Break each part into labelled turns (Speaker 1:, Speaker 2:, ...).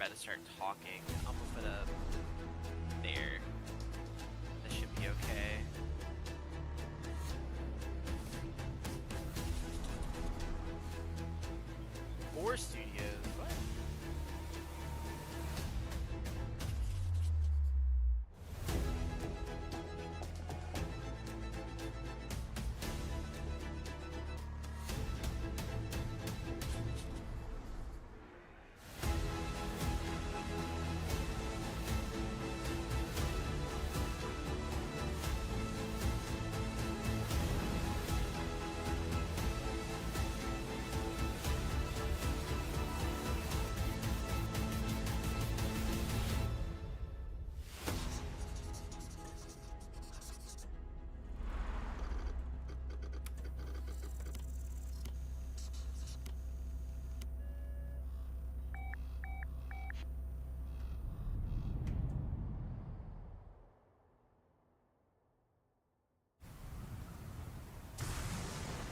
Speaker 1: about to start talking. I'm gonna put up there. That should be okay. Four studios. What?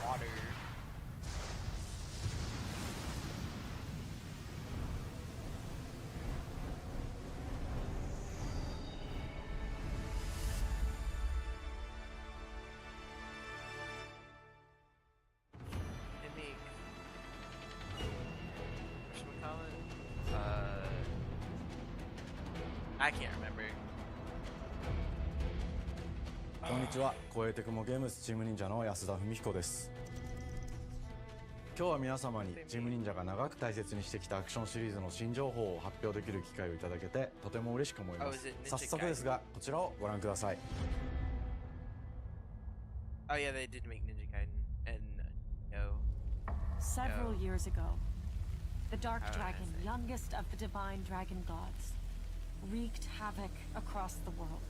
Speaker 1: Water. They make whatchamacallit? I can't remember.
Speaker 2: こんにちは、声テクモゲームズチーム忍者の安田文彦です。今日は皆様にチーム忍者が長く大切にしてきたアクションシリーズの新情報を発表できる機会をいただけてとても嬉しく思います。早速ですが、こちらをご覧ください。
Speaker 1: Oh yeah, they did make Ninja Gaiden and no.
Speaker 3: Several years ago, the Dark
Speaker 1: How did I
Speaker 3: Dragon,
Speaker 1: say?
Speaker 3: youngest of the divine dragon gods, wreaked havoc across the world.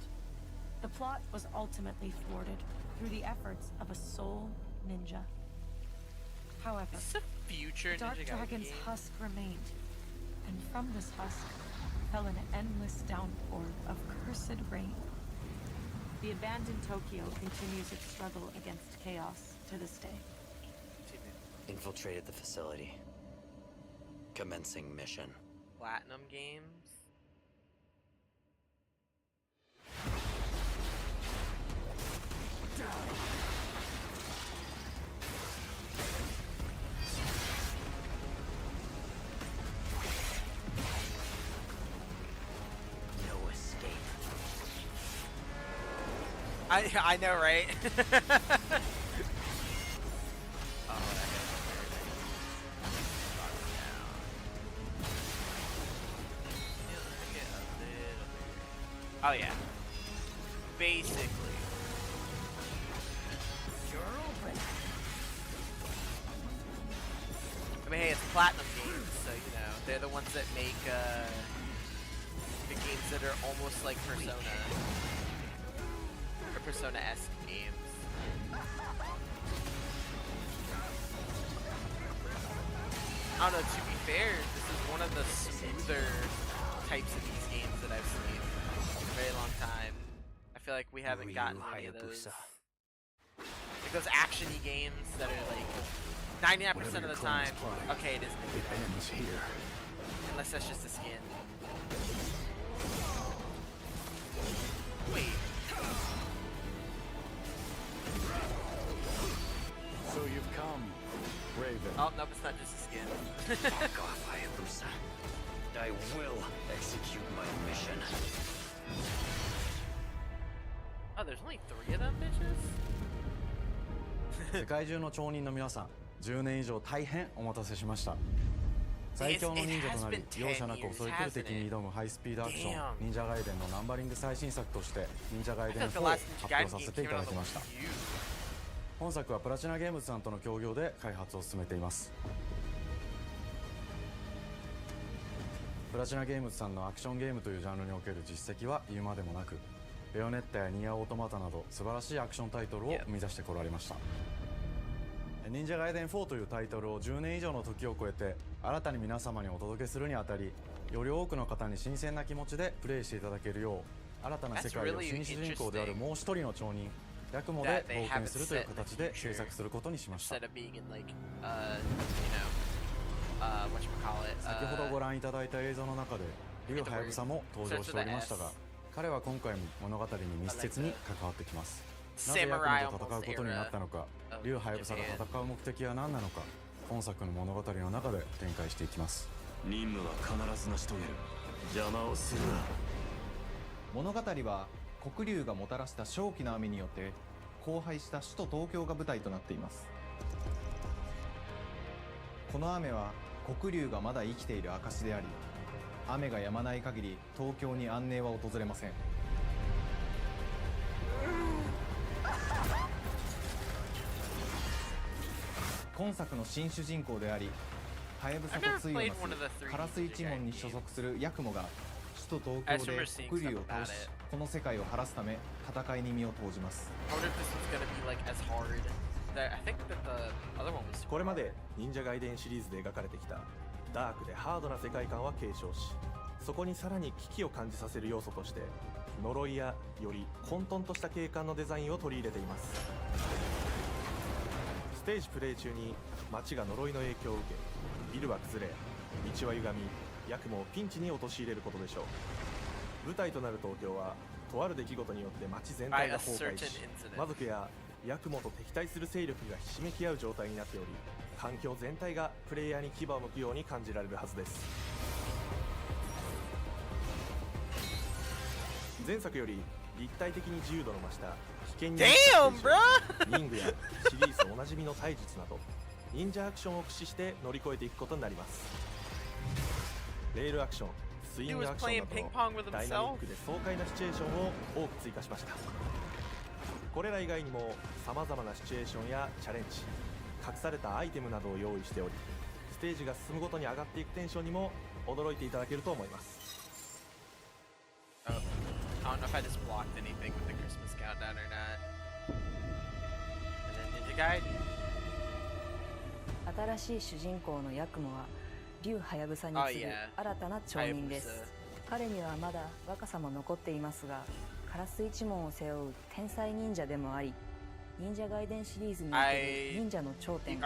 Speaker 3: The plot was ultimately thwarted through the efforts of a sole ninja. However,
Speaker 1: Is this a future
Speaker 3: Dark
Speaker 1: Ninja Gaiden
Speaker 3: Dragon's
Speaker 1: game?
Speaker 3: husk remained, and from this husk fell an endless downpour of cursed rain. The abandoned Tokyo continues its struggle against chaos to this day.
Speaker 4: Infiltrated the facility. Commencing mission.
Speaker 1: Platinum Games.
Speaker 4: No escape.
Speaker 1: I know, right? Oh yeah. Basically.
Speaker 3: You're open.
Speaker 1: I mean, hey, it's Platinum Games, so you know they're the ones that make the games that are almost like Persona or Persona-esque games. I don't know. To be fair, this is one of the smoother types of these games that I've seen in a very long time. I feel like we haven't gotten any of those. Like those action-y games that are like 99% of the time. Okay, it is.
Speaker 5: It ends here.
Speaker 1: Unless that's just a skin. Wait.
Speaker 5: So you've come, Raven.
Speaker 1: Oh, nope, it's not just a skin.
Speaker 4: Fuck off, Hayabusa. I will execute my mission.
Speaker 1: Oh, there's only 3 of them, bitches?
Speaker 2: 世界中の町人の皆さん、10年以上大変お待たせしました。最強の忍者となり、容赦なく襲い来る敵に挑むハイスピードアクション、忍者ガイデンのナンバリング最新作として、忍者ガイデン4を発表させていただきました。本作はプラチナゲームズさんとの協業で開発を進めています。プラチナゲームズさんのアクションゲームというジャンルにおける実績は言うまでもなく、ベヨネッタやニアオートマタなど素晴らしいアクションタイトルを生み出してこられました。忍者ガイデン4というタイトルを10年以上の時を超えて新たに皆様にお届けするにあたり、より多くの方に新鮮な気持ちでプレイしていただけるよう、新たな世界を新主人公であるもう一人の町人ヤクモで冒険するという形で制作することにしました。
Speaker 1: whatchamacallit.
Speaker 2: 先ほどご覧いただいた映像の中で竜はやぶさも登場しておりましたが、彼は今回も物語に密接に関わってきます。なぜヤクモと戦うことになったのか、竜はやぶさが戦う目的は何なのか、本作の物語の中で展開していきます。
Speaker 5: 任務は必ず成し遂げる。邪魔をするな。
Speaker 6: 物語は黒竜がもたらした正気の雨によって荒廃した首都東京が舞台となっています。この雨は黒竜がまだ生きている証であり、雨が止まない限り東京に安寧は訪れません。今作の新主人公であり、はやぶさと対をなすカラス一門に所属するヤクモが首都東京で黒竜を通し、この世界を晴らすため戦いに身を投じます。
Speaker 7: これまで忍者ガイデンシリーズで描かれてきたダークでハードな世界観は継承し、そこにさらに危機を感じさせる要素として呪いやより混沌とした景観のデザインを取り入れています。ステージプレイ中に街が呪いの影響を受け、ビルは崩れ、道は歪み、ヤクモをピンチに陥れることでしょう。舞台となる東京はとある出来事によって街全体が崩壊し、魔族やヤクモと敵対する勢力がひしめき合う状態になっており、環境全体がプレイヤーに牙を向くように感じられるはずです。前作より立体的に自由度の増した危険にリングやシリーズおなじみの体術など忍者アクションを駆使して乗り越えていくことになります。レールアクション、スイングアクションなどのダイナミックで爽快なシチュエーションを多く追加しました。これら以外にも様々なシチュエーションやチャレンジ、隠されたアイテムなどを用意しており、ステージが進むごとに上がっていくテンションにも驚いていただけると思います。
Speaker 1: I don't know if I just blocked anything with the Christmas countdown or not. And then Ninja Guide.
Speaker 8: 新しい主人公のヤクモは竜はやぶさに次ぐ新たな町人です。彼にはまだ若さも残っていますが、カラス一門を背負う天才忍者でもあり、忍者ガイデンシリーズにおける忍者の頂点、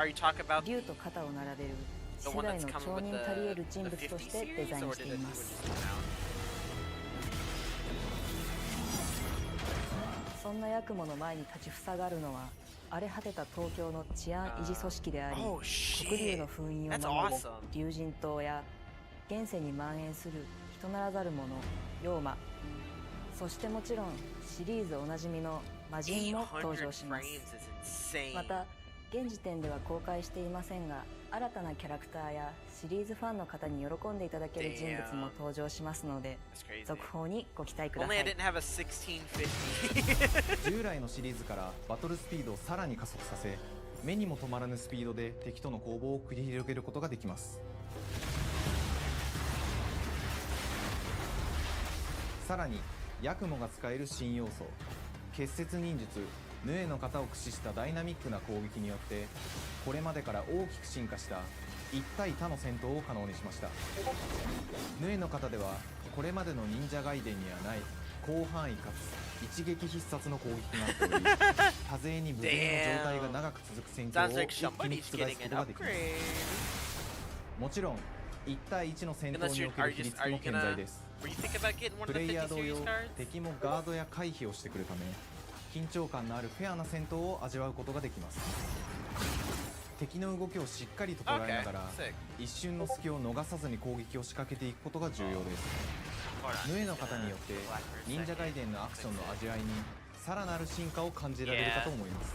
Speaker 8: 竜と肩を並べる世代の町人たり得る人物としてデザインしています。そんなヤクモの前に立ちふさがるのは荒れ果てた東京の治安維持組織であり、黒竜の封印を守る竜神島や現世に蔓延する人ならざる者妖魔、そしてもちろんシリーズおなじみの魔人も登場します。また現時点では公開していませんが、新たなキャラクターやシリーズファンの方に喜んでいただける人物も登場しますので、続報にご期待ください。
Speaker 6: 従来のシリーズからバトルスピードをさらに加速させ、目にも止まらぬスピードで敵との攻防を繰り広げることができます。さらにヤクモが使える新要素、結節忍術ヌエの型を駆使したダイナミックな攻撃によって、これまでから大きく進化した1対他の戦闘を可能にしました。ヌエの型ではこれまでの忍者ガイデンにはない広範囲かつ一撃必殺の攻撃となっており、多勢に無勢の状態が長く続く戦況を一気に覆すことができます。もちろん1対1の戦闘における比率も健在です。プレイヤー同様、敵もガードや回避をしてくるため、緊張感のあるフェアな戦闘を味わうことができます。敵の動きをしっかりと捉えながら、一瞬の隙を逃さずに攻撃を仕掛けていくことが重要です。ヌエの方によって忍者ガイデンのアクションの味わいにさらなる進化を感じられるかと思います。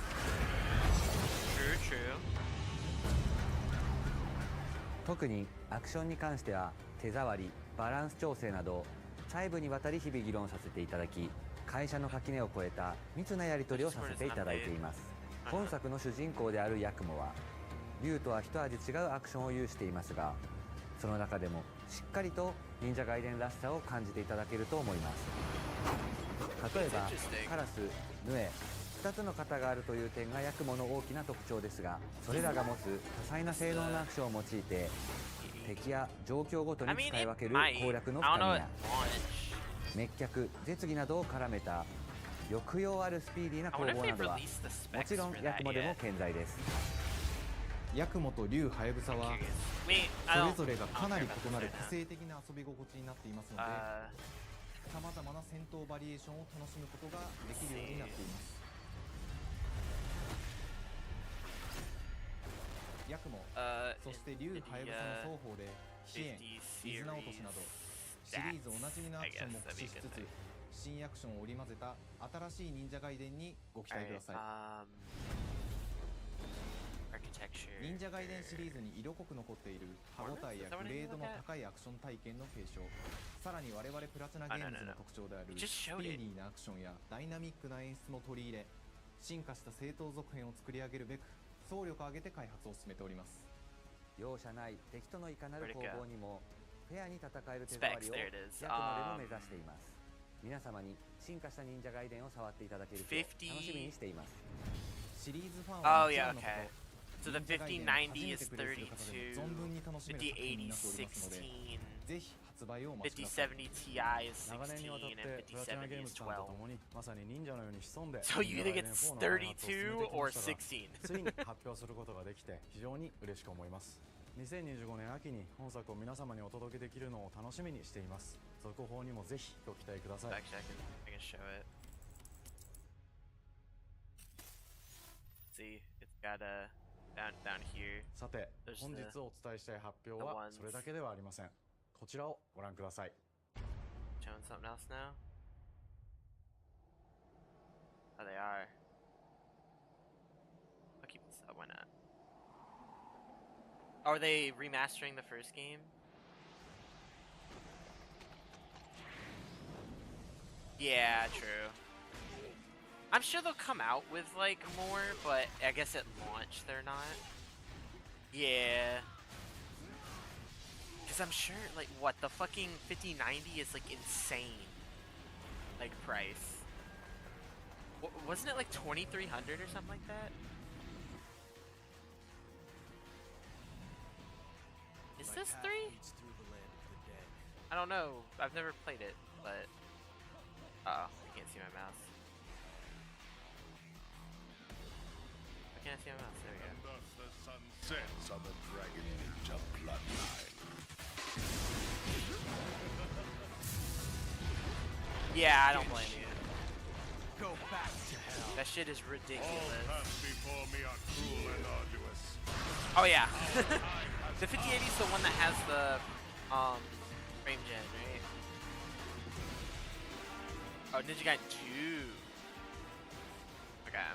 Speaker 9: 特にアクションに関しては手触り、バランス調整など細部にわたり日々議論させていただき、会社の垣根を越えた密なやり取りをさせていただいています。本作の主人公であるヤクモは竜とは一味違うアクションを有していますが、その中でもしっかりと忍者ガイデンらしさを感じていただけると思います。例えばカラス、ヌエ、2つの型があるという点がヤクモの大きな特徴ですが、それらが持つ多彩な性能のアクションを用いて敵や状況ごとに使い分ける攻略の深みや滅却、絶技などを絡めた抑揚あるスピーディーな攻防などはもちろんヤクモでも健在です。
Speaker 6: ヤクモと竜ハヤブサ
Speaker 1: I'm
Speaker 6: は
Speaker 1: curious. Me,
Speaker 6: そ
Speaker 1: I
Speaker 6: れ
Speaker 1: don't.
Speaker 6: ぞれが
Speaker 1: I
Speaker 6: か
Speaker 1: don't
Speaker 6: な
Speaker 1: care
Speaker 6: り
Speaker 1: about
Speaker 6: 異なる
Speaker 1: this
Speaker 6: 個
Speaker 1: right
Speaker 6: 性的な遊び心地になっていますので
Speaker 1: now.
Speaker 6: さまざまな戦闘バリエーションを楽しむことができるようになっています。ヤクモ、そして竜ハヤブサの双方で飛燕、水直落としなどシリーズおなじみのアクションも駆使しつつ新アクションを織り交ぜた新しい忍者外伝にご期待ください。
Speaker 1: Architecture.
Speaker 6: 忍者外伝シリーズに色濃く残っている歯応えやグレードの高いアクション体験の継承、さらに我々プラチナゲームズの特徴であるスピーディーなアクションやダイナミックな演出も取り入れ、進化した正当続編を作り上げるべく総力を挙げて開発を進めております。
Speaker 9: 容赦ない敵とのいかなる攻防にもフェアに戦える手
Speaker 1: Specs,
Speaker 9: 触りを
Speaker 1: there it is.
Speaker 9: ヤクモでも目指しています。皆様に進化した忍者外伝を触っていただける日を楽しみにしています。
Speaker 6: シリーズファンは
Speaker 1: Oh
Speaker 6: もち
Speaker 1: yeah,
Speaker 6: ろんのこと
Speaker 1: okay. So the 5090 is 32,
Speaker 6: 存分に楽しめる作品に
Speaker 1: 5080
Speaker 6: なっておりますので、
Speaker 1: 16,
Speaker 6: ぜひ発売をお待ちください。
Speaker 1: 5070 Ti is
Speaker 2: 長年にわたっ
Speaker 1: 16,
Speaker 2: て
Speaker 1: and
Speaker 2: プラチナゲー
Speaker 1: 5070
Speaker 2: ム
Speaker 1: is
Speaker 2: ズさんと
Speaker 1: 12.
Speaker 2: 共にまさに忍者のように潜んで
Speaker 1: So you think it's 32 or 16?
Speaker 2: ついに発表することができて非常に嬉しく思います。2025年秋に本作を皆様にお届けできるのを楽しみにしています。続報にもぜひご期待ください。
Speaker 1: Actually, I can show it. See, it's got a down here.
Speaker 2: さて
Speaker 1: There's
Speaker 2: 本日
Speaker 1: the-
Speaker 2: お伝えしたい発表
Speaker 1: the
Speaker 2: は
Speaker 1: ones.
Speaker 2: それだけではありません。こちらをご覧ください。
Speaker 1: Showing something else now? Oh, they are. I'll keep this up. Why not? Oh, are they remastering the first game? Yeah, true. I'm sure they'll come out with like more, but I guess at launch they're not. Yeah. Cause I'm sure like what the fucking 5090 is like insane. Like price. Wasn't it like 2,300 or something like that? Is this 3? I don't know. I've never played it, but oh, I can't see my mouse. Why can't I see my mouse? There we go.
Speaker 10: Thus the sun sets on the Dragon Ninja bloodline.
Speaker 1: Yeah, I don't blame you.
Speaker 10: Go back to hell.
Speaker 1: That shit is
Speaker 10: All
Speaker 1: ridiculous.
Speaker 10: paths before me are cruel and arduous.
Speaker 1: Oh yeah. The 5080 is the one that has the frame gen, right? Oh, Ninja Gaiden 2. Okay.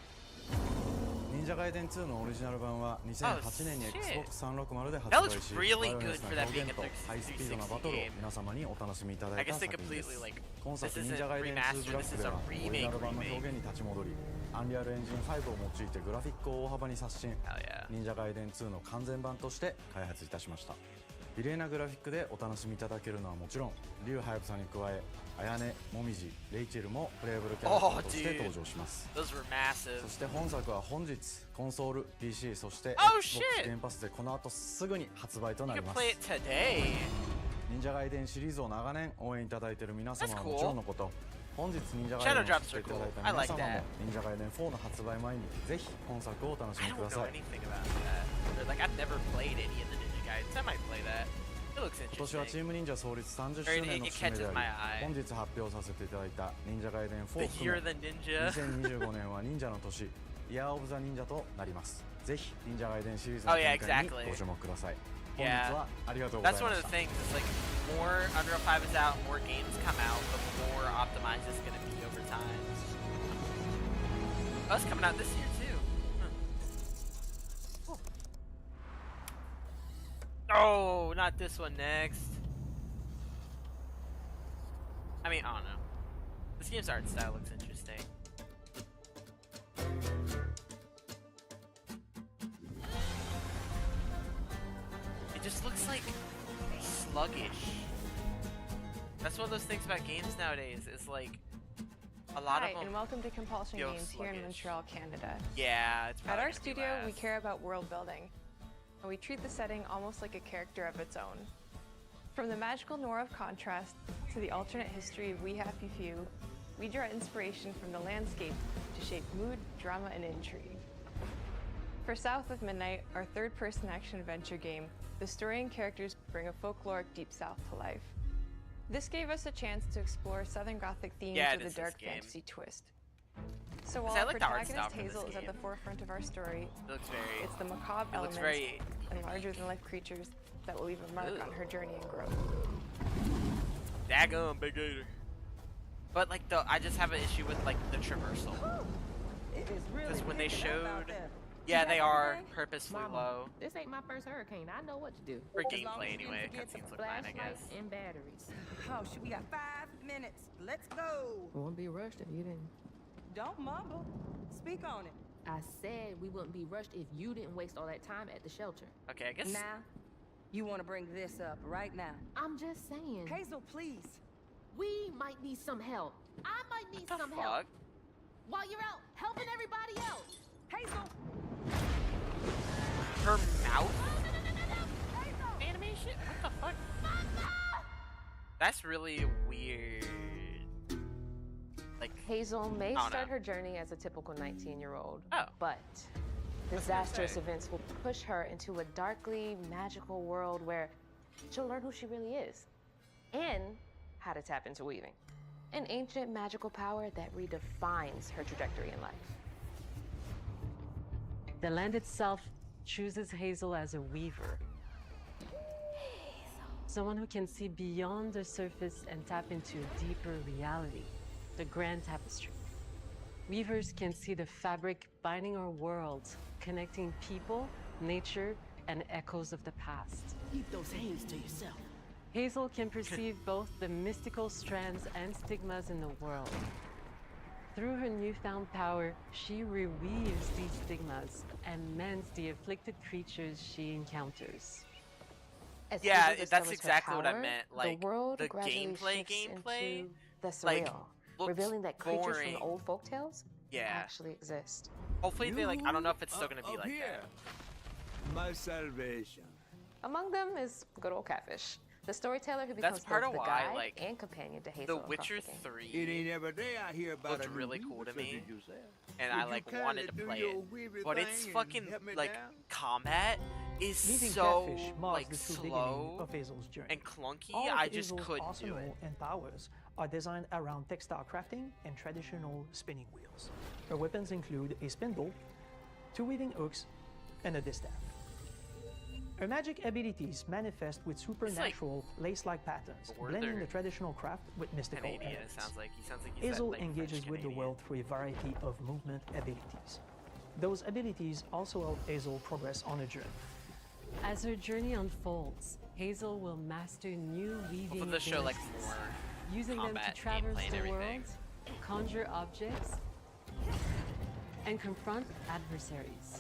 Speaker 2: 忍者ガイデン2のオリジナル版は2008年に Xbox 360で
Speaker 1: That
Speaker 2: 発
Speaker 1: looks
Speaker 2: 売し、
Speaker 1: really
Speaker 2: バイオレン
Speaker 1: good
Speaker 2: ス
Speaker 1: for
Speaker 2: な
Speaker 1: that
Speaker 2: 表
Speaker 1: being
Speaker 2: 現
Speaker 1: a
Speaker 2: とハイスピードなバトルを皆様にお楽しみいただ
Speaker 1: I
Speaker 2: いた
Speaker 1: guess they
Speaker 2: 作品です
Speaker 1: completely like
Speaker 2: 今作
Speaker 1: this
Speaker 2: 忍
Speaker 1: isn't
Speaker 2: 者ガイデン2
Speaker 1: remastered,
Speaker 2: ブラッ
Speaker 1: this
Speaker 2: ク
Speaker 1: is
Speaker 2: で
Speaker 1: a
Speaker 2: はオリジナ
Speaker 1: remake
Speaker 2: ル版の
Speaker 1: remake.
Speaker 2: 表現に立ち戻りアンリアルエンジン5を用いてグラフィックを大幅に刷新
Speaker 1: Hell yeah.
Speaker 2: 忍者ガイデン2の完全版として開発いたしました綺麗なグラフィックでお楽しみいただけるのはもちろん竜ハヤブサに加え綾音、もみじ、レイチェルもプレイブルキャラクターとして登場します
Speaker 1: Those were massive.
Speaker 2: そして本作は本日コンソール、PC そして
Speaker 1: Oh,
Speaker 2: Xbox
Speaker 1: shit!
Speaker 2: ゲームパスでこの後すぐに発売とな
Speaker 1: You
Speaker 2: り
Speaker 1: can
Speaker 2: ます
Speaker 1: play it today.
Speaker 2: 忍者ガイデンシリーズを長年応援いただいている皆様
Speaker 1: That's
Speaker 2: は
Speaker 1: cool.
Speaker 2: もちろんのこと本日忍者ガイデンを
Speaker 1: Shadow
Speaker 2: 知ってい
Speaker 1: drops are
Speaker 2: ただい
Speaker 1: cool.
Speaker 2: た
Speaker 1: I
Speaker 2: 皆
Speaker 1: like
Speaker 2: 様も
Speaker 1: that.
Speaker 2: 忍者ガイデン4の発売前にぜひ本作をお楽し
Speaker 1: I
Speaker 2: みく
Speaker 1: don't
Speaker 2: ださ
Speaker 1: know
Speaker 2: い
Speaker 1: anything about that. Or, like I've never played any of the Ninja Gaidens. I might play that. It looks
Speaker 2: 今年はチー
Speaker 1: interesting.
Speaker 2: ム忍者創立30
Speaker 1: Or
Speaker 2: 周
Speaker 1: it,
Speaker 2: 年の
Speaker 1: it
Speaker 2: 節目
Speaker 1: catches
Speaker 2: であ
Speaker 1: my
Speaker 2: り
Speaker 1: eye.
Speaker 2: 本日発表させていただいた忍者ガイデン4
Speaker 1: The
Speaker 2: を含
Speaker 1: Year
Speaker 2: め
Speaker 1: of the Ninja.
Speaker 2: 2025年は忍者の年イヤーオブザ忍者となりますぜひ忍者ガイデンシリーズ
Speaker 1: Oh
Speaker 2: の
Speaker 1: yeah,
Speaker 2: 展開に
Speaker 1: exactly.
Speaker 2: ご注目ください本日
Speaker 1: Yeah.
Speaker 2: はありがとうござい
Speaker 1: That's
Speaker 2: ま
Speaker 1: one
Speaker 2: し
Speaker 1: of
Speaker 2: た
Speaker 1: the things. It's like more Unreal 5 is out, more games come out, the more optimized it's gonna be over time. Oh, it's coming out this year too. Huh. Cool. Oh, not this one next. I mean, I don't know. This game's art style looks interesting. It just looks like sluggish. That's one of those things about games nowadays. Is like a lot
Speaker 11: Hi,
Speaker 1: of them.
Speaker 11: and welcome to Compulsion
Speaker 1: feel
Speaker 11: Games here in
Speaker 1: sluggish.
Speaker 11: Montreal, Canada.
Speaker 1: Yeah, it's
Speaker 11: At
Speaker 1: probably
Speaker 11: our
Speaker 1: gonna be
Speaker 11: studio, we
Speaker 1: last.
Speaker 11: care about world building, and we treat the setting almost like a character of its own. From the magical noir of contrast to the alternate history of We Happy Few, we draw inspiration from the landscape to shape mood, drama, and intrigue. For South of Midnight, our third-person action-adventure game, the story and characters bring a folkloric Deep South to life. This gave us a chance to explore Southern Gothic themes with a dark fantasy twist. So while our protagonist Hazel is at the forefront of our story, it's the macabre elements and larger-than-life creatures that will leave a mark on her journey and growth.
Speaker 1: Daggum, big gator. But like I just have an issue with like the traversal. Because when they showed, yeah, they are purposely low.
Speaker 12: This ain't my first hurricane. I know what to do.
Speaker 1: For gameplay anyway, cutscenes look fine, I guess.
Speaker 12: And batteries.
Speaker 13: Oh, shit, we got 5 minutes. Let's go.
Speaker 12: Won't be rushed if you didn't.
Speaker 13: Don't mumble. Speak on it.
Speaker 12: I said we wouldn't be rushed if you didn't waste all that time at the shelter.
Speaker 1: Okay, I guess.
Speaker 13: Now, you want to bring this up right now.
Speaker 12: I'm just saying.
Speaker 13: Hazel, please.
Speaker 12: We might need some help. I might need some help. While you're out helping everybody else.
Speaker 13: Hazel.
Speaker 1: Her mouth?
Speaker 13: Hazel.
Speaker 1: Animation? What the fuck? That's really weird. Like
Speaker 11: Hazel may start her journey as a typical 19-year-old,
Speaker 1: Oh.
Speaker 11: but disastrous events will push her into a darkly magical world where she'll learn who she really is and how to tap into weaving, an ancient magical power that redefines her trajectory in life.
Speaker 14: The land itself chooses Hazel as a weaver. Someone who can see beyond the surface and tap into a deeper reality, the grand tapestry. Weavers can see the fabric binding our world, connecting people, nature, and echoes of the past.
Speaker 13: Keep those hands to yourself.
Speaker 14: Hazel can perceive both the mystical strands and stigmas in the world. Through her newfound power, she reweaves these stigmas and mends the afflicted creatures she encounters.
Speaker 11: As
Speaker 1: yeah,
Speaker 11: Hazel
Speaker 1: that's
Speaker 11: discovers her
Speaker 1: exactly what I
Speaker 11: power,
Speaker 1: meant. Like
Speaker 11: the world
Speaker 1: the
Speaker 11: gradually
Speaker 1: gameplay,
Speaker 11: shifts into the surreal,
Speaker 1: like
Speaker 11: revealing that creatures
Speaker 1: boring.
Speaker 11: from old folktales
Speaker 1: Yeah.
Speaker 11: actually exist.
Speaker 1: Hopefully they like. I don't know if it's still gonna be like that.
Speaker 10: My salvation.
Speaker 11: Among them is good old Catfish, the storyteller who becomes
Speaker 1: That's part
Speaker 11: both
Speaker 1: of
Speaker 11: the
Speaker 1: why,
Speaker 11: guide
Speaker 1: like,
Speaker 11: and companion to Hazel
Speaker 1: The
Speaker 11: across
Speaker 1: Witcher
Speaker 11: the game.
Speaker 1: 3
Speaker 10: It ain't every day I hear about
Speaker 1: looked
Speaker 10: a new
Speaker 1: really cool
Speaker 10: weaver
Speaker 1: to me,
Speaker 10: such as yourself.
Speaker 1: and
Speaker 10: Would
Speaker 1: I
Speaker 10: you
Speaker 1: like
Speaker 10: kindly
Speaker 1: wanted to
Speaker 10: do
Speaker 1: play
Speaker 10: your
Speaker 1: it.
Speaker 10: weavy
Speaker 1: But
Speaker 10: thing
Speaker 1: its
Speaker 10: and
Speaker 1: fucking
Speaker 10: help me
Speaker 1: like
Speaker 10: down?
Speaker 1: combat is
Speaker 15: Meeting
Speaker 1: so
Speaker 15: Catfish marks
Speaker 1: like
Speaker 15: the true
Speaker 1: slow
Speaker 15: beginning of Hazel's journey.
Speaker 1: and clunky.
Speaker 15: All of
Speaker 1: I just
Speaker 15: Hazel's
Speaker 1: couldn't do
Speaker 15: arsenal
Speaker 1: it.
Speaker 15: and powers are designed around textile crafting and traditional spinning wheels. Her weapons include a spindle, 2 weaving hooks, and a distaff. Her magic abilities manifest with supernatural lace-like patterns, blending
Speaker 1: Northern
Speaker 15: the traditional craft with mystical
Speaker 1: Canadian. It
Speaker 15: elements.
Speaker 1: sounds like he sounds like he's
Speaker 15: Hazel
Speaker 1: that, like,
Speaker 15: engages
Speaker 1: French
Speaker 15: with the
Speaker 1: Canadian.
Speaker 15: world through a variety of movement abilities. Those abilities also help Hazel progress on her journey.
Speaker 14: As her journey unfolds, Hazel will master new weaving
Speaker 1: Hopefully they show like
Speaker 14: abilities,
Speaker 1: more
Speaker 14: using them to
Speaker 1: combat
Speaker 14: traverse
Speaker 1: gameplay and
Speaker 14: the
Speaker 1: everything.
Speaker 14: world, conjure objects, and confront adversaries.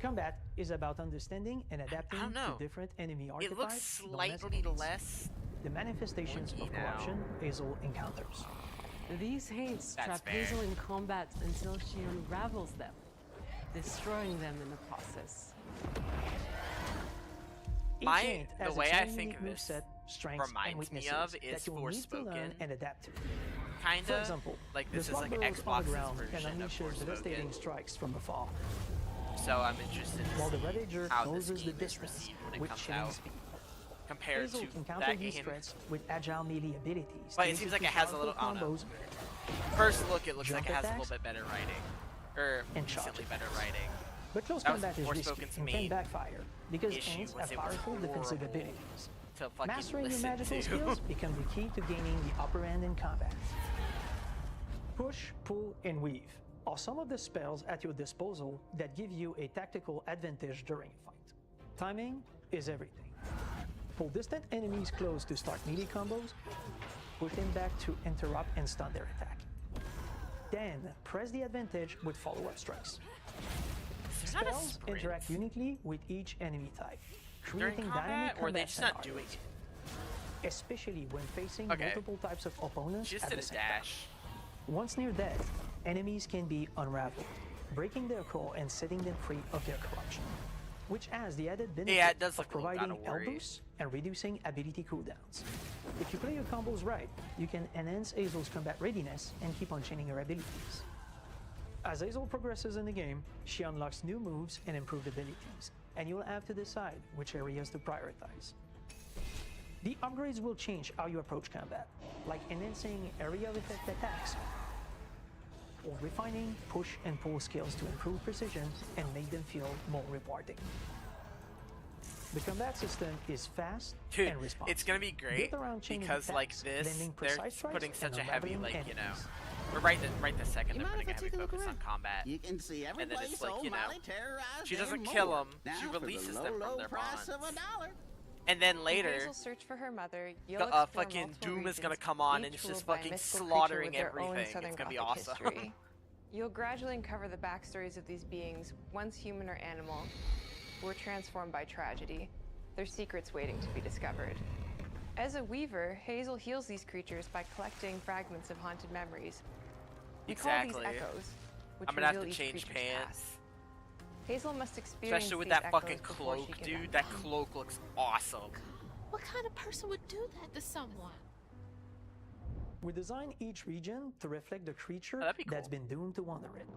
Speaker 15: Combat is about understanding and adapting
Speaker 1: I don't know.
Speaker 15: to different enemy
Speaker 1: It
Speaker 15: archetypes.
Speaker 1: looks
Speaker 15: known as
Speaker 1: slightly
Speaker 15: hates.
Speaker 1: less.
Speaker 15: The manifestations
Speaker 1: wonky
Speaker 15: of
Speaker 1: now.
Speaker 15: corruption Hazel encounters.
Speaker 14: These hates
Speaker 1: That's
Speaker 14: trap
Speaker 1: fair.
Speaker 14: Hazel in combat until she unravels them, destroying them in the process.
Speaker 15: Each
Speaker 1: My-
Speaker 15: hate
Speaker 1: the
Speaker 15: has
Speaker 1: way
Speaker 15: its
Speaker 1: I
Speaker 15: own
Speaker 1: think
Speaker 15: unique
Speaker 1: of this
Speaker 15: moveset, strengths,
Speaker 1: reminds
Speaker 15: and
Speaker 1: me
Speaker 15: weaknesses
Speaker 1: of
Speaker 15: that
Speaker 1: is
Speaker 15: you'll need to learn
Speaker 1: Forspoken.
Speaker 15: and adapt to.
Speaker 1: Kinda.
Speaker 15: For example,
Speaker 1: Like
Speaker 15: the
Speaker 1: this is
Speaker 15: slug
Speaker 1: like
Speaker 15: burrows on the
Speaker 1: Xbox's
Speaker 15: ground and
Speaker 1: version of
Speaker 15: unleashes devastating
Speaker 1: Forspoken.
Speaker 15: strikes from afar,
Speaker 1: So I'm interested to
Speaker 15: while the
Speaker 1: see
Speaker 15: Ravager
Speaker 1: how this
Speaker 15: closes the
Speaker 1: game is
Speaker 15: distance
Speaker 1: received when it
Speaker 15: with
Speaker 1: comes
Speaker 15: chilling
Speaker 1: out
Speaker 15: speed.
Speaker 1: compared
Speaker 15: Hazel
Speaker 1: to
Speaker 15: can counter
Speaker 1: that
Speaker 15: these
Speaker 1: game.
Speaker 15: threats with agile melee abilities.
Speaker 1: But
Speaker 15: to
Speaker 1: it seems
Speaker 15: execute
Speaker 1: like it has a little.
Speaker 15: powerful
Speaker 1: I don't know.
Speaker 15: combos,
Speaker 1: First look, it looks like
Speaker 15: jump
Speaker 1: it has a
Speaker 15: attacks,
Speaker 1: little bit better writing, or
Speaker 15: and
Speaker 1: decently
Speaker 15: charge
Speaker 1: better writing.
Speaker 15: But close
Speaker 1: That was
Speaker 15: combat is risky
Speaker 1: Forspoken's
Speaker 15: and
Speaker 1: main
Speaker 15: can backfire because
Speaker 1: issue
Speaker 15: ants
Speaker 1: was
Speaker 15: have
Speaker 1: it was
Speaker 15: powerful defensive
Speaker 1: horrible
Speaker 15: abilities.
Speaker 1: To fucking
Speaker 15: Mastering your
Speaker 1: listen
Speaker 15: magical
Speaker 1: to.
Speaker 15: skills become the key to gaining the upper hand in combat. Push, pull, and weave are some of the spells at your disposal that give you a tactical advantage during a fight. Timing is everything. Pull distant enemies close to start melee combos, push them back to interrupt and stun their attack. Then press the advantage with follow-up strikes.
Speaker 1: Is there not a
Speaker 15: Spells
Speaker 1: sprint
Speaker 15: interact uniquely with each enemy type,
Speaker 1: during
Speaker 15: creating
Speaker 1: combat,
Speaker 15: dynamic
Speaker 1: or are they
Speaker 15: combat
Speaker 1: just not doing
Speaker 15: scenarios,
Speaker 1: it?
Speaker 15: especially when facing
Speaker 1: Okay.
Speaker 15: multiple types of opponents
Speaker 1: Just
Speaker 15: at
Speaker 1: did
Speaker 15: the
Speaker 1: a
Speaker 15: same
Speaker 1: dash.
Speaker 15: time. Once near death, enemies can be unraveled, breaking their core and setting them free of their corruption, which has the added benefit
Speaker 1: Yeah, it does
Speaker 15: of
Speaker 1: look a little
Speaker 15: providing
Speaker 1: kinda worried.
Speaker 15: boosts and reducing ability cooldowns. If you play your combos right, you can enhance Hazel's combat readiness and keep on chaining her abilities. As Hazel progresses in the game, she unlocks new moves and improved abilities, and you'll have to decide which areas to prioritize. The upgrades will change how you approach combat, like enhancing area of effect attacks, or refining push and pull skills to improve precision and make them feel more rewarding. The combat system is fast and responsive.
Speaker 1: It's gonna be great because like this, they're putting such a heavy, like, you know, or right the second they're putting a heavy focus on combat.
Speaker 16: You can see
Speaker 1: and then
Speaker 16: everybody
Speaker 1: it's like, you know,
Speaker 16: she
Speaker 1: doesn't kill them, she releases them from their bonds. And then later,
Speaker 11: search for her mother,
Speaker 1: the fucking Doom is gonna come on and it's just fucking slaughtering everything. It's gonna be awesome.
Speaker 11: You'll gradually uncover the backstories of these beings, once human or animal, who were transformed by tragedy, their secrets waiting to be discovered. As a weaver, Hazel heals these creatures by collecting fragments of haunted memories. We call these echoes, which
Speaker 1: I'm gonna have to
Speaker 11: reveal each
Speaker 1: change
Speaker 11: creature's
Speaker 1: pants.
Speaker 11: past. Hazel must experience
Speaker 1: Especially with
Speaker 11: these
Speaker 1: that fucking
Speaker 11: echoes before she
Speaker 1: cloak,
Speaker 11: can
Speaker 1: dude. That cloak looks awesome.
Speaker 12: What kind of person would do that to someone?
Speaker 15: We design each region to reflect the creature that's been doomed to wander it.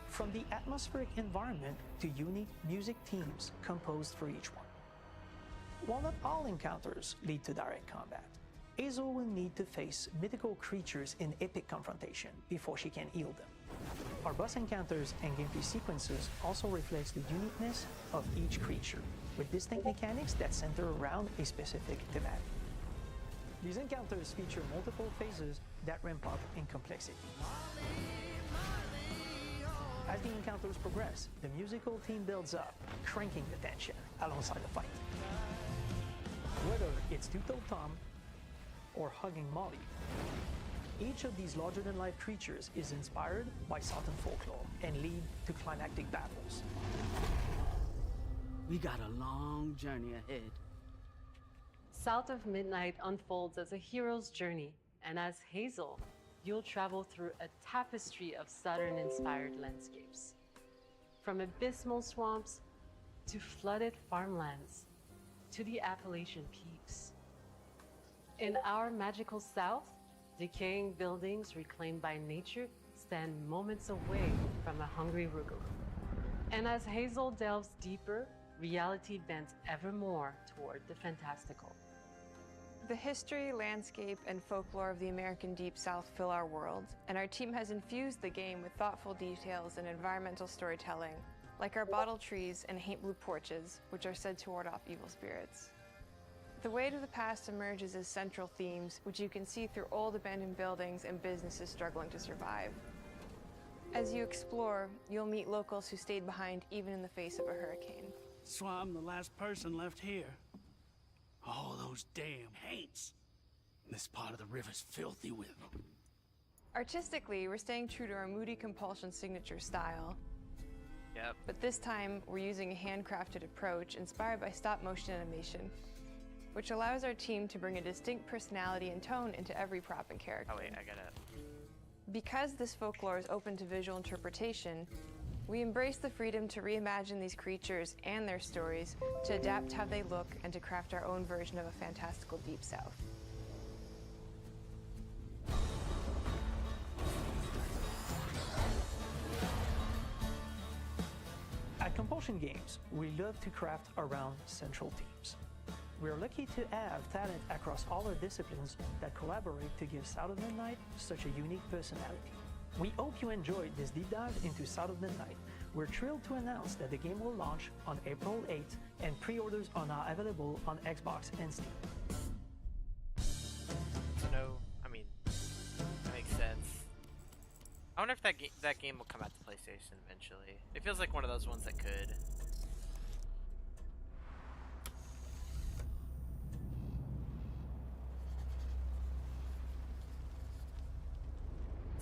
Speaker 15: From the atmospheric environment to unique music themes composed for each one. While not all encounters lead to direct combat, Hazel will need to face mythical creatures in epic confrontation before she can heal them. Our boss encounters and gameplay sequences also reflects the uniqueness of each creature, with distinct mechanics that center around a specific thematic. These encounters feature multiple phases that ramp up in complexity. As the encounters progress, the musical theme builds up, cranking the tension alongside the fight. Whether it's Two-Toed Tom or hugging Molly, each of these larger-than-life creatures is inspired by Southern folklore and lead to climactic battles.
Speaker 13: We got a long journey ahead.
Speaker 14: South of Midnight unfolds as a hero's journey, and as Hazel, you'll travel through a tapestry of Southern-inspired landscapes. From abysmal swamps to flooded farmlands to the Appalachian peaks. In our magical South, decaying buildings reclaimed by nature stand moments away from a hungry Rugaloo. And as Hazel delves deeper, reality bends ever more toward the fantastical.
Speaker 11: The history, landscape, and folklore of the American Deep South fill our world, and our team has infused the game with thoughtful details and environmental storytelling, like our bottle trees and haint blue porches, which are said to ward off evil spirits. The weight of the past emerges as central themes, which you can see through old abandoned buildings and businesses struggling to survive. As you explore, you'll meet locals who stayed behind even in the face of a hurricane.
Speaker 13: So I'm the last person left here. All those damn haints. This part of the river's filthy with them.
Speaker 11: Artistically, we're staying true to our moody compulsion signature style.
Speaker 1: Yep.
Speaker 11: But this time, we're using a handcrafted approach inspired by stop-motion animation, which allows our team to bring a distinct personality and tone into every prop and character.
Speaker 1: Oh wait, I got it.
Speaker 11: Because this folklore is open to visual interpretation, we embrace the freedom to reimagine these creatures and their stories, to adapt how they look, and to craft our own version of a fantastical Deep South.
Speaker 15: At Compulsion Games, we love to craft around central themes. We're lucky to have talent across all our disciplines that collaborate to give South of Midnight such a unique personality. We hope you enjoyed this deep dive into South of Midnight. We're thrilled to announce that the game will launch on April 8th, and pre-orders are now available on Xbox and Steam.
Speaker 1: No, I mean, that makes sense. I wonder if that game will come out to PlayStation eventually. It feels like one of those ones that could.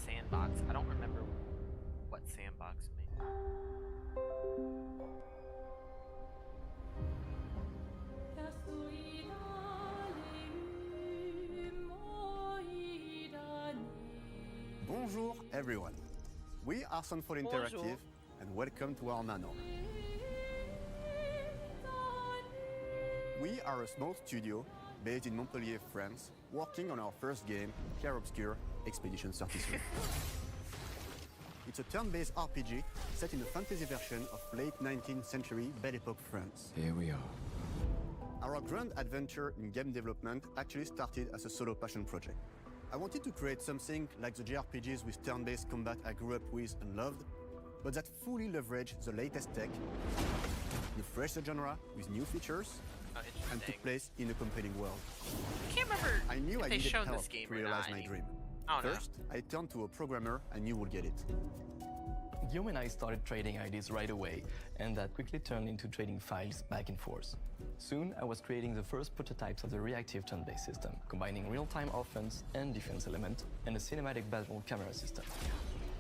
Speaker 1: Sandbox. I don't remember what Sandbox means.
Speaker 17: Bonjour everyone. We are Sunfall Interactive and welcome to our manor. We are a small studio based in Montpellier, France, working on our first game, Clair Obscur Expedition 33. It's a turn-based RPG set in a fantasy version of late 19th century Belle Epoque France.
Speaker 5: Here we are.
Speaker 17: Our grand adventure in game development actually started as a solo passion project. I wanted to create something like the JRPGs with turn-based combat I grew up with and loved, but that fully leveraged the latest tech, refreshed the genre with new features, and took place in a compelling world.
Speaker 1: I can't remember
Speaker 17: I knew
Speaker 1: if
Speaker 17: I
Speaker 1: they
Speaker 17: needed
Speaker 1: showed
Speaker 17: help
Speaker 1: this game
Speaker 17: to
Speaker 1: or
Speaker 17: realize
Speaker 1: not.
Speaker 17: my dream.
Speaker 1: I don't know.
Speaker 17: First, I turned to a programmer I knew would get it.
Speaker 16: Guillaume and I started trading ideas right away, and that quickly turned into trading files back and forth. Soon, I was creating the first prototypes of the reactive turn-based system, combining real-time offense and defense element, and a cinematic battle camera system.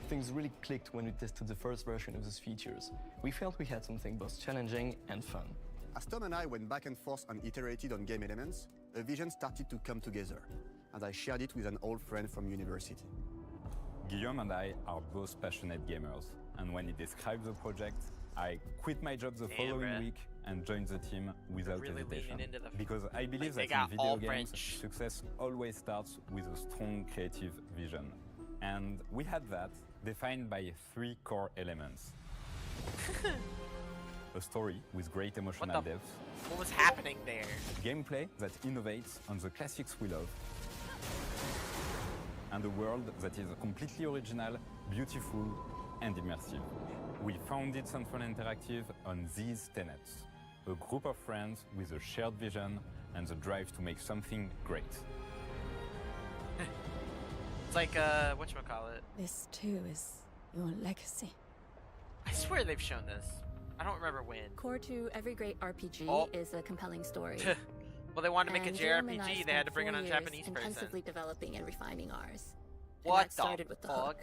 Speaker 16: Things really clicked when we tested the first version of those features. We felt we had something both challenging and fun.
Speaker 17: As Tom and I went back and forth and iterated on game elements, a vision started to come together, and I shared it with an old friend from university.
Speaker 18: Guillaume and I are both passionate gamers, and when he described the project, I quit my job the following week and joined the team without hesitation. Because I believe that in video games, success always starts with a strong creative vision. And we had that, defined by 3 core elements. A story with great emotional depth.
Speaker 1: What was happening there?
Speaker 18: Gameplay that innovates on the classics we love. And a world that is completely original, beautiful, and immersive. We founded Central Interactive on these tenets. A group of friends with a shared vision and the drive to make something great.
Speaker 1: It's like, whatchamacallit?
Speaker 19: This too is your legacy.
Speaker 1: I swear they've shown this. I don't remember when.
Speaker 19: Core to every great RPG is a compelling story.
Speaker 1: Well, they wanted to make a
Speaker 19: And Guillaume and I
Speaker 1: JRPG, they had to bring it
Speaker 19: spent
Speaker 1: on a
Speaker 19: 4 years
Speaker 1: Japanese person.
Speaker 19: intensively developing and refining ours.
Speaker 1: What
Speaker 19: and that
Speaker 1: the
Speaker 19: started with the
Speaker 1: fuck?
Speaker 19: hook.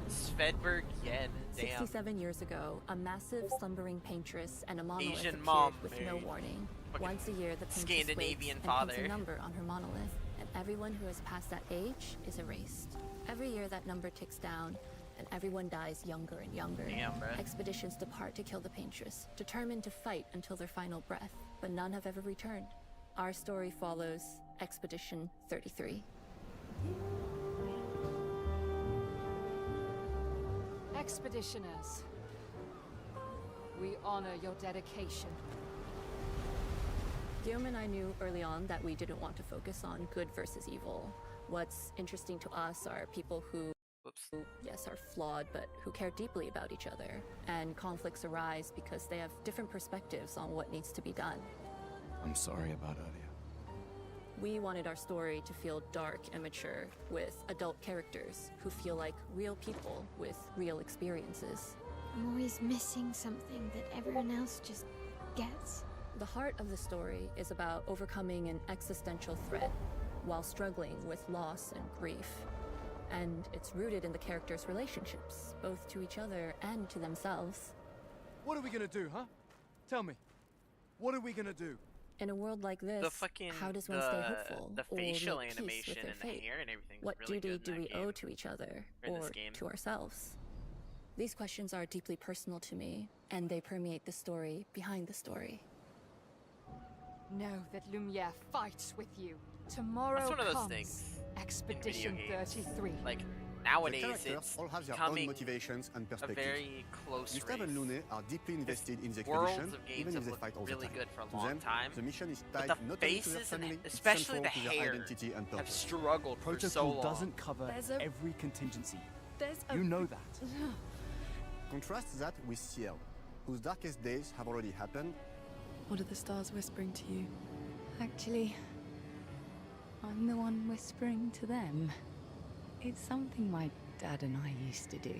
Speaker 1: Svedberg Yen, damn.
Speaker 19: 67 years ago, a massive slumbering paintress and a monolith
Speaker 1: Asian
Speaker 19: appeared
Speaker 1: mom,
Speaker 19: with
Speaker 1: Mary.
Speaker 19: no warning.
Speaker 1: Fucking
Speaker 19: Once a year, the paintress
Speaker 1: Scandinavian
Speaker 19: waits
Speaker 1: father.
Speaker 19: and puts a number on her monolith, and everyone who has passed that age is erased. Every year, that number ticks down, and everyone dies younger and younger.
Speaker 1: Damn, bruh.
Speaker 19: Expeditions depart to kill the paintress, determined to fight until their final breath, but none have ever returned. Our story follows Expedition 33.
Speaker 20: Expeditioners, we honor your dedication.
Speaker 19: Guillaume and I knew early on that we didn't want to focus on good versus evil. What's interesting to us are people who, yes, are flawed, but who care deeply about each other. And conflicts arise because they have different perspectives on what needs to be done.
Speaker 5: I'm sorry about earlier.
Speaker 19: We wanted our story to feel dark and mature, with adult characters who feel like real people with real experiences.
Speaker 21: I'm always missing something that everyone else just gets.
Speaker 19: The heart of the story is about overcoming an existential threat while struggling with loss and grief. And it's rooted in the characters' relationships, both to each other and to themselves.
Speaker 22: What are we gonna do, huh? Tell me. What are we gonna do?
Speaker 19: In a world like this,
Speaker 1: The fucking
Speaker 19: how does one stay hopeful
Speaker 1: the
Speaker 19: or
Speaker 1: facial
Speaker 19: make peace
Speaker 1: animation
Speaker 19: with their
Speaker 1: and the
Speaker 19: fate?
Speaker 1: hair and everything.
Speaker 19: What
Speaker 1: really
Speaker 19: duty
Speaker 1: good
Speaker 19: do
Speaker 1: in
Speaker 19: we
Speaker 1: that
Speaker 19: owe
Speaker 1: game.
Speaker 19: to each other
Speaker 1: Or in
Speaker 19: or
Speaker 1: this game.
Speaker 19: to ourselves? These questions are deeply personal to me, and they permeate the story behind the story.
Speaker 20: Know that Lumiere fights with you. Tomorrow
Speaker 1: That's one of those
Speaker 20: comes
Speaker 1: things in
Speaker 20: Expedition
Speaker 1: video games.
Speaker 20: 33.
Speaker 1: Like
Speaker 17: The
Speaker 1: nowadays,
Speaker 17: characters
Speaker 1: it's
Speaker 17: all have their own
Speaker 1: becoming
Speaker 17: motivations and
Speaker 1: a
Speaker 17: perspectives.
Speaker 1: very close
Speaker 17: Gustave
Speaker 1: race.
Speaker 17: and Lune are deeply invested in the
Speaker 1: Worlds
Speaker 17: expedition,
Speaker 1: of games
Speaker 17: even if
Speaker 1: have
Speaker 17: they
Speaker 1: looked
Speaker 17: fight all
Speaker 1: really
Speaker 17: the time.
Speaker 1: good for a
Speaker 17: To
Speaker 1: long
Speaker 17: them,
Speaker 1: time,
Speaker 17: the mission is
Speaker 1: but
Speaker 17: tied
Speaker 1: the
Speaker 17: not only to their
Speaker 1: faces
Speaker 17: family,
Speaker 1: and
Speaker 17: it's
Speaker 1: especially
Speaker 17: central
Speaker 1: the
Speaker 17: to their
Speaker 1: hair
Speaker 17: identity and
Speaker 1: have
Speaker 17: purpose.
Speaker 1: struggled for so
Speaker 23: Protocol
Speaker 1: long.
Speaker 23: doesn't cover
Speaker 21: There's a-
Speaker 23: every contingency.
Speaker 21: There's a...
Speaker 23: You know that.
Speaker 17: Contrast that with Ciel, whose darkest days have already happened.
Speaker 21: What are the stars whispering to you? Actually, I'm the one whispering to them. It's something my dad and I used to do.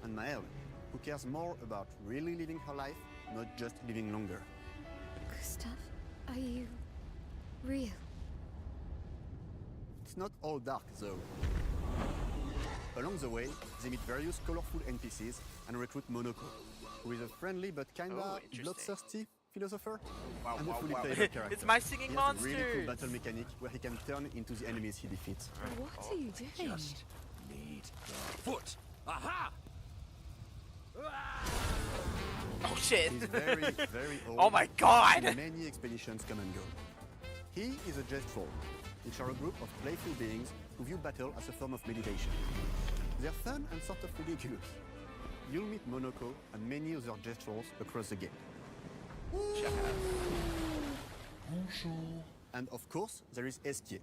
Speaker 17: And Maëlle, who cares more about really living her life, not just living longer.
Speaker 21: Gustav, are you real?
Speaker 17: It's not all dark, though. Along the way, they meet various colorful NPCs and recruit Monoko, who is a friendly but kinda bloodthirsty philosopher and a fully playable character.
Speaker 1: It's my singing
Speaker 17: he has a really
Speaker 1: monsters!
Speaker 17: cool battle mechanic where he can turn into the enemies he defeats.
Speaker 21: What are you doing?
Speaker 5: Just need foot. Aha!
Speaker 1: Oh shit!
Speaker 17: He's very, very old.
Speaker 1: Oh my god!
Speaker 17: And many expeditions come and go. He is a Jest Troll, which are a group of playful beings who view battle as a form of meditation. They're fun and sort of ridiculous. You'll meet Monoko and many other Gestrals across the game. And of course, there is Esquier,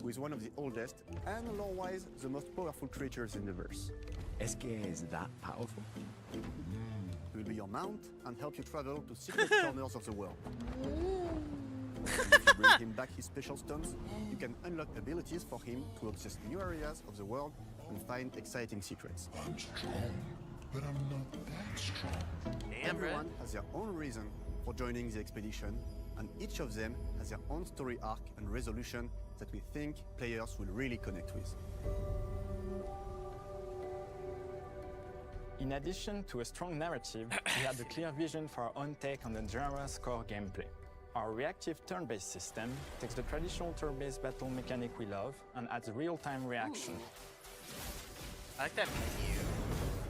Speaker 17: who is one of the oldest and lore-wise the most powerful creatures in the verse.
Speaker 5: Esquier is that powerful?
Speaker 17: He will be your mount and help you travel to secret corners of the world. If you bring him back his special stones, you can unlock abilities for him to access new areas of the world and find exciting secrets.
Speaker 10: I'm strong, but I'm not that strong.
Speaker 17: Everyone has their own reason for joining the expedition, and each of them has their own story arc and resolution that we think players will really connect with.
Speaker 3: In addition to a strong narrative, we had a clear vision for our own take on the genre's core gameplay. Our reactive turn-based system takes the traditional turn-based battle mechanic we love and adds real-time reaction.
Speaker 1: I like that menu.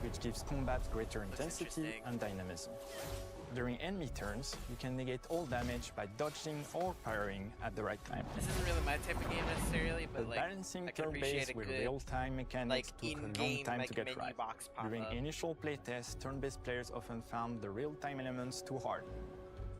Speaker 3: Which gives combat greater intensity and dynamism. During enemy turns, you can negate all damage by dodging or parrying at the right time.
Speaker 1: This isn't really my type of game necessarily, but like,
Speaker 3: balancing turn-based with real-time mechanics took a long time to get right. During initial playtests, turn-based players often found the real-time elements too hard.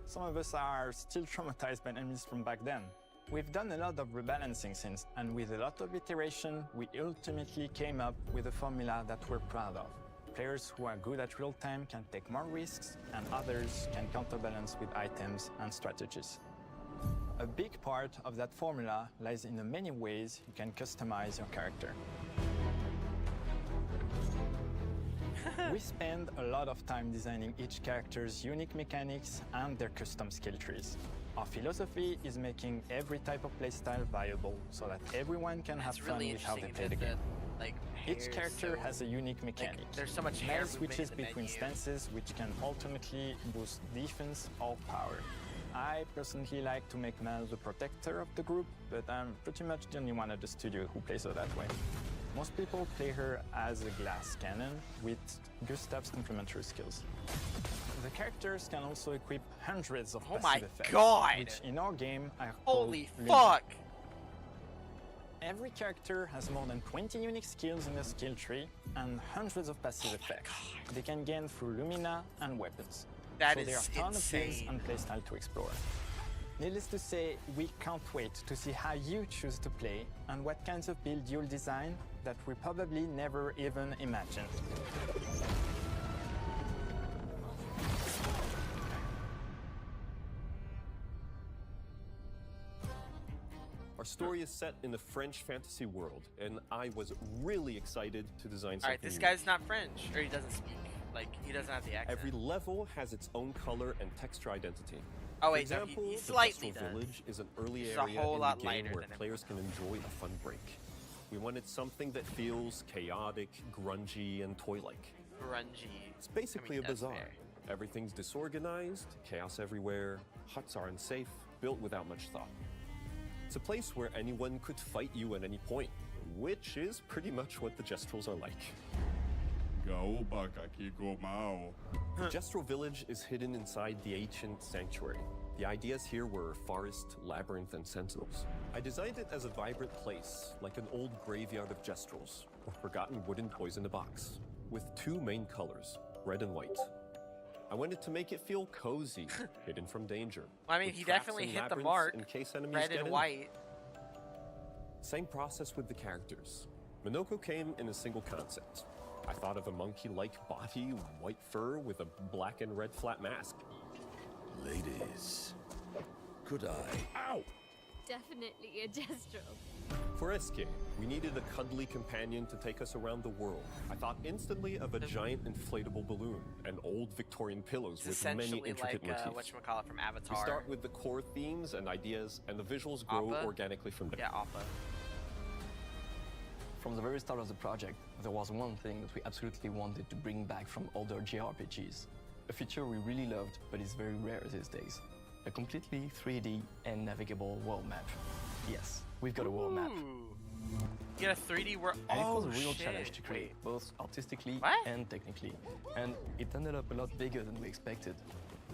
Speaker 3: Some of us are still traumatized by enemies from back then. We've done a lot of rebalancing since, and with a lot of iteration, we ultimately came up with a formula that we're proud of. Players who are good at real-time can take more risks, and others can counterbalance with items and strategies. A big part of that formula lies in the many ways you can customize your character. We spend a lot of time designing each character's unique mechanics and their custom skill trees. Our philosophy is making every type of playstyle viable so that everyone can have fun with how they play the game. Each character has a unique mechanic.
Speaker 1: There's so much hair
Speaker 3: Mel switches between stances, which can ultimately boost defense or power. I personally like to make Mel the protector of the group, but I'm pretty much the only one at the studio who plays her that way. Most people play her as a glass cannon with Gustav's complementary skills. The characters can also equip hundreds of passive effects, which in our game are called
Speaker 1: Holy fuck!
Speaker 3: Every character has more than 20 unique skills in their skill tree and hundreds of passive effects they can gain through Lumina and weapons.
Speaker 1: That
Speaker 3: so
Speaker 1: is
Speaker 3: there are tons of builds
Speaker 1: insane.
Speaker 3: and playstyle to explore. Needless to say, we can't wait to see how you choose to play and what kinds of build you'll design that we probably never even imagined.
Speaker 4: Our story is set in the French fantasy world, and I was really excited to design something.
Speaker 1: Alright, this guy's not French, or he doesn't speak. Like, he doesn't have the accent.
Speaker 4: Every level has its own color and texture identity.
Speaker 1: Oh
Speaker 4: For
Speaker 1: wait, no,
Speaker 4: example,
Speaker 1: he
Speaker 4: the
Speaker 1: slightly
Speaker 4: Gestural
Speaker 1: does.
Speaker 4: Village is an early
Speaker 1: It's
Speaker 4: area
Speaker 1: a whole
Speaker 4: in
Speaker 1: lot
Speaker 4: the game
Speaker 1: lighter
Speaker 4: where
Speaker 1: than
Speaker 4: players can enjoy a fun break. We wanted something that feels chaotic, grungy, and toy-like.
Speaker 1: Grungy.
Speaker 4: It's basically
Speaker 1: I mean,
Speaker 4: a
Speaker 1: that's
Speaker 4: bazaar.
Speaker 1: fair.
Speaker 4: Everything's disorganized, chaos everywhere, huts are unsafe, built without much thought. It's a place where anyone could fight you at any point, which is pretty much what the Gestrals are like. The Gestral Village is hidden inside the ancient sanctuary. The ideas here were forest, labyrinth, and sentinels. I designed it as a vibrant place, like an old graveyard of Gestrals, or forgotten wooden toys in a box, with two main colors, red and white. I wanted to make it feel cozy, hidden from danger.
Speaker 1: Well, I mean,
Speaker 4: with
Speaker 1: he
Speaker 4: traps
Speaker 1: definitely
Speaker 4: and
Speaker 1: hit the
Speaker 4: labyrinths
Speaker 1: mark.
Speaker 4: in case enemies
Speaker 1: Red
Speaker 4: get
Speaker 1: and
Speaker 4: in.
Speaker 1: white.
Speaker 4: Same process with the characters. Monoko came in a single concept. I thought of a monkey-like body, white fur with a black and red flat mask.
Speaker 10: Ladies, could I?
Speaker 4: Ow!
Speaker 23: Definitely a Gestral.
Speaker 4: For Escape, we needed a cuddly companion to take us around the world. I thought instantly of a giant inflatable balloon and old Victorian pillows
Speaker 1: It's
Speaker 4: with many
Speaker 1: essentially
Speaker 4: intricate
Speaker 1: like
Speaker 4: motifs.
Speaker 1: whatchamacallit from Avatar.
Speaker 4: We start with the core themes and ideas, and the visuals grow
Speaker 1: Appa?
Speaker 4: organically from there.
Speaker 1: Yeah, Appa.
Speaker 16: From the very start of the project, there was one thing that we absolutely wanted to bring back from older JRPGs. A feature we really loved, but is very rare these days. A completely 3D and navigable world map. Yes, we've got a world map.
Speaker 1: You got a 3D world.
Speaker 16: And
Speaker 1: Oh,
Speaker 16: it was a real
Speaker 1: shit.
Speaker 16: challenge to create, both artistically
Speaker 1: What?
Speaker 16: and technically. And it ended up a lot bigger than we expected.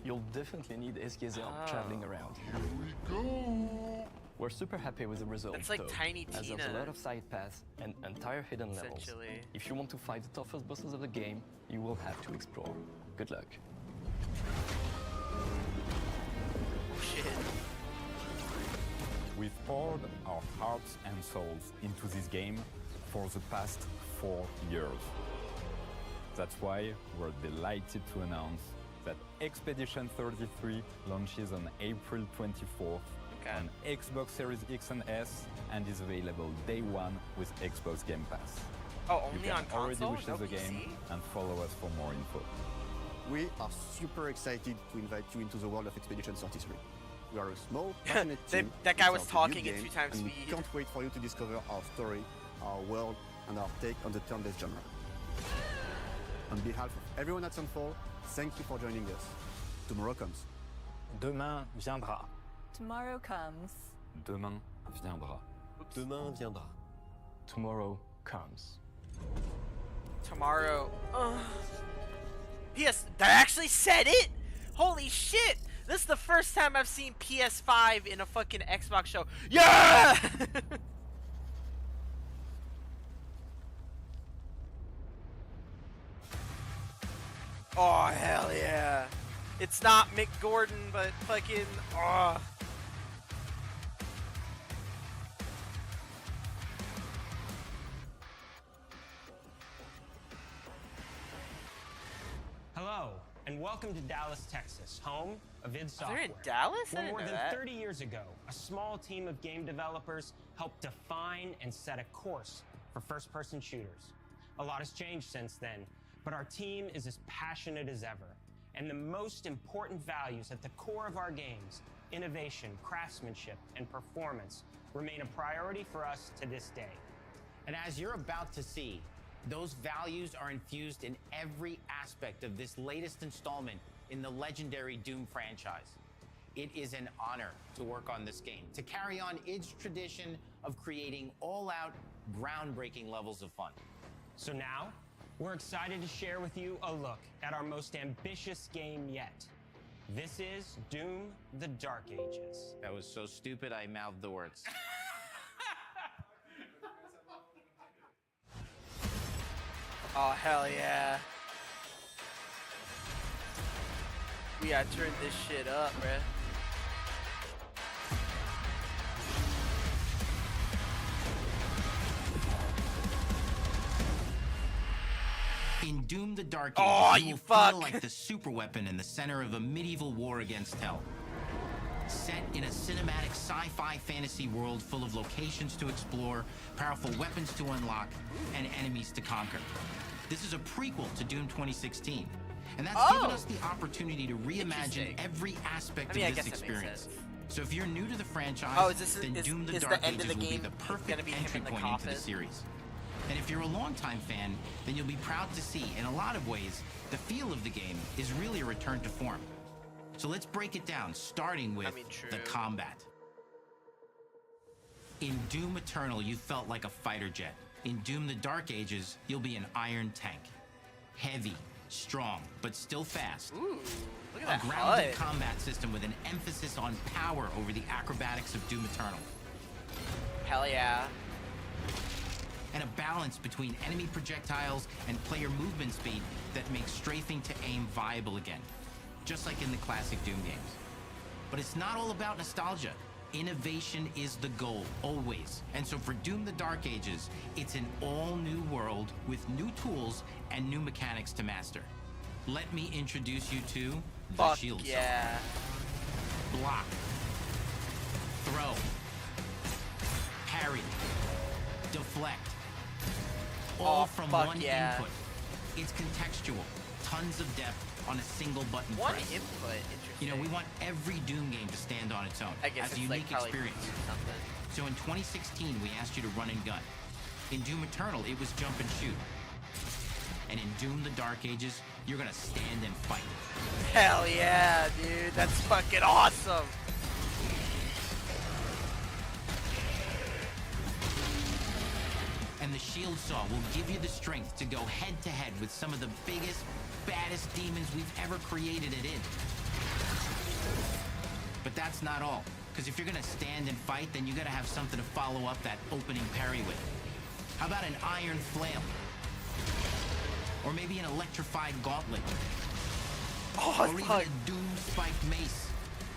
Speaker 16: You'll definitely need Esquier traveling around. We're super happy with the result,
Speaker 1: That's like
Speaker 16: though,
Speaker 1: Tiny
Speaker 16: as
Speaker 1: Tina,
Speaker 16: there's a lot of side paths and entire hidden levels. If you want to fight the toughest bosses of the game, you will have to explore. Good luck.
Speaker 1: Oh shit.
Speaker 18: We've poured our hearts and souls into this game for the past 4 years. That's why we're delighted to announce that Expedition 33 launches on April 24th on Xbox Series X and S and is available day one with Xbox Game Pass.
Speaker 1: Oh, only
Speaker 18: you
Speaker 1: on
Speaker 18: can already
Speaker 1: console?
Speaker 18: wish
Speaker 1: No
Speaker 18: the
Speaker 1: PC?
Speaker 18: game and follow us for more info.
Speaker 17: We are super excited to invite you into the world of Expedition 33. We are a small, passionate team.
Speaker 1: That guy
Speaker 17: with
Speaker 1: was
Speaker 17: our
Speaker 1: talking
Speaker 17: debut
Speaker 1: at 2
Speaker 17: game,
Speaker 1: times
Speaker 17: and we
Speaker 1: speed.
Speaker 17: can't wait for you to discover our story, our world, and our take on the turn-based genre. On behalf of everyone at Sunfall, thank you for joining us. Tomorrow comes.
Speaker 3: Demain viendra.
Speaker 20: Tomorrow comes.
Speaker 18: Demain viendra.
Speaker 4: Demain viendra.
Speaker 16: Tomorrow comes.
Speaker 1: Tomorrow. PS. That actually said it? Holy shit! This is the first time I've seen PS5 in a fucking Xbox show. Yeah! Oh, hell yeah. It's not Mick Gordon, but fucking. Oh.
Speaker 7: Hello, and welcome to Dallas, Texas, home of id Software.
Speaker 1: They're in Dallas? I
Speaker 7: Where
Speaker 1: didn't
Speaker 7: more
Speaker 1: know
Speaker 7: than
Speaker 1: that.
Speaker 7: 30 years ago, a small team of game developers helped define and set a course for first-person shooters. A lot has changed since then, but our team is as passionate as ever. And the most important values at the core of our games, innovation, craftsmanship, and performance, remain a priority for us to this day.
Speaker 8: And as you're about to see, those values are infused in every aspect of this latest installment in the legendary Doom franchise. It is an honor to work on this game, to carry on its tradition of creating all-out, groundbreaking levels of fun.
Speaker 7: So now, we're excited to share with you a look at our most ambitious game yet. This is Doom: The Dark Ages.
Speaker 8: That was so stupid I mouthed the words.
Speaker 1: Oh, hell yeah. We gotta turn this shit up, bruh.
Speaker 8: In Doom: The Dark Ages,
Speaker 1: Oh,
Speaker 8: you
Speaker 1: you
Speaker 8: will
Speaker 1: fuck.
Speaker 8: feel like the superweapon in the center of a medieval war against hell. Set in a cinematic sci-fi fantasy world full of locations to explore, powerful weapons to unlock, and enemies to conquer. This is a prequel to Doom 2016, and that's given us the opportunity to reimagine every aspect of
Speaker 1: I
Speaker 8: this
Speaker 1: guess that makes
Speaker 8: experience.
Speaker 1: sense.
Speaker 8: So if you're new to the franchise, then Doom: The
Speaker 1: is
Speaker 8: Dark
Speaker 1: the end of
Speaker 8: Ages
Speaker 1: the
Speaker 8: will be
Speaker 1: game
Speaker 8: the perfect
Speaker 1: gonna be him
Speaker 8: entry
Speaker 1: in the
Speaker 8: point into the
Speaker 1: coffin?
Speaker 8: series. And if you're a longtime fan, then you'll be proud to see, in a lot of ways, the feel of the game is really a return to form. So let's break it down, starting with the combat. In Doom Eternal, you felt like a fighter jet. In Doom: The Dark Ages, you'll be an iron tank. Heavy, strong, but still fast.
Speaker 1: Ooh, look at
Speaker 8: A
Speaker 1: that
Speaker 8: grounded
Speaker 1: HUD.
Speaker 8: combat system with an emphasis on power over the acrobatics of Doom Eternal.
Speaker 1: Hell yeah.
Speaker 8: And a balance between enemy projectiles and player movement speed that makes strafing to aim viable again, just like in the classic Doom games. But it's not all about nostalgia. Innovation is the goal, always. And so for Doom: The Dark Ages, it's an all-new world with new tools and new mechanics to master. Let me introduce you to the shield
Speaker 1: yeah.
Speaker 8: cell. Block. Throw. Parry. Deflect. All from one input. It's contextual. Tons of depth on a single button
Speaker 1: One
Speaker 8: press.
Speaker 1: input, interesting.
Speaker 8: You know, we want every Doom game to stand on its own.
Speaker 1: I guess
Speaker 8: as a
Speaker 1: it's like
Speaker 8: unique
Speaker 1: probably
Speaker 8: experience.
Speaker 1: something.
Speaker 8: So in 2016, we asked you to run and gun. In Doom Eternal, it was jump and shoot. And in Doom: The Dark Ages, you're gonna stand and fight.
Speaker 1: Hell yeah, dude. That's fucking awesome.
Speaker 8: And the Shield Saw will give you the strength to go head-to-head with some of the biggest, baddest demons we've ever created at id. But that's not all. Because if you're gonna stand and fight, then you gotta have something to follow up that opening parry with. How about an iron flail? Or maybe an electrified gauntlet?
Speaker 1: Oh,
Speaker 8: or even a doom spiked mace?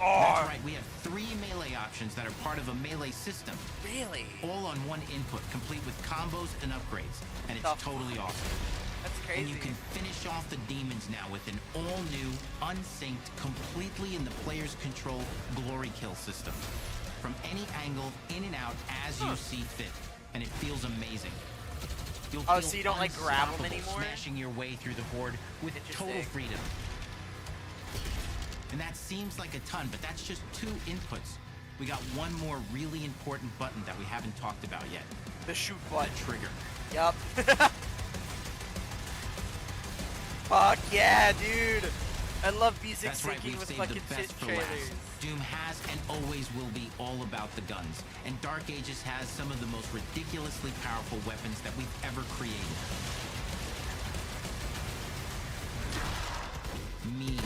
Speaker 1: Oh.
Speaker 8: That's right, we have 3 melee options that are part of a melee system.
Speaker 1: Really?
Speaker 8: All on one input, complete with combos and upgrades. And it's totally awesome.
Speaker 1: That's crazy.
Speaker 8: And you can finish off the demons now with an all-new, unsynced, completely in the player's control glory kill system. From any angle, in and out, as you see fit. And it feels amazing. You'll feel
Speaker 1: so you don't like grab them anymore?
Speaker 8: Smashing your way through the horde with total freedom. And that seems like a ton, but that's just 2 inputs. We got one more really important button that we haven't talked about yet.
Speaker 1: The shoot button.
Speaker 8: The trigger.
Speaker 1: Yup. Fuck yeah, dude. I love B6 syncing with fucking shit trailers.
Speaker 8: Doom has and always will be all about the guns. And Dark Ages has some of the most ridiculously powerful weapons that we've ever created. Me.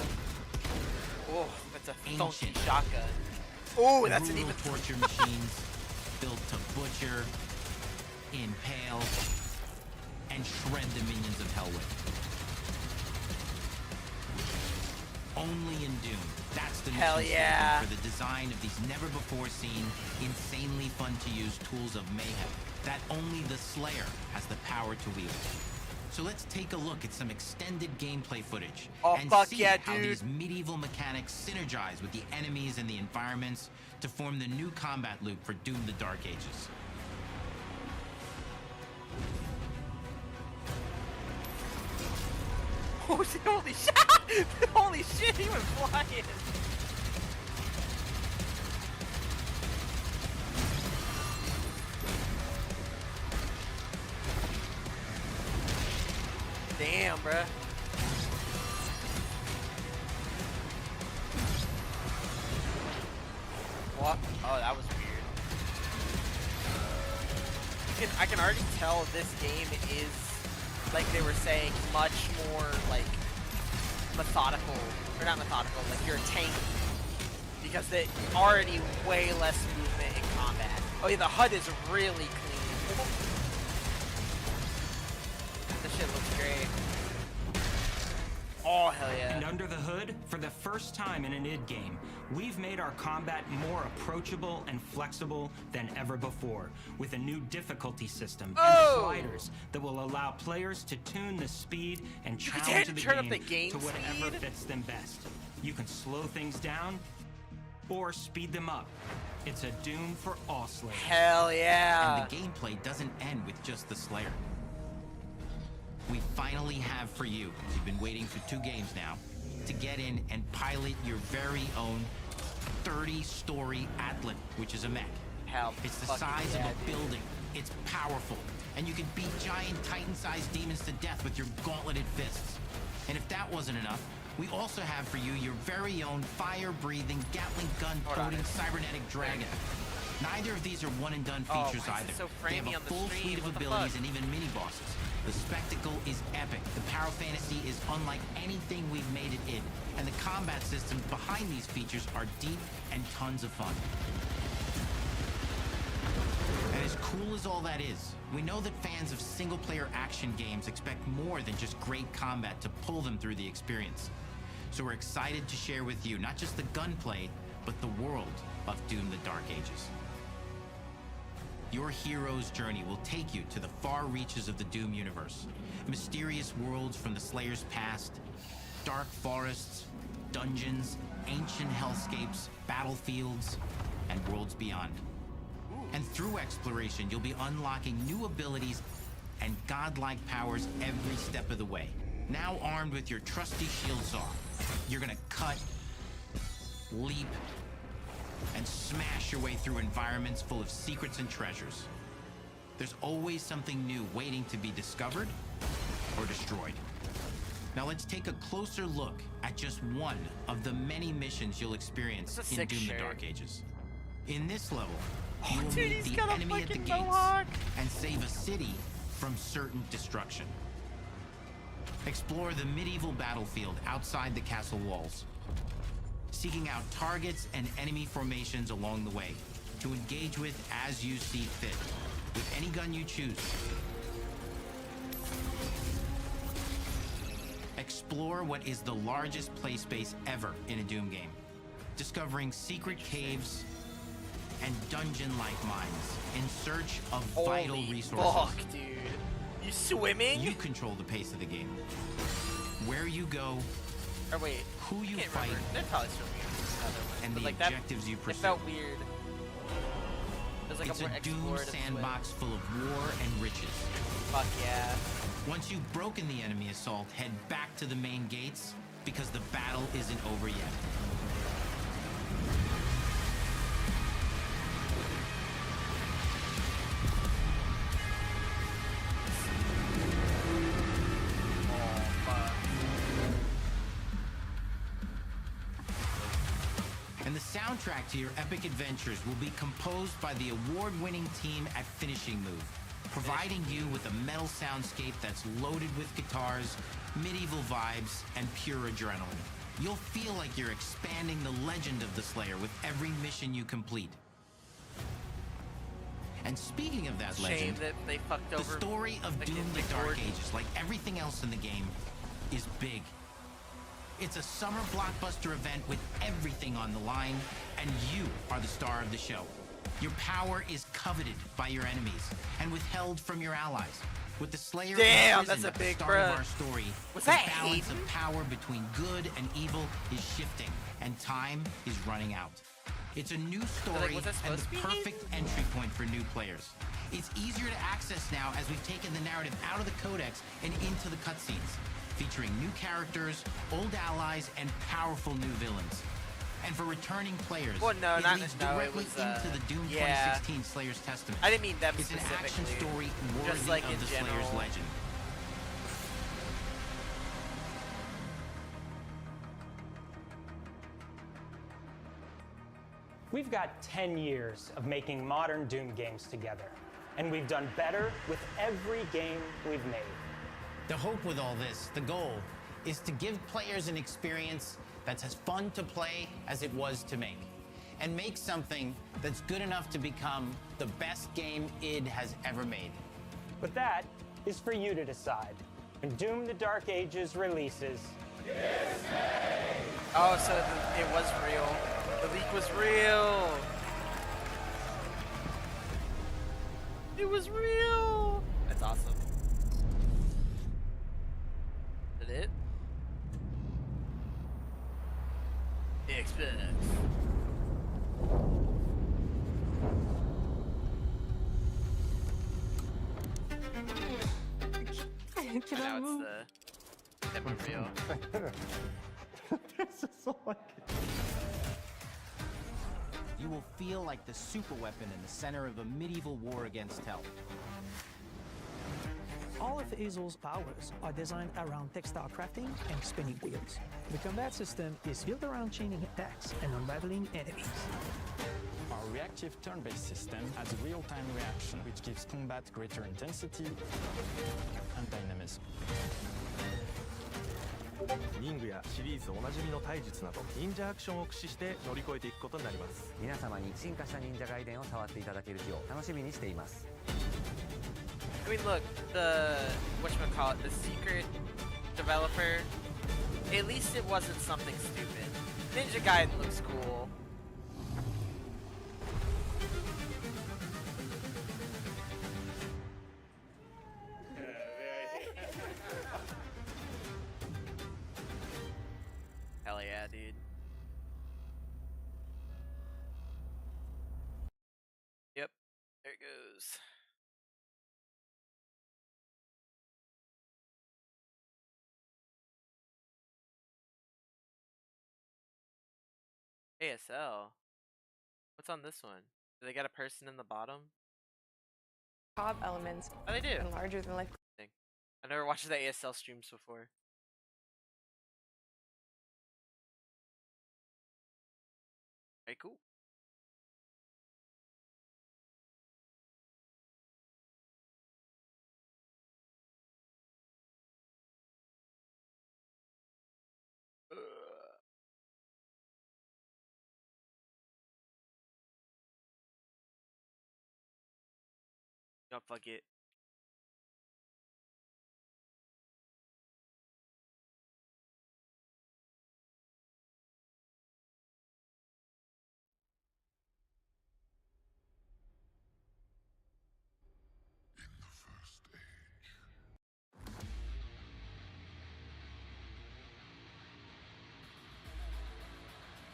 Speaker 1: Oh, that's a funky shotgun. Oh, that's an even
Speaker 8: torture machines built to butcher, impale, and shred the minions of hell with. Only in Doom. That's the
Speaker 1: hell yeah
Speaker 8: for the design of these never-before-seen, insanely fun-to-use tools of mayhem that only the Slayer has the power to wield. So let's take a look at some extended gameplay footage and see how these medieval mechanics synergize with the enemies and the environments to form the new combat loop for Doom: The Dark Ages.
Speaker 1: Oh shit, holy shit! Holy shit, he went flying! Damn, bruh. What? Oh, that was weird. I can already tell this game is, like they were saying, much more like methodical, or not methodical, like you're a tank, because they already way less movement in combat. Oh yeah, the HUD is really clean. This shit looks great. Oh hell yeah.
Speaker 7: And under the hood, for the first time in an id game, we've made our combat more approachable and flexible than ever before, with a new difficulty system and sliders that will allow players to tune the speed and challenge of the game to whatever fits them best. You can slow things down or speed them up. It's a Doom for all Slayers.
Speaker 1: Hell yeah.
Speaker 8: And the gameplay doesn't end with just the Slayer. We finally have for you, you've been waiting for 2 games now, to get in and pilot your very own 30-story Atlan, which is a mech. It's the size of a building. It's powerful. And you can beat giant Titan-sized demons to death with your gauntleted fists. And if that wasn't enough, we also have for you your very own fire-breathing, Gatling gun-toting cybernetic dragon. Neither of these are one-and-done features either. They have a full suite of abilities and even mini-bosses. The spectacle is epic. The Power Fantasy is unlike anything we've made at id. And the combat systems behind these features are deep and tons of fun. And as cool as all that is, we know that fans of single-player action games expect more than just great combat to pull them through the experience. So we're excited to share with you not just the gunplay, but the world of Doom: The Dark Ages. Your hero's journey will take you to the far reaches of the Doom universe. Mysterious worlds from the Slayer's past, dark forests, dungeons, ancient hellscapes, battlefields, and worlds beyond. And through exploration, you'll be unlocking new abilities and godlike powers every step of the way. Now armed with your trusty shield saw, you're gonna cut, leap, and smash your way through environments full of secrets and treasures. There's always something new waiting to be discovered or destroyed. Now let's take a closer look at just one of the many missions you'll experience in Doom: The Dark Ages. In this level, you will meet the enemy at the gates and save a city from certain destruction. Explore the medieval battlefield outside the castle walls. seeking out targets and enemy formations along the way to engage with as you see fit, with any gun you choose. Explore what is the largest play space ever in a Doom game, discovering secret caves and dungeon-like mines in search of vital resources.
Speaker 1: Fuck, dude. You swimming?
Speaker 8: You control the pace of the game. Where you go,
Speaker 1: or wait,
Speaker 8: who you fight,
Speaker 1: they're probably swimming
Speaker 8: and the
Speaker 1: like
Speaker 8: objectives you pursue.
Speaker 1: It felt weird. Like
Speaker 8: it's a Doom sandbox full of war and riches.
Speaker 1: Fuck yeah.
Speaker 8: Once you've broken the enemy assault, head back to the main gates, because the battle isn't over yet. And the soundtrack to your epic adventures will be composed by the award-winning team at Finishing Move, providing you with a metal soundscape that's loaded with guitars, medieval vibes, and pure adrenaline. You'll feel like you're expanding the legend of the Slayer with every mission you complete. And speaking of that legend,
Speaker 1: that they fucked over
Speaker 8: the story of Doom the Dark Ages, like everything else in the game, is big. It's a summer blockbuster event with everything on the line, and you are the star of the show. Your power is coveted by your enemies and withheld from your allies. With the Slayer
Speaker 1: that's
Speaker 8: at
Speaker 1: a
Speaker 8: the
Speaker 1: big
Speaker 8: start of our story,
Speaker 1: Was
Speaker 8: the
Speaker 1: that
Speaker 8: balance
Speaker 1: Hayden?
Speaker 8: of power between good and evil is shifting, and time is running out. It's a new story
Speaker 1: was that
Speaker 8: and
Speaker 1: supposed to
Speaker 8: the
Speaker 1: be
Speaker 8: perfect entry point for new players. It's easier to access now as we've taken the narrative out of the codex and into the cutscenes, featuring new characters, old allies, and powerful new villains. And for returning players,
Speaker 1: well, no,
Speaker 8: it
Speaker 1: not
Speaker 8: leads
Speaker 1: no,
Speaker 8: directly
Speaker 1: it was,
Speaker 8: into the Doom
Speaker 1: yeah.
Speaker 8: 2016 Slayer's Testament.
Speaker 1: I didn't mean them
Speaker 8: It's an action
Speaker 1: specifically.
Speaker 8: story worthy
Speaker 1: Just like
Speaker 8: of
Speaker 1: in
Speaker 8: the
Speaker 1: general.
Speaker 8: Slayer's legend.
Speaker 7: We've got 10 years of making modern Doom games together, and we've done better with every game we've made.
Speaker 8: The hope with all this, the goal, is to give players an experience that's as fun to play as it was to make, and make something that's good enough to become the best game id has ever made.
Speaker 7: But that is for you to decide. When Doom the Dark Ages releases...
Speaker 1: Oh, so it was real. The leak was real. It was real. That's awesome. Is that it? Xbox.
Speaker 15: Can I move?
Speaker 1: It's the reveal.
Speaker 15: This is so like...
Speaker 8: You will feel like the super weapon in the center of a medieval war against hell.
Speaker 15: All of Azel's powers are designed around textile crafting and spinning wheels. The combat system is built around chaining attacks and unraveling enemies.
Speaker 3: Our reactive turn-based system has a real-time reaction, which gives combat greater intensity and dynamism.
Speaker 2: 忍具やシリーズおなじみの体術など忍者アクションを駆使して乗り越えていくことになります。
Speaker 6: 皆様に進化した忍者ガイデンを触っていただける日を楽しみにしています。
Speaker 1: I mean, look, whatchamacallit, the secret developer, at least it wasn't something stupid. Ninja Gaiden looks cool. Hell yeah, dude. Yep, there it goes. ASL? What's on this one? Do they got a person in the bottom?
Speaker 11: Top elements.
Speaker 1: Oh, they do.
Speaker 11: And larger than life.
Speaker 1: I've never watched the ASL streams before. Very cool. Oh, fuck it.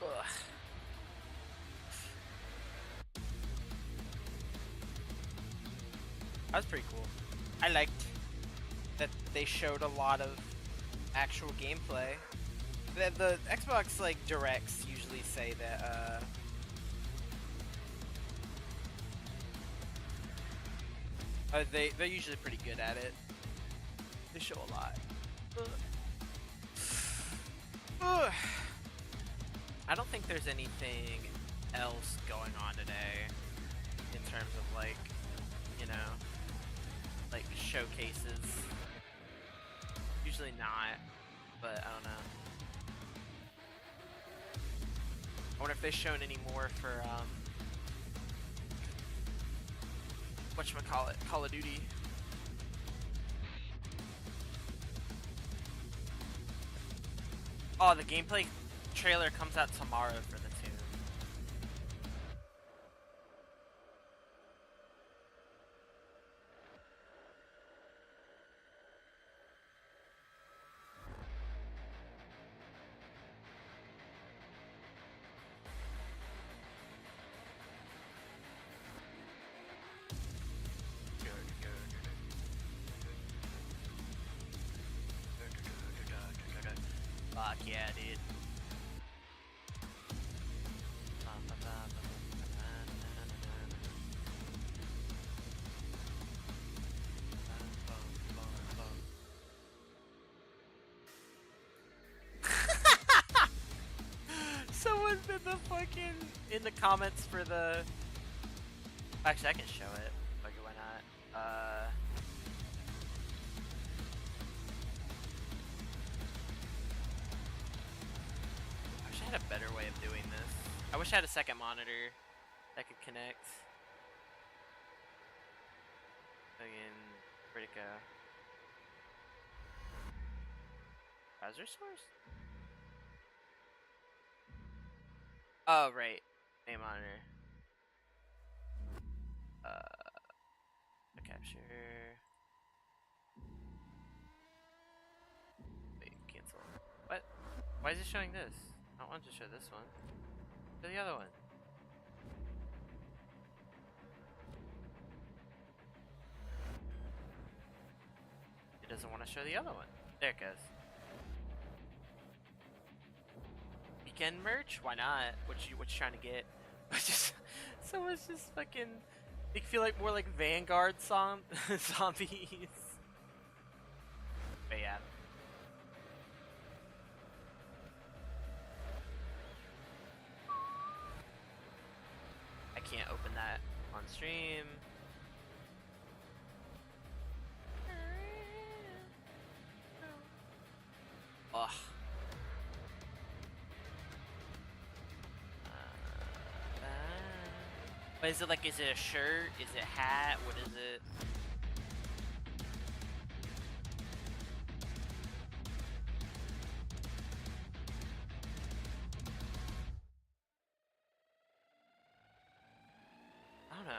Speaker 1: Ugh. That was pretty cool. I liked that they showed a lot of actual gameplay. The Xbox like directs usually say that they're usually pretty good at it. They show a lot. Ugh. I don't think there's anything else going on today in terms of like, you know, like showcases. Usually not, but I don't know. I wonder if they've shown any more for whatchamacallit, Call of Duty. Oh, the gameplay trailer comes out tomorrow for the Tomb. Fuck yeah, dude. Someone's been the fucking in the comments for the. Actually, I can show it. Fuck it, why not? I wish I had a better way of doing this. I wish I had a second monitor that could connect. Fucking where'd it go? Browser source? Oh, right. Main monitor. The capture. Wait, cancel. What? Why is it showing this? I don't want to show this one. Show the other one. It doesn't want to show the other one. There it goes. Weekend merch? Why not? What you trying to get? Just someone's just fucking. They feel like more like Vanguard zombies. But yeah. I can't open that on stream. Ugh. But is it like, is it a shirt? Is it a hat? What is it? I don't know.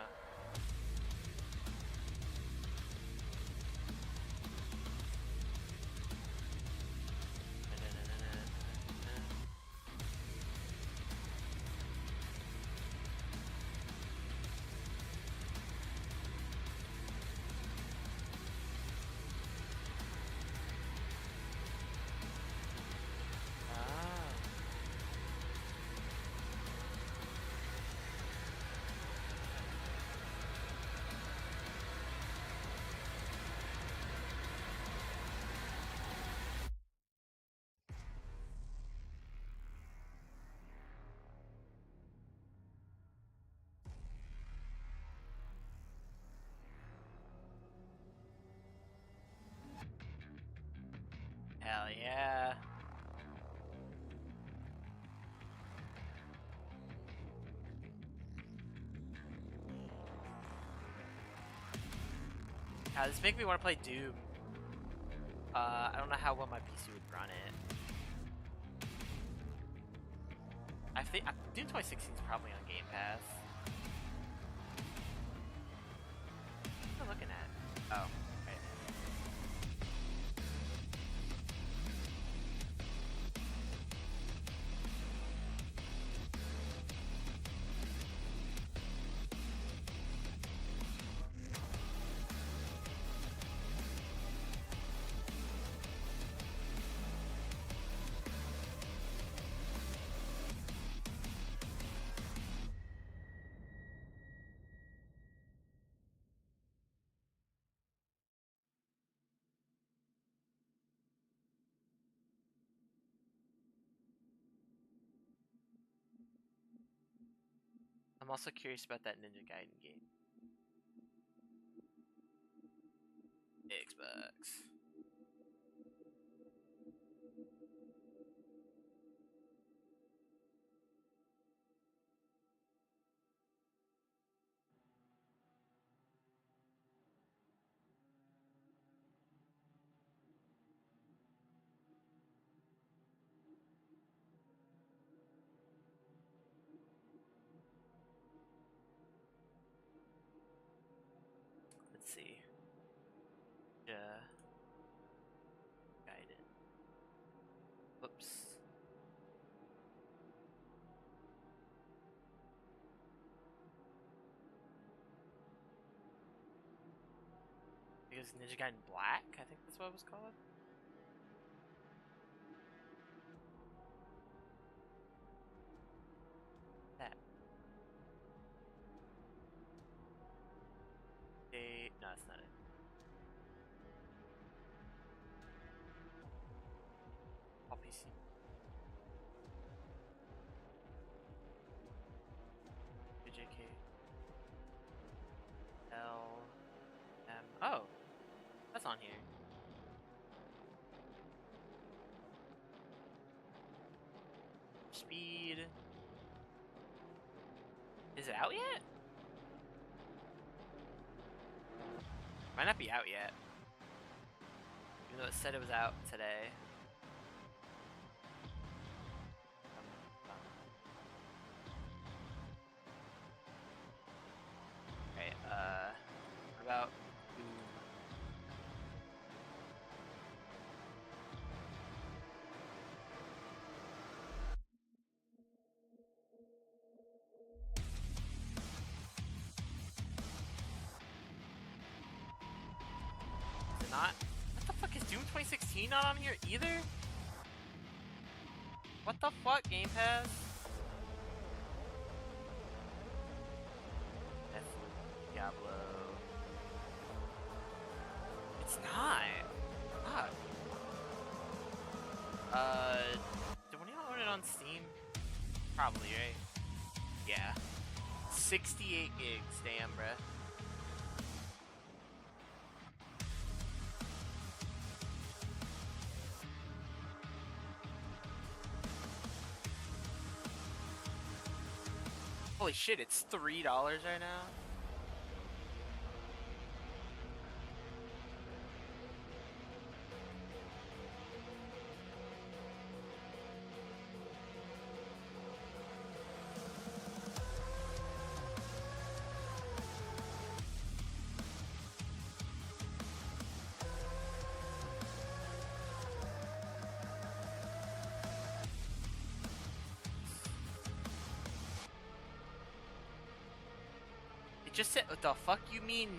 Speaker 1: Hell yeah. This makes me want to play Doom. I don't know how well my PC would run it. I think Doom 2016 is probably on Game Pass. What am I looking at? Oh. I'm also curious about that Ninja Gaiden game. Xbox. Let's see. Gaiden. Whoops. Because Ninja Gaiden Black, I think that's what it was called. That. No, that's not it. All PC. JK. L. M. Oh, that's on here. Speed. Is it out yet? Might not be out yet. Even though it said it was out today. Okay, what about Doom? Is it not? What the fuck is Doom 2016 not on here either? What the fuck, Game Pass? Diablo. It's not. Fuck. Do one of y'all own it on Steam? Probably, right? Yeah. 68 gigs, damn, bruh. Holy shit, it's $3 right now? Just said, what the fuck you mean?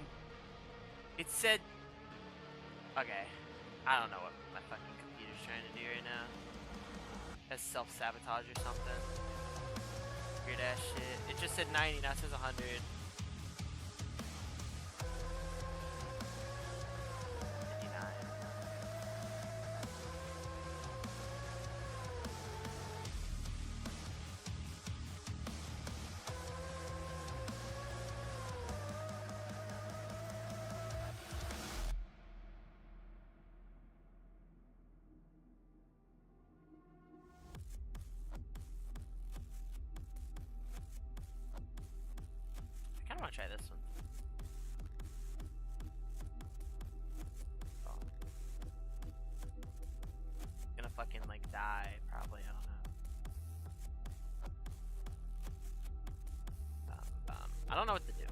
Speaker 1: It said, okay, I don't know what my fucking computer's trying to do right now. That's self-sabotage or something. Weird ass shit. It just said 90, now it says 100. I don't know what to do.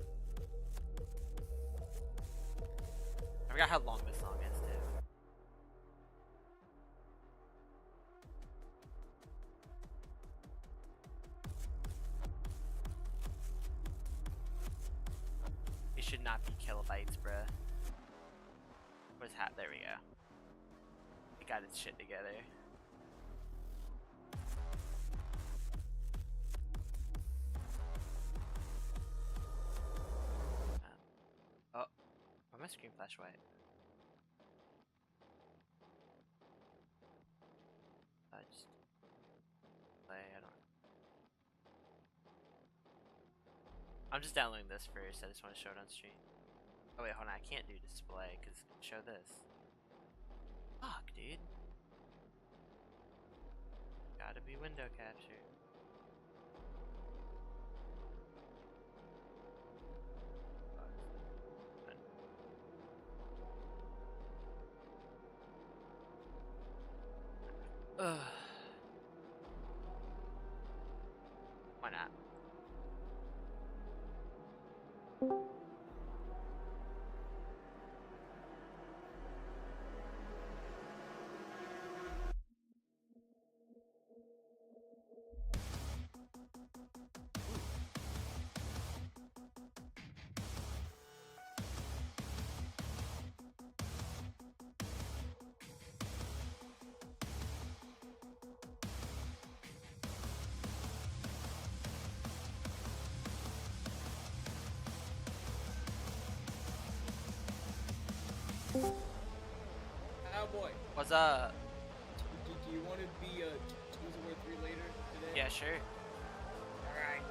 Speaker 1: I forgot how long this song is, too. It should not be kilobytes, bruh. Where's hat? There we go. It got its shit together. Oh, why my screen flash white? Just play. I don't. I'm just downloading this first. I just want to show it on stream. Oh wait, hold on. I can't do display because it's gonna show this. Fuck, dude. Gotta be window capture. Ugh. Why not?
Speaker 9: Cowboy.
Speaker 1: What's up?
Speaker 9: Do you want to be a Tools of War 3 later today?
Speaker 1: Yeah, sure.
Speaker 9: Alright.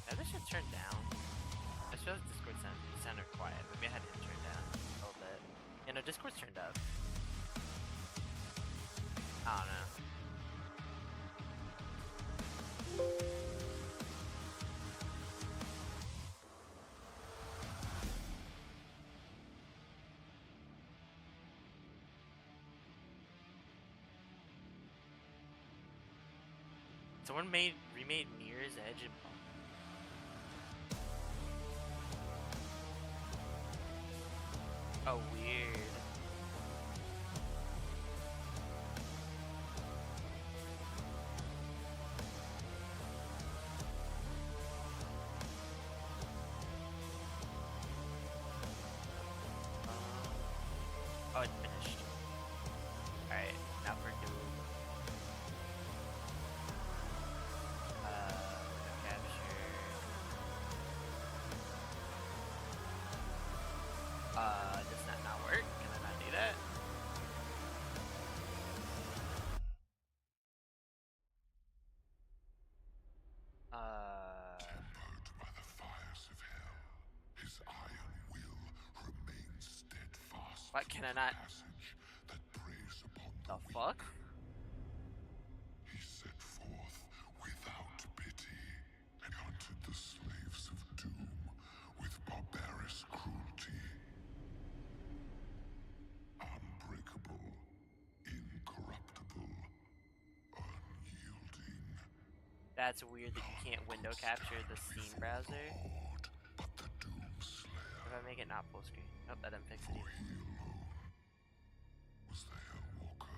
Speaker 1: Maybe I should turn down. I feel like Discord sounded quiet. Maybe I had to turn down a little bit. Yeah, no, Discord's turned up. I don't know. Someone remade Mirror's Edge and oh, weird. Oh, it's finished. Alright, now for Doom. Does that not work? Can I not do that?
Speaker 10: Tempered by the fires of hell, his iron will remains steadfast.
Speaker 1: What can I not?
Speaker 10: That preys upon
Speaker 1: the fuck?
Speaker 10: He set forth without pity and hunted the slaves of doom with barbarous cruelty. Unbreakable, incorruptible, unyielding.
Speaker 1: That's weird that you can't window capture the Steam browser. If I make it not full screen. Nope, that didn't fix it either.
Speaker 10: Was the Hellwalker.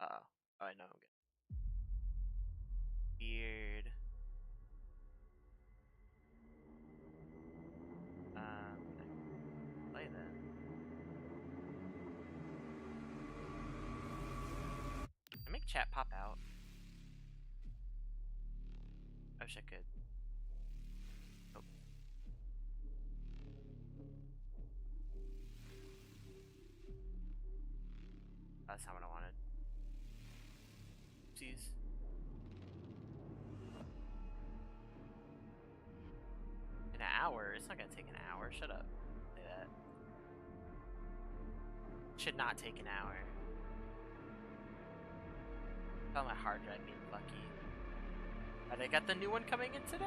Speaker 1: Uh-oh. Oh, I know I'm good. Weird. Play that. I make chat pop out. I wish I could. Oh. That's not what I wanted. Oopsies. An hour? It's not gonna take an hour. Shut up. Say that. Should not take an hour. Oh, my hard drive being lucky. But I got the new one coming in today.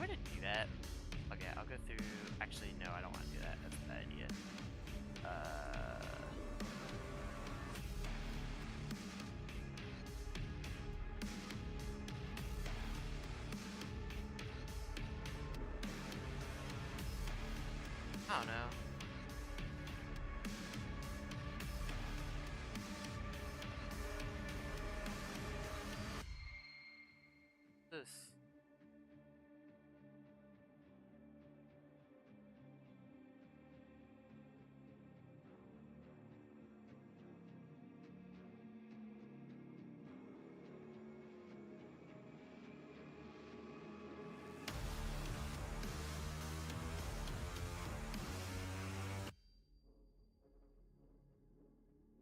Speaker 1: way to do that? Okay, I'll go through. Actually, no, I don't want to do that. That's a bad idea. I don't know. This.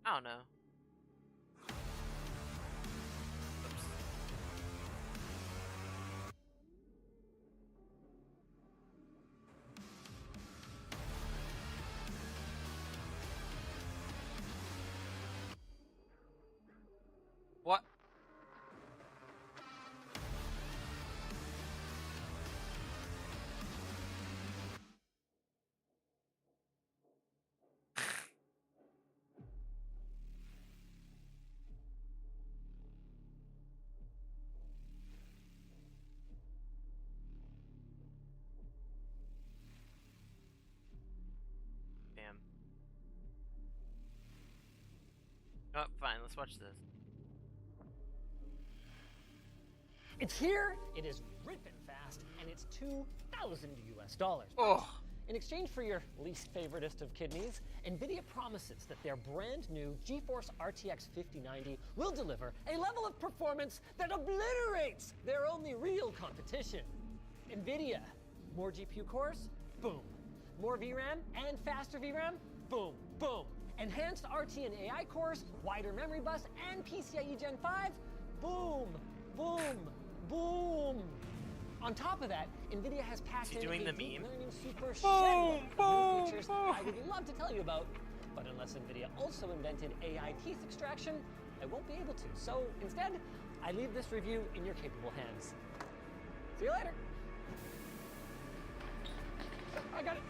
Speaker 1: I don't know. Oops. What? Damn. Oh, fine, let's watch this.
Speaker 12: It's here, it is ripping fast, and it's $2,000 US.
Speaker 1: Oh.
Speaker 12: In exchange for your least favoritist of kidneys, NVIDIA promises that their brand new GeForce RTX 5090 will deliver a level of performance that obliterates their only real competition. NVIDIA, more GPU cores? Boom. More VRAM and faster VRAM? Boom, boom. Enhanced RT and AI cores, wider memory bus, and PCIe Gen 5? Boom, boom, boom. On top of that, NVIDIA has packed in a deep learning super schedule of new features I would love to tell you about, but unless NVIDIA also invented AI teeth extraction, I won't be able to. So instead, I leave this review in your capable hands. See you later. I got it.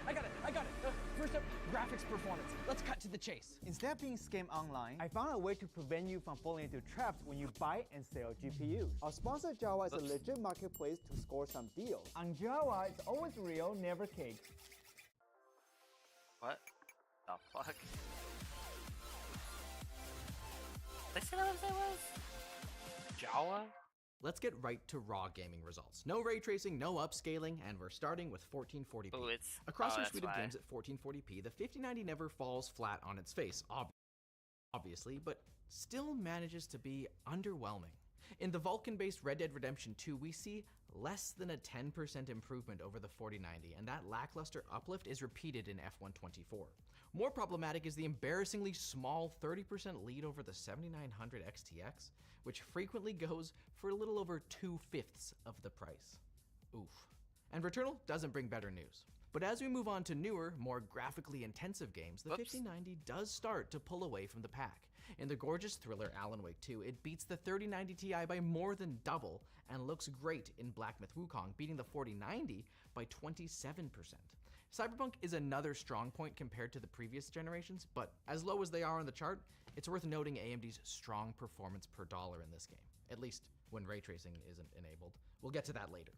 Speaker 12: First up, graphics performance. Let's cut to the chase.
Speaker 13: Instead of being scammed online, I found a way to prevent you from falling into traps when you buy and sell GPUs. Our sponsor Java is a legit marketplace to score some deals. On Java, it's always real, never cake.
Speaker 1: What the fuck? Did I say what that was? Java?
Speaker 14: Let's get right to raw gaming results. No ray tracing, no upscaling, and we're starting with 1440p.
Speaker 1: Ooh,
Speaker 14: Across our suite of games at 1440p, the 5090 never falls flat on its face, obviously, but still manages to be underwhelming. In the Vulkan-based Red Dead Redemption 2, we see less than a 10% improvement over the 4090, and that lackluster uplift is repeated in F124. More problematic is the embarrassingly small 30% lead over the 7900 XTX, which frequently goes for a little over 2/5 of the price. Oof. And Returnal doesn't bring better news. But as we move on to newer, more graphically intensive games, the 5090 does start to pull away from the pack. In the gorgeous thriller Alan Wake 2, it beats the 3090 Ti by more than double and looks great in Black Myth Wukong, beating the 4090 by 27%. Cyberpunk is another strong point compared to the previous generations, but as low as they are on the chart, it's worth noting AMD's strong performance per dollar in this game, at least when ray tracing isn't enabled. We'll get to that later.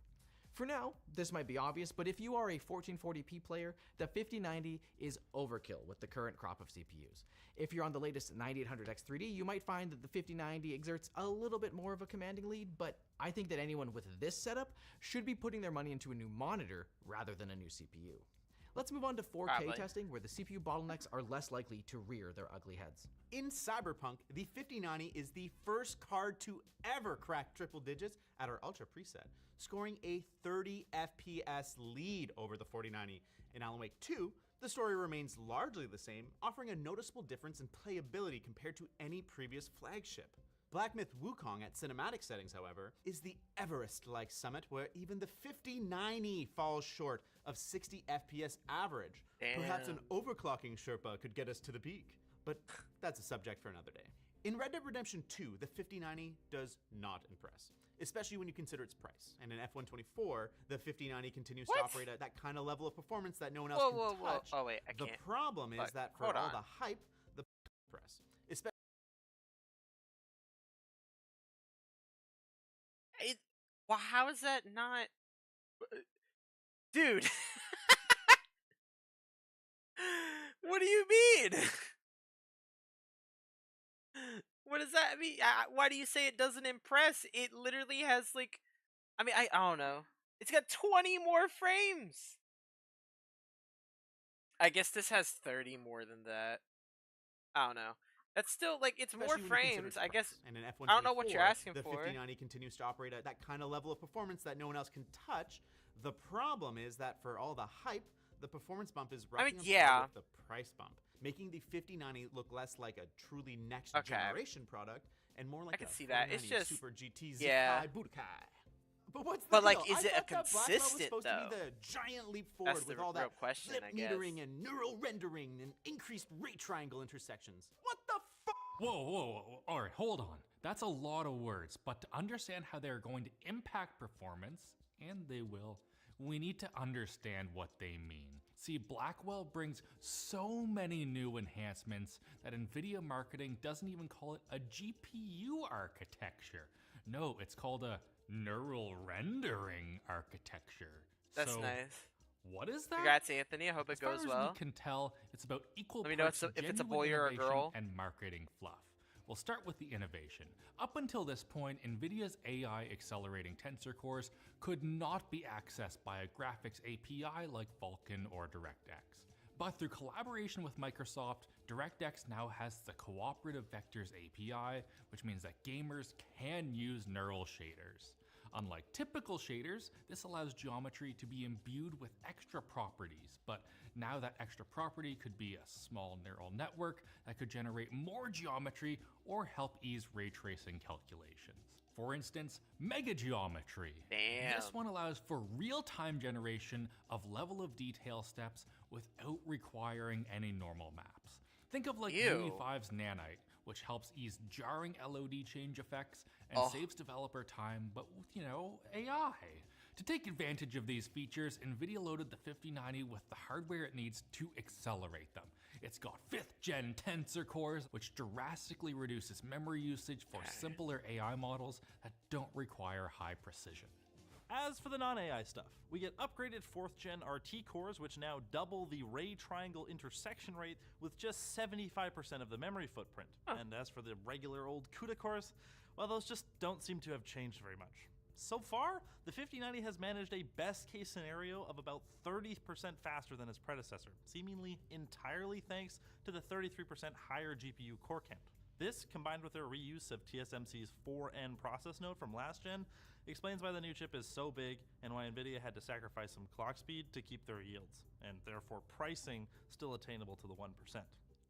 Speaker 14: For now, this might be obvious, but if you are a 1440p player, the 5090 is overkill with the current crop of CPUs. If you're on the latest 9800X3D, you might find that the 5090 exerts a little bit more of a commanding lead, but I think that anyone with this setup should be putting their money into a new monitor rather than a new CPU. Let's move on to 4K testing, where the CPU bottlenecks are less likely to rear their ugly heads.
Speaker 24: In Cyberpunk, the 5090 is the first card to ever crack triple digits at our Ultra preset, scoring a 30 FPS lead over the 4090. In Alan Wake 2, the story remains largely the same, offering a noticeable difference in playability compared to any previous flagship. Black Myth Wukong at cinematic settings, however, is the Everest-like summit where even the 5090 falls short of 60 FPS average.
Speaker 1: Damn.
Speaker 24: Perhaps an overclocking Sherpa could get us to the peak, but that's a subject for another day. In Red Dead Redemption 2, the 5090 does not impress. especially when you consider its price. And in F124, the 5090 continues to operate at that kind of level of performance that no one else can touch.
Speaker 1: Oh wait, I
Speaker 24: the
Speaker 1: can't.
Speaker 24: problem is that for all the hype, the press, especially.
Speaker 1: Well, how is that not, dude? What do you mean? What does that mean? Why do you say it doesn't impress? It literally has like, I mean, I don't know. It's got 20 more frames. I guess this has 30 more than that. I don't know. That's still like, it's more frames. I guess.
Speaker 24: And in F124,
Speaker 1: I don't know what you're asking
Speaker 24: the
Speaker 1: for.
Speaker 24: The 5090 continues to operate at that kind of level of performance that no one else can touch. The problem is that for all the hype, the performance bump is roughly with the price bump, making the 5090 look less like a truly next generation product and more like
Speaker 1: I can see that. It's just
Speaker 24: Super GT Zikai Budokai. But what's the
Speaker 1: But
Speaker 24: deal?
Speaker 1: like, is
Speaker 24: I
Speaker 1: it a
Speaker 24: thought that Blackwell was
Speaker 1: consistent
Speaker 24: supposed
Speaker 1: though?
Speaker 24: to be the giant leap forward
Speaker 1: That's
Speaker 24: with
Speaker 1: the
Speaker 24: all
Speaker 1: real
Speaker 24: that
Speaker 1: question,
Speaker 24: flip
Speaker 1: I guess.
Speaker 24: metering and neural rendering and increased ray triangle intersections. What the fuck?
Speaker 5: Whoa. All right, hold on. That's a lot of words, but to understand how they're going to impact performance, and they will, we need to understand what they mean. See, Blackwell brings so many new enhancements that NVIDIA marketing doesn't even call it a GPU architecture. No, it's called a neural rendering architecture.
Speaker 1: That's
Speaker 5: so,
Speaker 1: nice.
Speaker 5: What is that?
Speaker 1: Congrats, Anthony. I hope it goes
Speaker 5: As far as
Speaker 1: well.
Speaker 5: we can tell, it's about equal
Speaker 1: Let me know
Speaker 5: parts
Speaker 1: if it's a
Speaker 5: genuine
Speaker 1: boy or a
Speaker 5: innovation
Speaker 1: girl.
Speaker 5: and marketing fluff. We'll start with the innovation. Up until this point, NVIDIA's AI accelerating tensor cores could not be accessed by a graphics API like Vulkan or DirectX. But through collaboration with Microsoft, DirectX now has the Cooperative Vectors API, which means that gamers can use neural shaders. Unlike typical shaders, this allows geometry to be imbued with extra properties, but now that extra property could be a small neural network that could generate more geometry or help ease ray tracing calculations. For instance, mega geometry.
Speaker 1: Damn.
Speaker 5: This one allows for real-time generation of level of detail steps without requiring any normal maps. Think of like Unity 5's Nanite, which helps ease jarring LOD change effects and saves developer time, but with, AI. To take advantage of these features, NVIDIA loaded the 5090 with the hardware it needs to accelerate them. It's got 5th gen tensor cores, which drastically reduces memory usage for simpler AI models that don't require high precision.
Speaker 2: As for the non-AI stuff, we get upgraded 4th gen RT cores, which now double the ray triangle intersection rate with just 75% of the memory footprint. And as for the regular old CUDA cores, well, those just don't seem to have changed very much. So far, the 5090 has managed a best case scenario of about 30% faster than its predecessor, seemingly entirely thanks to the 33% higher GPU core count. This, combined with their reuse of TSMC's 4N process node from last gen, explains why the new chip is so big and why NVIDIA had to sacrifice some clock speed to keep their yields, and therefore pricing still attainable to the 1%.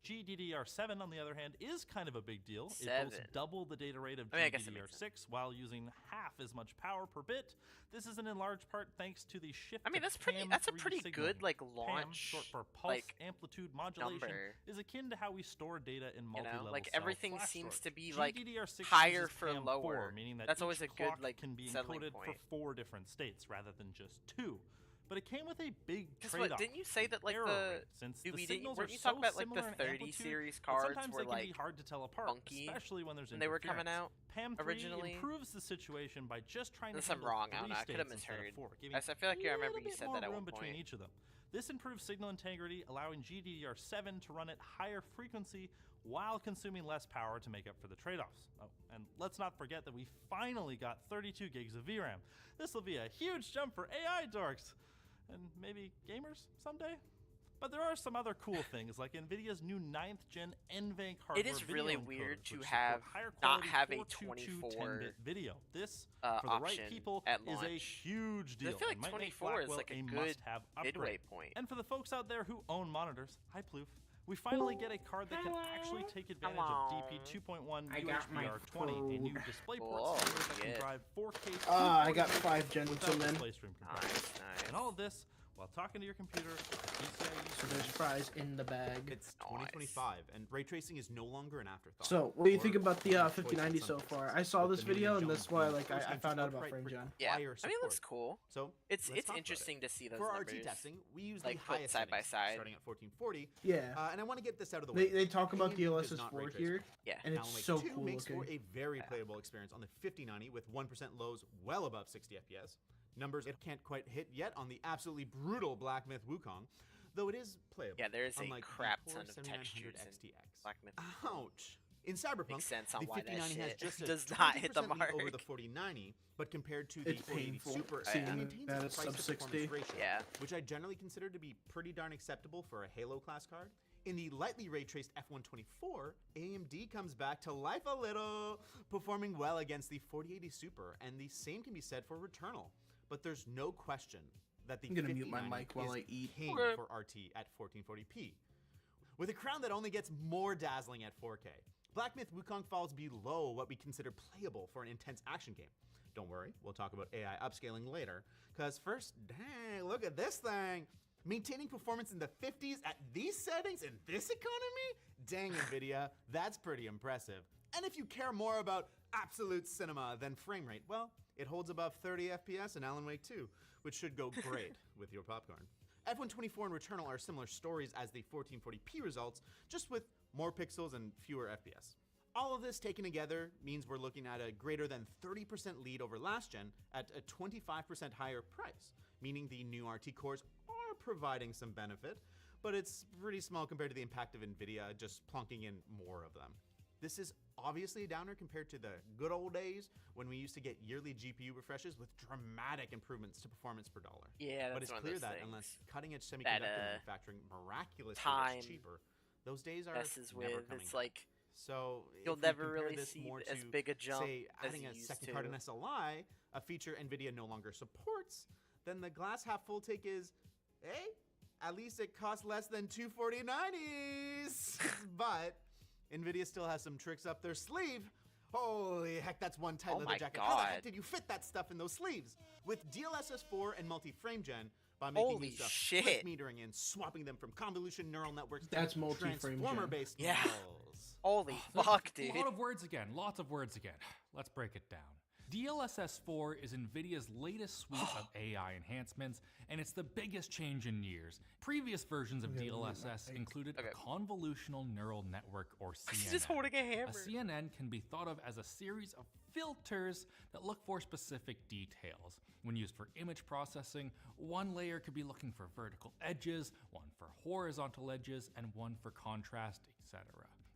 Speaker 2: GDDR7, on the other hand, is kind of a big deal. It boasts double the data rate of GDDR6 while using half as much power per bit. This isn't in large part thanks to the shift.
Speaker 1: I mean, that's a pretty good like launch.
Speaker 2: PAM, short for pulse amplitude modulation, is akin to how we store data in multi-level
Speaker 1: like
Speaker 2: cell
Speaker 1: everything
Speaker 2: flash
Speaker 1: seems
Speaker 2: storage.
Speaker 1: to be like
Speaker 2: GDDR6
Speaker 1: higher
Speaker 2: uses
Speaker 1: for
Speaker 2: PAM4,
Speaker 1: lower.
Speaker 2: meaning that
Speaker 1: That's
Speaker 2: each
Speaker 1: always a good
Speaker 2: clock
Speaker 1: like
Speaker 2: can be
Speaker 1: settling
Speaker 2: encoded
Speaker 1: point.
Speaker 2: for 4 different states rather than just 2. But it came with a big
Speaker 1: Because
Speaker 2: trade-off.
Speaker 1: Didn't you say that like
Speaker 2: error
Speaker 1: the
Speaker 2: rate, since the signals
Speaker 1: weren't
Speaker 2: are
Speaker 1: you
Speaker 2: so
Speaker 1: talking about like the
Speaker 2: similar in
Speaker 1: 30
Speaker 2: amplitude
Speaker 1: series
Speaker 2: that
Speaker 1: cards
Speaker 2: sometimes
Speaker 1: were
Speaker 2: they can
Speaker 1: like
Speaker 2: be hard to tell apart,
Speaker 1: funky
Speaker 2: especially when there's
Speaker 1: when they were coming
Speaker 2: interference.
Speaker 1: out
Speaker 2: PAM3
Speaker 1: originally?
Speaker 2: improves the situation by just trying
Speaker 1: Unless
Speaker 2: to
Speaker 1: I'm
Speaker 2: handle
Speaker 1: wrong, I
Speaker 2: 3
Speaker 1: don't know, I
Speaker 2: states
Speaker 1: could have
Speaker 2: instead of
Speaker 1: misheard.
Speaker 2: 4, giving
Speaker 1: I feel like I remember
Speaker 2: a
Speaker 1: you
Speaker 2: little
Speaker 1: said
Speaker 2: bit
Speaker 1: that at
Speaker 2: more
Speaker 1: one
Speaker 2: room between
Speaker 1: point.
Speaker 2: each of them. This improves signal integrity, allowing GDDR7 to run at higher frequency while consuming less power to make up for the trade-offs. Oh, and let's not forget that we finally got 32 gigs of VRAM. This will be a huge jump for AI dorks, and maybe gamers someday. But there are some other cool things, like NVIDIA's new 9th gen NVENC hardware.
Speaker 1: It is really
Speaker 2: video
Speaker 1: weird
Speaker 2: encoders,
Speaker 1: to
Speaker 2: which
Speaker 1: have
Speaker 2: support higher
Speaker 1: not
Speaker 2: quality
Speaker 1: have a
Speaker 2: 422
Speaker 1: 24
Speaker 2: 10-bit video. This, for the
Speaker 1: option
Speaker 2: right people,
Speaker 1: at
Speaker 2: is a
Speaker 1: launch.
Speaker 2: huge deal.
Speaker 1: I feel like
Speaker 2: and might make
Speaker 1: 24 is
Speaker 2: Blackwell
Speaker 1: like a good
Speaker 2: must-have
Speaker 1: midway
Speaker 2: upgrade.
Speaker 1: point.
Speaker 2: And for the folks out there who own monitors, hi Ploof, we finally get a card that can actually take advantage of DP 2.1 UHBR20, a new display port standard that can drive 4K.
Speaker 19: I got 5 gen
Speaker 2: without
Speaker 19: until then.
Speaker 2: display stream compression. And all of this while talking to your computer.
Speaker 19: So there's fries in the bag.
Speaker 24: It's 2025, and ray tracing is no longer an afterthought.
Speaker 19: So, what do you think about the 5090 so far? I saw this video, and that's why I found out about FrameGen.
Speaker 1: Yeah, I mean, it looks cool.
Speaker 24: So
Speaker 1: it's interesting to see those
Speaker 24: for
Speaker 1: numbers.
Speaker 24: RT testing, we use
Speaker 1: like
Speaker 24: the highest
Speaker 1: side by side,
Speaker 24: starting at 1440.
Speaker 19: Yeah.
Speaker 24: And I want to get this out of the way.
Speaker 19: They talk about DLSS 4 here.
Speaker 1: Yeah.
Speaker 19: And it's so cool
Speaker 24: makes
Speaker 19: looking.
Speaker 24: for a very playable experience on the 5090 with 1% lows well above 60 FPS. Numbers it can't quite hit yet on the absolutely brutal Black Myth Wukong, though it is playable.
Speaker 1: Yeah, there is a
Speaker 24: unlike
Speaker 1: crap
Speaker 24: the
Speaker 1: ton
Speaker 24: poor
Speaker 1: of
Speaker 24: 7900
Speaker 1: textures in
Speaker 24: XTX.
Speaker 1: Black Myth.
Speaker 24: Ouch. In Cyberpunk,
Speaker 1: Makes sense on
Speaker 24: the
Speaker 1: why that
Speaker 24: 5090 has
Speaker 1: shit
Speaker 24: just a
Speaker 1: does not hit the
Speaker 24: 20% lead
Speaker 1: mark.
Speaker 24: over the 4090, but compared to the
Speaker 19: It's
Speaker 24: 4080
Speaker 19: painful
Speaker 24: Super,
Speaker 19: seeing
Speaker 24: it maintains
Speaker 19: that
Speaker 24: a
Speaker 19: it's
Speaker 24: price
Speaker 19: sub
Speaker 24: to
Speaker 19: 60.
Speaker 24: performance ratio,
Speaker 1: Yeah.
Speaker 24: which I generally consider to be pretty darn acceptable for a Halo class card. In the lightly ray-traced F124, AMD comes back to life a little, performing well against the 4080 Super, and the same can be said for Returnal. But there's no question that the
Speaker 19: I'm gonna mute my
Speaker 24: 5090
Speaker 19: mic while
Speaker 24: is
Speaker 19: I eat.
Speaker 24: king for RT at 1440p. With a crown that only gets more dazzling at 4K, Black Myth Wukong falls below what we consider playable for an intense action game. Don't worry, we'll talk about AI upscaling later, because first, dang, look at this thing! Maintaining performance in the 50s at these settings in this economy? Dang, NVIDIA, that's pretty impressive. And if you care more about absolute cinema than frame rate, well, it holds above 30 FPS in Alan Wake 2, which should go great with your popcorn. F124 and Returnal are similar stories as the 1440p results, just with more pixels and fewer FPS. All of this taken together means we're looking at a greater than 30% lead over last gen at a 25% higher price, meaning the new RT cores are providing some benefit, but it's pretty small compared to the impact of NVIDIA just plonking in more of them. This is obviously a downer compared to the good old days when we used to get yearly GPU refreshes with dramatic improvements to performance per dollar.
Speaker 1: Yeah, that's
Speaker 24: but it's
Speaker 1: one of
Speaker 24: clear
Speaker 1: those
Speaker 24: that
Speaker 1: things
Speaker 24: unless cutting-edge semiconductor manufacturing miraculously gets cheaper, those days are never coming
Speaker 1: it's
Speaker 24: back.
Speaker 1: like
Speaker 24: So
Speaker 1: you'll
Speaker 24: if we
Speaker 1: never
Speaker 24: compare
Speaker 1: really
Speaker 24: this
Speaker 1: see
Speaker 24: more
Speaker 1: as
Speaker 24: to,
Speaker 1: big a jump
Speaker 24: say,
Speaker 1: as
Speaker 24: adding
Speaker 1: you
Speaker 24: a
Speaker 1: used
Speaker 24: second
Speaker 1: to.
Speaker 24: card in SLI, a feature NVIDIA no longer supports, then the glass half full take is, hey, at least it costs less than 24090s. But NVIDIA still has some tricks up their sleeve. Holy heck, that's one tight leather jacket. How the heck did you fit that stuff in those sleeves? With DLSS 4 and multi-frame gen, by making use of quick metering and swapping them from convolution neural networks
Speaker 19: That's
Speaker 24: to
Speaker 19: multi-frame gen.
Speaker 24: transformer-based
Speaker 1: Yeah.
Speaker 24: models.
Speaker 1: Holy
Speaker 5: There's
Speaker 1: fuck, dude.
Speaker 5: A lot of words again, lots of words again. Let's break it down. DLSS 4 is NVIDIA's latest suite of AI enhancements, and it's the biggest change in years. Previous versions of DLSS included a convolutional neural network, or CNN.
Speaker 1: He's just holding a hammer.
Speaker 5: A CNN can be thought of as a series of filters that look for specific details. When used for image processing, one layer could be looking for vertical edges, one for horizontal edges, and one for contrast, etc.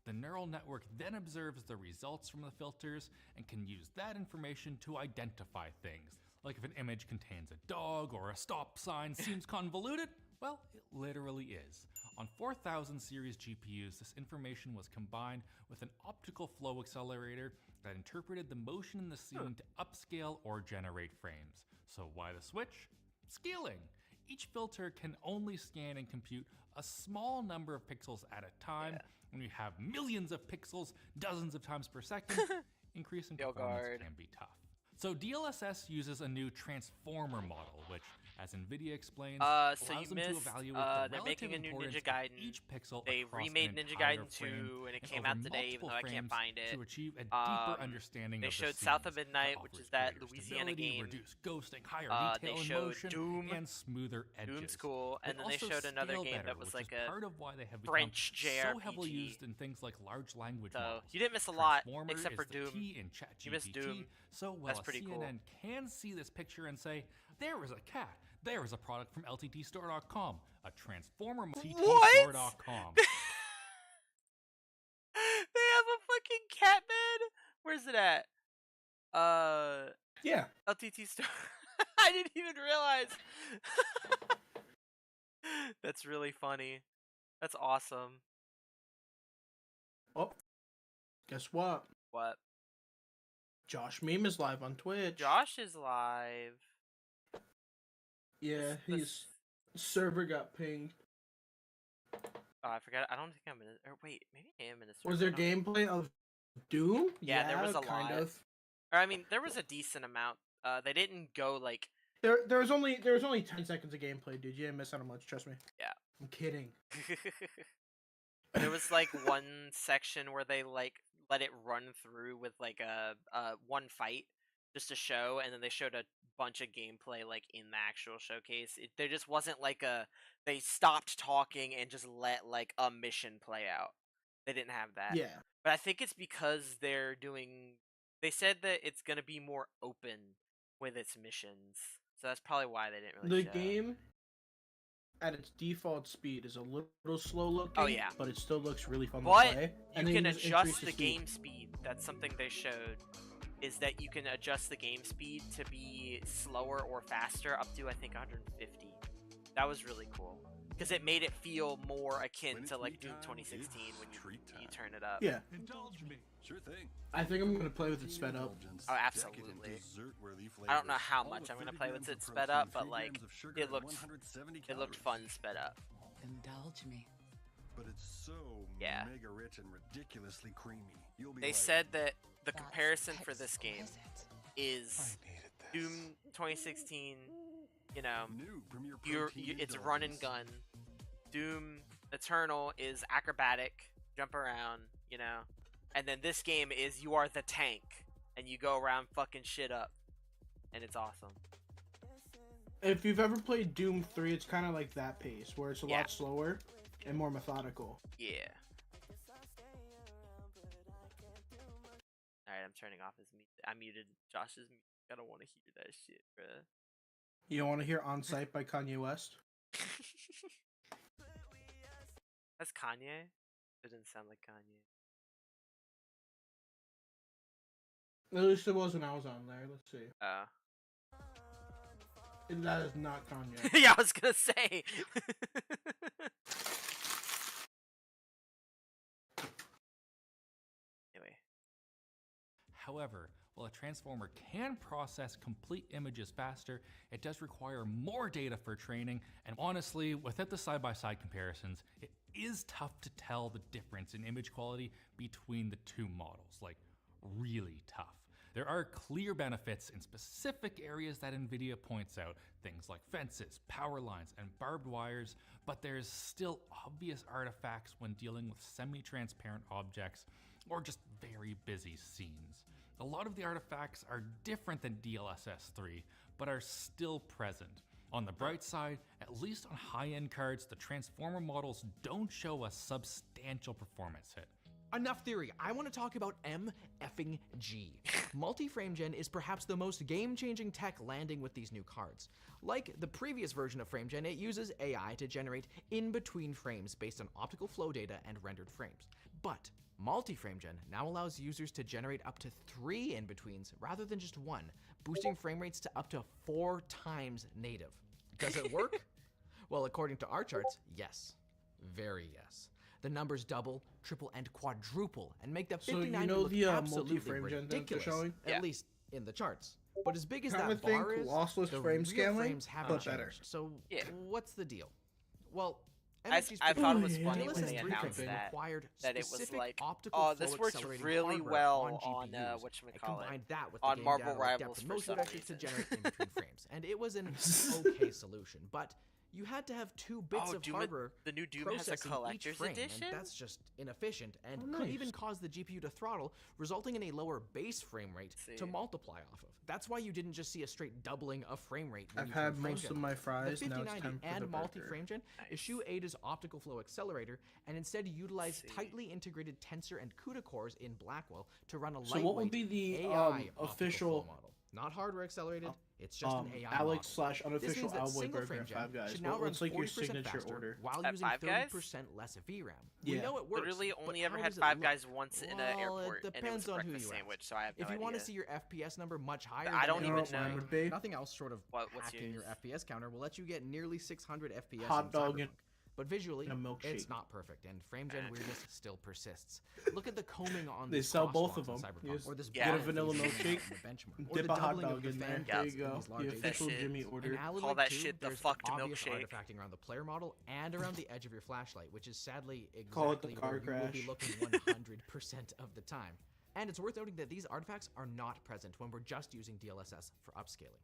Speaker 5: The neural network then observes the results from the filters and can use that information to identify things. Like if an image contains a dog or a stop sign seems convoluted, well, it literally is. On 4000 series GPUs, this information was combined with an optical flow accelerator that interpreted the motion in the scene to upscale or generate frames. So why the switch? Scaling. Each filter can only scan and compute a small number of pixels at a time. When you have millions of pixels, dozens of times per second, increasing performance can be tough. So DLSS uses a new transformer model, which, as NVIDIA explains,
Speaker 1: so
Speaker 5: allows
Speaker 1: you
Speaker 5: them
Speaker 1: missed,
Speaker 5: to evaluate the
Speaker 1: they're
Speaker 5: relative
Speaker 1: making a new
Speaker 5: importance
Speaker 1: Ninja
Speaker 5: of
Speaker 1: Gaiden.
Speaker 5: each pixel
Speaker 1: They
Speaker 5: across
Speaker 1: remade
Speaker 5: an
Speaker 1: Ninja
Speaker 5: entire
Speaker 1: Gaiden 2,
Speaker 5: frame
Speaker 1: and it
Speaker 5: and
Speaker 1: came
Speaker 5: over
Speaker 1: out today, even
Speaker 5: multiple
Speaker 1: though I can't
Speaker 5: frames
Speaker 1: find it.
Speaker 5: to achieve a deeper understanding
Speaker 1: They
Speaker 5: of
Speaker 1: showed
Speaker 5: the
Speaker 1: South
Speaker 5: scenes.
Speaker 1: of Midnight,
Speaker 5: That
Speaker 1: which is
Speaker 5: offers
Speaker 1: that
Speaker 5: greater
Speaker 1: Louisiana
Speaker 5: stability,
Speaker 1: game.
Speaker 5: reduced ghosting, higher
Speaker 1: They
Speaker 5: detail in
Speaker 1: showed
Speaker 5: motion,
Speaker 1: Doom.
Speaker 5: and smoother edges.
Speaker 1: Doom's cool, and
Speaker 5: It
Speaker 1: then they
Speaker 5: also
Speaker 1: showed another
Speaker 5: scale
Speaker 1: game
Speaker 5: better,
Speaker 1: that was
Speaker 5: which
Speaker 1: like
Speaker 5: is
Speaker 1: a
Speaker 5: part of why they have
Speaker 1: French
Speaker 5: become so heavily
Speaker 1: JRPG.
Speaker 5: used in things like large language
Speaker 1: So
Speaker 5: models.
Speaker 1: you didn't miss a lot,
Speaker 5: Transformer
Speaker 1: except for
Speaker 5: is the
Speaker 1: Doom.
Speaker 5: key in
Speaker 1: You missed
Speaker 5: ChatGPT,
Speaker 1: Doom.
Speaker 5: so while
Speaker 1: That's
Speaker 5: a
Speaker 1: pretty
Speaker 5: CNN
Speaker 1: cool.
Speaker 5: can see this picture and say, there is a cat, there is a product from LTTstore.com, a transformer LTTstore.com.
Speaker 1: They have a fucking cat bed? Where's it at?
Speaker 19: Yeah.
Speaker 1: LTT store. I didn't even realize. That's really funny. That's awesome.
Speaker 19: Oh, guess what?
Speaker 1: What?
Speaker 19: Josh Meme is live on Twitch.
Speaker 1: Josh is live.
Speaker 19: Yeah, his server got pinged.
Speaker 1: Oh, I forgot. I don't think I'm in it. Or wait, maybe I am in a
Speaker 19: Was there gameplay of Doom?
Speaker 1: Yeah, there was a
Speaker 19: kind
Speaker 1: lot.
Speaker 19: of.
Speaker 1: Or I mean, there was a decent amount. They didn't go like
Speaker 19: There was only 10 seconds of gameplay, dude. You didn't miss out on much. Trust me.
Speaker 1: Yeah.
Speaker 19: I'm kidding.
Speaker 1: There was like one section where they like let it run through with like a one fight just to show, and then they showed a bunch of gameplay like in the actual showcase. There just wasn't like they stopped talking and just let like a mission play out. They didn't have that.
Speaker 19: Yeah.
Speaker 1: But I think it's because they said that it's gonna be more open with its missions, so that's probably why they didn't really.
Speaker 19: The game at its default speed is a little slow looking.
Speaker 1: Oh yeah,
Speaker 19: but it still looks really fun
Speaker 1: but
Speaker 19: to play.
Speaker 1: You can adjust the game speed. That's something they showed, is that you can adjust the game speed to be slower or faster up to I think 150. That was really cool because it made it feel more akin to like Doom 2016 when you turn it up.
Speaker 19: Yeah.
Speaker 10: Indulge me. Sure thing.
Speaker 19: I think I'm gonna play with it sped up.
Speaker 1: Oh, absolutely. I don't know how much I'm gonna play with it sped up, but like it looked fun sped up.
Speaker 10: Indulge me. But it's so mega rich and ridiculously creamy.
Speaker 1: They said that the comparison for this game is Doom 2016. You know, it's run and gun. Doom Eternal is acrobatic, jump around. You know. And then this game is you are the tank, and you go around fucking shit up, and it's awesome.
Speaker 19: If you've ever played Doom 3, it's kind of like that pace, where it's a lot slower and more methodical.
Speaker 1: Yeah. Alright, I'm turning off his mute. I muted Josh's mute. I don't want to hear that shit, bruh.
Speaker 19: You don't want to hear On Sight by Kanye West?
Speaker 1: That's Kanye? It didn't sound like Kanye.
Speaker 19: At least it was when I was on there. Let's see. That is not Kanye.
Speaker 1: Yeah, I was gonna say. Anyway.
Speaker 5: However, while a transformer can process complete images faster, it does require more data for training, and honestly, without the side-by-side comparisons, it is tough to tell the difference in image quality between the two models, like really tough. There are clear benefits in specific areas that NVIDIA points out, things like fences, power lines, and barbed wires, but there's still obvious artifacts when dealing with semi-transparent objects or just very busy scenes. A lot of the artifacts are different than DLSS 3, but are still present. On the bright side, at least on high-end cards, the Transformer models don't show a substantial performance hit.
Speaker 14: Enough theory. I want to talk about M-effing-G. Multi-frame gen is perhaps the most game-changing tech landing with these new cards. Like the previous version of frame gen, it uses AI to generate in-between frames based on optical flow data and rendered frames. But multi-frame gen now allows users to generate up to 3 in-betweens rather than just 1, boosting frame rates to up to 4 times native. Does it work? Well, according to our charts, yes. Very yes. The numbers double, triple, and quadruple, and make the 5090 look absolutely ridiculous, at least in the charts. But as big as that bar is,
Speaker 19: lossless
Speaker 14: the
Speaker 19: frame
Speaker 14: real
Speaker 19: scaling,
Speaker 14: frames haven't
Speaker 19: better.
Speaker 14: changed. So what's the deal? Well,
Speaker 1: I thought it was funny when they announced that it was like, oh, this works really well on whatchamacallit, on Marvel Rivals for some reason.
Speaker 14: To generate in-between frames, and it was an okay solution, but you had to have 2 bits of hardware
Speaker 1: the new Doom has a collector's edition?
Speaker 14: And that's just inefficient and could even cause the GPU to throttle, resulting in a lower base frame rate to multiply off of. That's why you didn't just see a straight doubling of frame rate.
Speaker 19: I've had most of my fries,
Speaker 14: the
Speaker 19: now it's time for
Speaker 14: and
Speaker 19: the
Speaker 14: multi-frame gen eschew Ada's optical flow accelerator and instead utilize tightly integrated Tensor and CUDA cores in Blackwell to run a lightweight
Speaker 19: what would be the
Speaker 14: AI
Speaker 19: official
Speaker 14: model. Not hardware accelerated, it's just an AI
Speaker 19: Alex
Speaker 14: model.
Speaker 19: / unofficial Alboy Burger at Five Guys. What's like your signature order?
Speaker 14: While
Speaker 1: at
Speaker 14: using 30% less VRAM. We know it works.
Speaker 1: Literally only ever had Five Guys once in an airport,
Speaker 14: it
Speaker 1: and it was
Speaker 14: depends
Speaker 1: a
Speaker 14: on who
Speaker 1: breakfast
Speaker 14: you
Speaker 1: sandwich, so I have no
Speaker 14: idea. If you want to see your FPS number much higher,
Speaker 1: I don't even know.
Speaker 14: Nothing else short of
Speaker 1: what's
Speaker 14: hacking your FPS counter will let you get nearly 600 FPS
Speaker 19: hot dog
Speaker 14: and but visually,
Speaker 19: it's
Speaker 14: not perfect, and frame gen weirdness still persists. Look at the combing on
Speaker 19: they
Speaker 14: these
Speaker 19: sell both of them.
Speaker 14: Or this
Speaker 19: get a vanilla milkshake, dip a hot dog in there. There you go. The official
Speaker 1: Jimmy
Speaker 19: order.
Speaker 1: Call that shit the fucked milkshake.
Speaker 14: Artifacting around the player model and around the edge of your flashlight, which is sadly
Speaker 19: Call it the
Speaker 14: exactly
Speaker 19: car
Speaker 14: where you will be
Speaker 19: crash.
Speaker 14: looking 100% of the time. And it's worth noting that these artifacts are not present when we're just using DLSS for upscaling.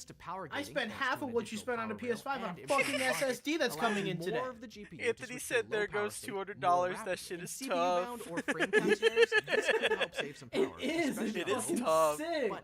Speaker 14: improvements to power
Speaker 19: I
Speaker 14: gating.
Speaker 19: spent half of what you spent on a PS5 on
Speaker 14: and
Speaker 19: fucking SSD that's coming in today.
Speaker 14: More of the GPU
Speaker 1: Anthony
Speaker 14: just
Speaker 1: said
Speaker 14: with
Speaker 1: there
Speaker 14: low power
Speaker 1: goes
Speaker 14: state,
Speaker 1: $200.
Speaker 14: more
Speaker 1: That
Speaker 14: rapid.
Speaker 1: shit
Speaker 14: In
Speaker 1: is
Speaker 14: CPU
Speaker 1: tough.
Speaker 14: bound or frame count scenarios, this could help save some power.
Speaker 19: It is.
Speaker 14: especially
Speaker 1: It
Speaker 14: on
Speaker 1: is
Speaker 14: mobile.
Speaker 1: tough.
Speaker 19: Sick.
Speaker 14: But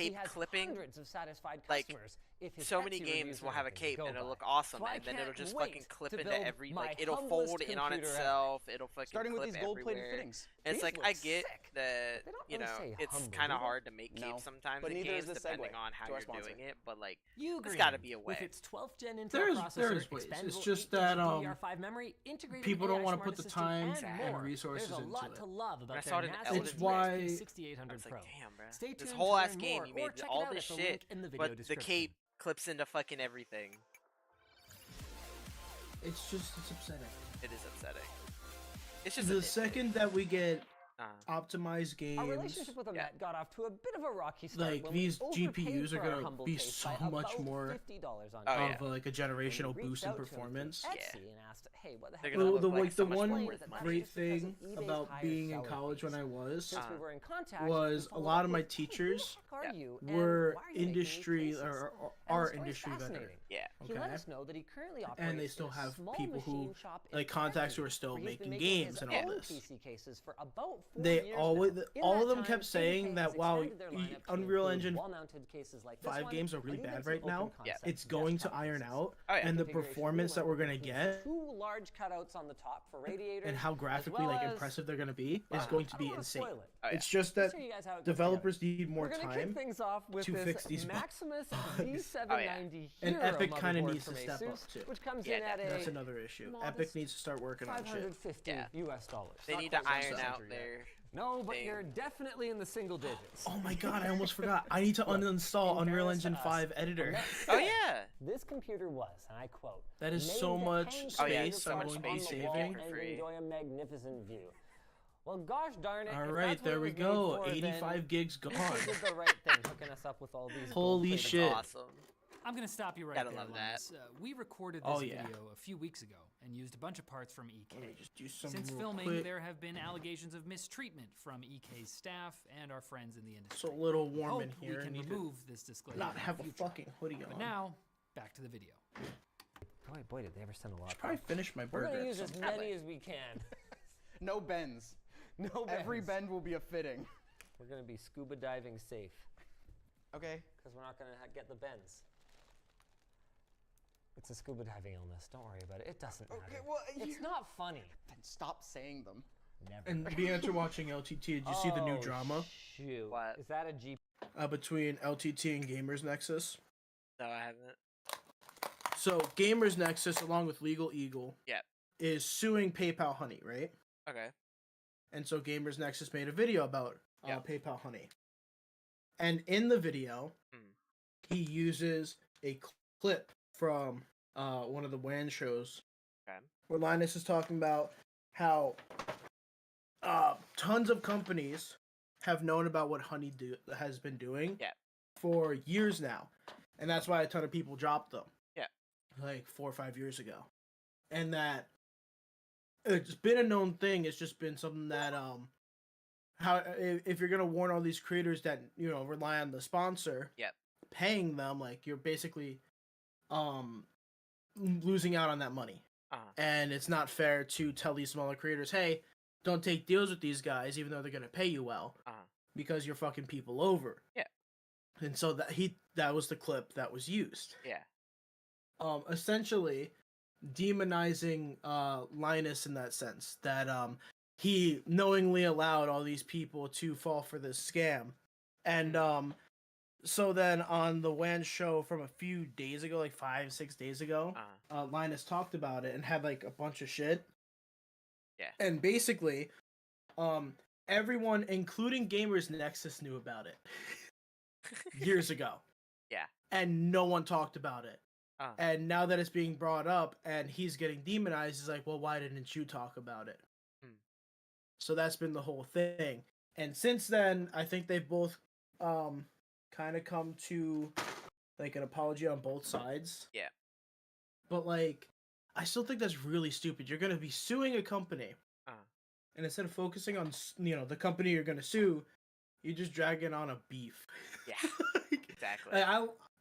Speaker 1: cape
Speaker 12: has
Speaker 1: clipping,
Speaker 12: hundreds of satisfied
Speaker 1: like
Speaker 12: customers if his
Speaker 1: so many
Speaker 12: Etsy
Speaker 1: games
Speaker 12: reviews
Speaker 1: will
Speaker 12: are
Speaker 1: have a
Speaker 12: anything to
Speaker 1: cape
Speaker 12: go
Speaker 1: and it'll
Speaker 12: by.
Speaker 1: look awesome,
Speaker 12: So I
Speaker 1: and then it'll
Speaker 12: can't
Speaker 1: just
Speaker 12: wait
Speaker 1: fucking clip
Speaker 12: to
Speaker 1: into
Speaker 12: build
Speaker 1: every
Speaker 12: my
Speaker 1: like it'll
Speaker 12: humblest
Speaker 1: fold in on
Speaker 12: computer ever.
Speaker 1: itself. It'll fucking
Speaker 18: Starting with
Speaker 1: clip
Speaker 18: these gold-plated
Speaker 1: everywhere.
Speaker 18: fittings.
Speaker 1: And it's
Speaker 12: These
Speaker 1: like I
Speaker 12: look
Speaker 1: get
Speaker 12: sick.
Speaker 1: that
Speaker 12: They don't
Speaker 1: you
Speaker 12: really
Speaker 1: know
Speaker 12: say
Speaker 1: it's
Speaker 12: humble,
Speaker 1: kind of
Speaker 12: do they?
Speaker 1: hard to make
Speaker 18: No,
Speaker 1: capes sometimes
Speaker 18: but
Speaker 1: in
Speaker 18: neither is
Speaker 1: games
Speaker 18: this
Speaker 1: depending
Speaker 18: segue
Speaker 1: on how
Speaker 18: to our
Speaker 1: you're
Speaker 18: sponsor.
Speaker 1: doing it, but like
Speaker 12: Ugreen,
Speaker 1: there's got to be a way.
Speaker 12: With its 12th gen Intel
Speaker 19: There's
Speaker 12: processor,
Speaker 19: ways. It's
Speaker 12: expandable
Speaker 19: just
Speaker 12: 8-inch
Speaker 19: that
Speaker 12: DDR5 memory, integrated
Speaker 19: people don't
Speaker 12: AI
Speaker 19: want to
Speaker 12: smart
Speaker 19: put the
Speaker 12: assistant,
Speaker 19: time
Speaker 12: and
Speaker 19: and
Speaker 12: more.
Speaker 19: resources
Speaker 12: There's a
Speaker 19: into
Speaker 12: lot
Speaker 19: it.
Speaker 12: to love about
Speaker 1: I
Speaker 12: their
Speaker 1: saw it in
Speaker 12: massive
Speaker 1: Elden
Speaker 19: It's why-
Speaker 12: XP
Speaker 1: I
Speaker 12: 6800
Speaker 1: was
Speaker 12: Pro.
Speaker 1: like, damn, bro.
Speaker 12: Stay tuned
Speaker 1: This
Speaker 12: to
Speaker 1: whole
Speaker 12: learn
Speaker 1: ass game,
Speaker 12: more,
Speaker 1: you
Speaker 12: or
Speaker 1: made
Speaker 12: check
Speaker 1: all
Speaker 12: it out
Speaker 1: this
Speaker 12: at the
Speaker 1: shit,
Speaker 12: link in the video
Speaker 1: but the
Speaker 12: description.
Speaker 1: cape clips into fucking everything.
Speaker 19: It's upsetting.
Speaker 1: It is upsetting. It's just
Speaker 19: The second that we get
Speaker 1: Uh-huh.
Speaker 19: optimized games,
Speaker 12: Our relationship with Amet got off to a bit of a rocky start.
Speaker 19: like
Speaker 12: when we
Speaker 19: these
Speaker 12: overpaid
Speaker 19: GPUs are
Speaker 12: for our
Speaker 19: gonna
Speaker 12: humble
Speaker 19: be
Speaker 12: taste
Speaker 19: so
Speaker 12: by
Speaker 19: much
Speaker 12: about
Speaker 19: more
Speaker 12: $50 on
Speaker 1: Oh,
Speaker 12: Etsy.
Speaker 19: of like a generational
Speaker 12: When we
Speaker 19: boost
Speaker 12: reached
Speaker 19: in
Speaker 12: out to him through
Speaker 19: performance.
Speaker 12: Etsy
Speaker 1: Yeah.
Speaker 12: and asked, hey, what the
Speaker 1: They're
Speaker 12: heck?
Speaker 1: gonna
Speaker 19: The,
Speaker 1: look
Speaker 19: the,
Speaker 1: like
Speaker 19: like
Speaker 1: so
Speaker 19: the
Speaker 1: much
Speaker 19: one
Speaker 1: more with money.
Speaker 19: great
Speaker 12: Just because of
Speaker 19: thing
Speaker 12: eBay's
Speaker 19: about
Speaker 12: higher
Speaker 19: being in
Speaker 12: seller
Speaker 19: college when
Speaker 12: fees.
Speaker 19: I was
Speaker 12: Since we were in contact,
Speaker 19: was
Speaker 12: we
Speaker 19: a
Speaker 12: followed
Speaker 19: lot
Speaker 12: up
Speaker 19: of my
Speaker 12: with, "Hey, who the
Speaker 19: teachers
Speaker 12: heck are you, and
Speaker 19: were
Speaker 12: why are you making these
Speaker 19: industry
Speaker 12: cases?"
Speaker 19: or
Speaker 12: And
Speaker 19: are
Speaker 12: the story's
Speaker 19: industry veterans.
Speaker 12: fascinating.
Speaker 1: Yeah.
Speaker 12: He let us know that he currently operates
Speaker 19: And they still
Speaker 12: in a
Speaker 19: have
Speaker 12: small
Speaker 19: people who,
Speaker 12: machine shop in
Speaker 19: like contacts who are
Speaker 12: Kentucky,
Speaker 19: still
Speaker 12: where he's been
Speaker 19: making
Speaker 12: making
Speaker 19: games
Speaker 12: his
Speaker 19: and all
Speaker 12: own
Speaker 19: this.
Speaker 12: PC cases for about 4
Speaker 19: They
Speaker 12: years
Speaker 19: always,
Speaker 12: now. In
Speaker 19: all
Speaker 12: that
Speaker 19: of them
Speaker 12: time,
Speaker 19: kept saying
Speaker 12: ADK
Speaker 19: that
Speaker 12: has
Speaker 19: wow,
Speaker 12: expanded their lineup to
Speaker 19: Unreal
Speaker 12: include
Speaker 19: Engine
Speaker 12: wall-mounted cases like this
Speaker 19: 5
Speaker 12: one,
Speaker 19: games are
Speaker 12: and
Speaker 19: really
Speaker 12: even
Speaker 19: bad
Speaker 12: some
Speaker 19: right now.
Speaker 12: open concept
Speaker 19: It's going to
Speaker 12: desktop
Speaker 19: iron
Speaker 12: cases.
Speaker 19: out,
Speaker 1: Oh, yeah.
Speaker 19: and the
Speaker 12: Configuration
Speaker 19: performance that we're gonna
Speaker 12: includes
Speaker 19: get
Speaker 12: 2 large cutouts on the top for radiators,
Speaker 19: and how
Speaker 12: as
Speaker 19: graphically
Speaker 12: well
Speaker 19: like
Speaker 12: as-
Speaker 19: impressive they're gonna be is
Speaker 12: Wow.
Speaker 19: going to
Speaker 12: I
Speaker 19: be
Speaker 12: don't wanna
Speaker 19: insane.
Speaker 12: spoil it.
Speaker 1: Oh, yeah.
Speaker 19: It's just
Speaker 12: Let's
Speaker 19: that
Speaker 12: show you guys how it goes
Speaker 19: developers need more
Speaker 12: We're gonna
Speaker 19: time
Speaker 12: kick things off with
Speaker 19: to
Speaker 12: this
Speaker 19: fix these
Speaker 12: Maximus
Speaker 19: bugs.
Speaker 12: V790
Speaker 19: And
Speaker 12: Hero
Speaker 19: Epic kind of
Speaker 12: motherboard
Speaker 19: needs to
Speaker 12: from
Speaker 19: step up
Speaker 12: Asus,
Speaker 19: too.
Speaker 12: which comes
Speaker 1: Yeah,
Speaker 12: in at a
Speaker 19: That's another issue. Epic
Speaker 12: modest
Speaker 19: needs to start working on shit.
Speaker 12: $550 US dollars.
Speaker 1: They
Speaker 12: Not
Speaker 1: need to
Speaker 12: quite
Speaker 1: iron
Speaker 12: 100
Speaker 1: out
Speaker 12: yet.
Speaker 1: their.
Speaker 12: No, but
Speaker 1: thing.
Speaker 12: you're definitely in the single digits.
Speaker 19: Oh my god, I almost forgot. I need to uninstall
Speaker 12: in
Speaker 19: Unreal
Speaker 12: fairness to
Speaker 19: Engine
Speaker 12: us,
Speaker 19: 5 editor.
Speaker 1: Oh yeah.
Speaker 12: This computer was, and I quote,
Speaker 19: That is
Speaker 12: made
Speaker 19: so
Speaker 12: to
Speaker 19: much
Speaker 12: hang
Speaker 1: Oh, yeah,
Speaker 19: space
Speaker 1: so
Speaker 19: I'm
Speaker 1: much
Speaker 19: going to be
Speaker 1: space you
Speaker 19: saving.
Speaker 1: get for
Speaker 12: and
Speaker 1: free.
Speaker 12: enjoy a magnificent view. Well, gosh darn it.
Speaker 19: All
Speaker 12: if
Speaker 19: right,
Speaker 12: that's what
Speaker 19: there
Speaker 12: it
Speaker 19: we
Speaker 12: was made
Speaker 19: go.
Speaker 12: for,
Speaker 19: 85
Speaker 12: then
Speaker 19: gigs gone.
Speaker 12: they did the right thing hooking us up with all these
Speaker 19: Holy
Speaker 12: gold-plated
Speaker 19: shit.
Speaker 1: Awesome.
Speaker 18: I'm gonna stop you right
Speaker 1: Gotta
Speaker 18: there,
Speaker 1: love
Speaker 18: Linus. We recorded this
Speaker 19: Oh, yeah.
Speaker 18: video a few weeks ago and used a bunch of parts from EK.
Speaker 19: Let me just do some
Speaker 18: Since
Speaker 19: real
Speaker 18: filming,
Speaker 19: quick.
Speaker 18: there have been allegations of mistreatment from EK's staff and our friends in the industry.
Speaker 19: It's a little
Speaker 18: We
Speaker 19: warm in
Speaker 18: hope
Speaker 19: here.
Speaker 18: We
Speaker 19: I
Speaker 18: can
Speaker 19: need to
Speaker 18: remove this disclaimer.
Speaker 19: not
Speaker 18: in
Speaker 19: have
Speaker 18: the
Speaker 19: a
Speaker 18: future.
Speaker 19: fucking hoodie on.
Speaker 18: But now, back to the video.
Speaker 12: Boy, did they ever send a lot.
Speaker 19: Probably finish my
Speaker 12: We're
Speaker 19: burger.
Speaker 12: gonna
Speaker 19: at
Speaker 12: use
Speaker 19: some
Speaker 12: as
Speaker 19: point.
Speaker 12: many as we can.
Speaker 20: No bends.
Speaker 12: No
Speaker 20: Every
Speaker 12: bends.
Speaker 20: bend will be a fitting.
Speaker 12: We're gonna be scuba diving safe.
Speaker 20: Okay.
Speaker 12: Because we're not gonna get the bends. It's a scuba diving illness. Don't worry about it. It doesn't matter.
Speaker 20: Okay, well,
Speaker 12: It's not funny.
Speaker 20: Then stop saying them.
Speaker 12: Never.
Speaker 19: And being after watching LTT, did you see the new drama
Speaker 12: Shoot.
Speaker 1: What?
Speaker 12: Is that a G?
Speaker 19: between LTT and Gamers Nexus?
Speaker 1: No, I haven't.
Speaker 19: So Gamers Nexus, along with Legal Eagle,
Speaker 1: Yep.
Speaker 19: is suing PayPal Honey, right?
Speaker 1: Okay.
Speaker 19: And so Gamers Nexus made a video about
Speaker 1: Yep.
Speaker 19: PayPal Honey. And in the video,
Speaker 1: Hmm.
Speaker 19: he uses a clip from one of the WAN shows
Speaker 1: Okay.
Speaker 19: where Linus is talking about how tons of companies have known about what Honey has been doing
Speaker 1: Yeah.
Speaker 19: for years now. And that's why a ton of people dropped them.
Speaker 1: Yeah.
Speaker 19: Like 4 or 5 years ago. And that it's been a known thing. It's just been something that how if you're gonna warn all these creators that rely on the sponsor,
Speaker 1: Yep.
Speaker 19: paying them, like you're basically losing out on that money. And it's not fair to tell these smaller creators, hey, don't take deals with these guys even though they're gonna pay you well, because you're fucking people over.
Speaker 1: Yeah.
Speaker 19: And so that was the clip that was used.
Speaker 1: Yeah.
Speaker 19: Essentially demonizing Linus in that sense, that he knowingly allowed all these people to fall for this scam. And so then on the WAN show from a few days ago, like 5-6 days ago, Linus talked about it and had like a bunch of shit.
Speaker 1: Yeah.
Speaker 19: And basically, everyone, including Gamers Nexus, knew about it years ago.
Speaker 1: Yeah.
Speaker 19: And no one talked about it. And now that it's being brought up and he's getting demonized, he's like, well, why didn't you talk about it? So that's been the whole thing. And since then, I think they've both kind of come to like an apology on both sides.
Speaker 1: Yeah.
Speaker 19: But like, I still think that's really stupid. You're going to be suing a company. And instead of focusing on, the company you're going to sue, you just drag it on a beef.
Speaker 1: Yeah. Exactly.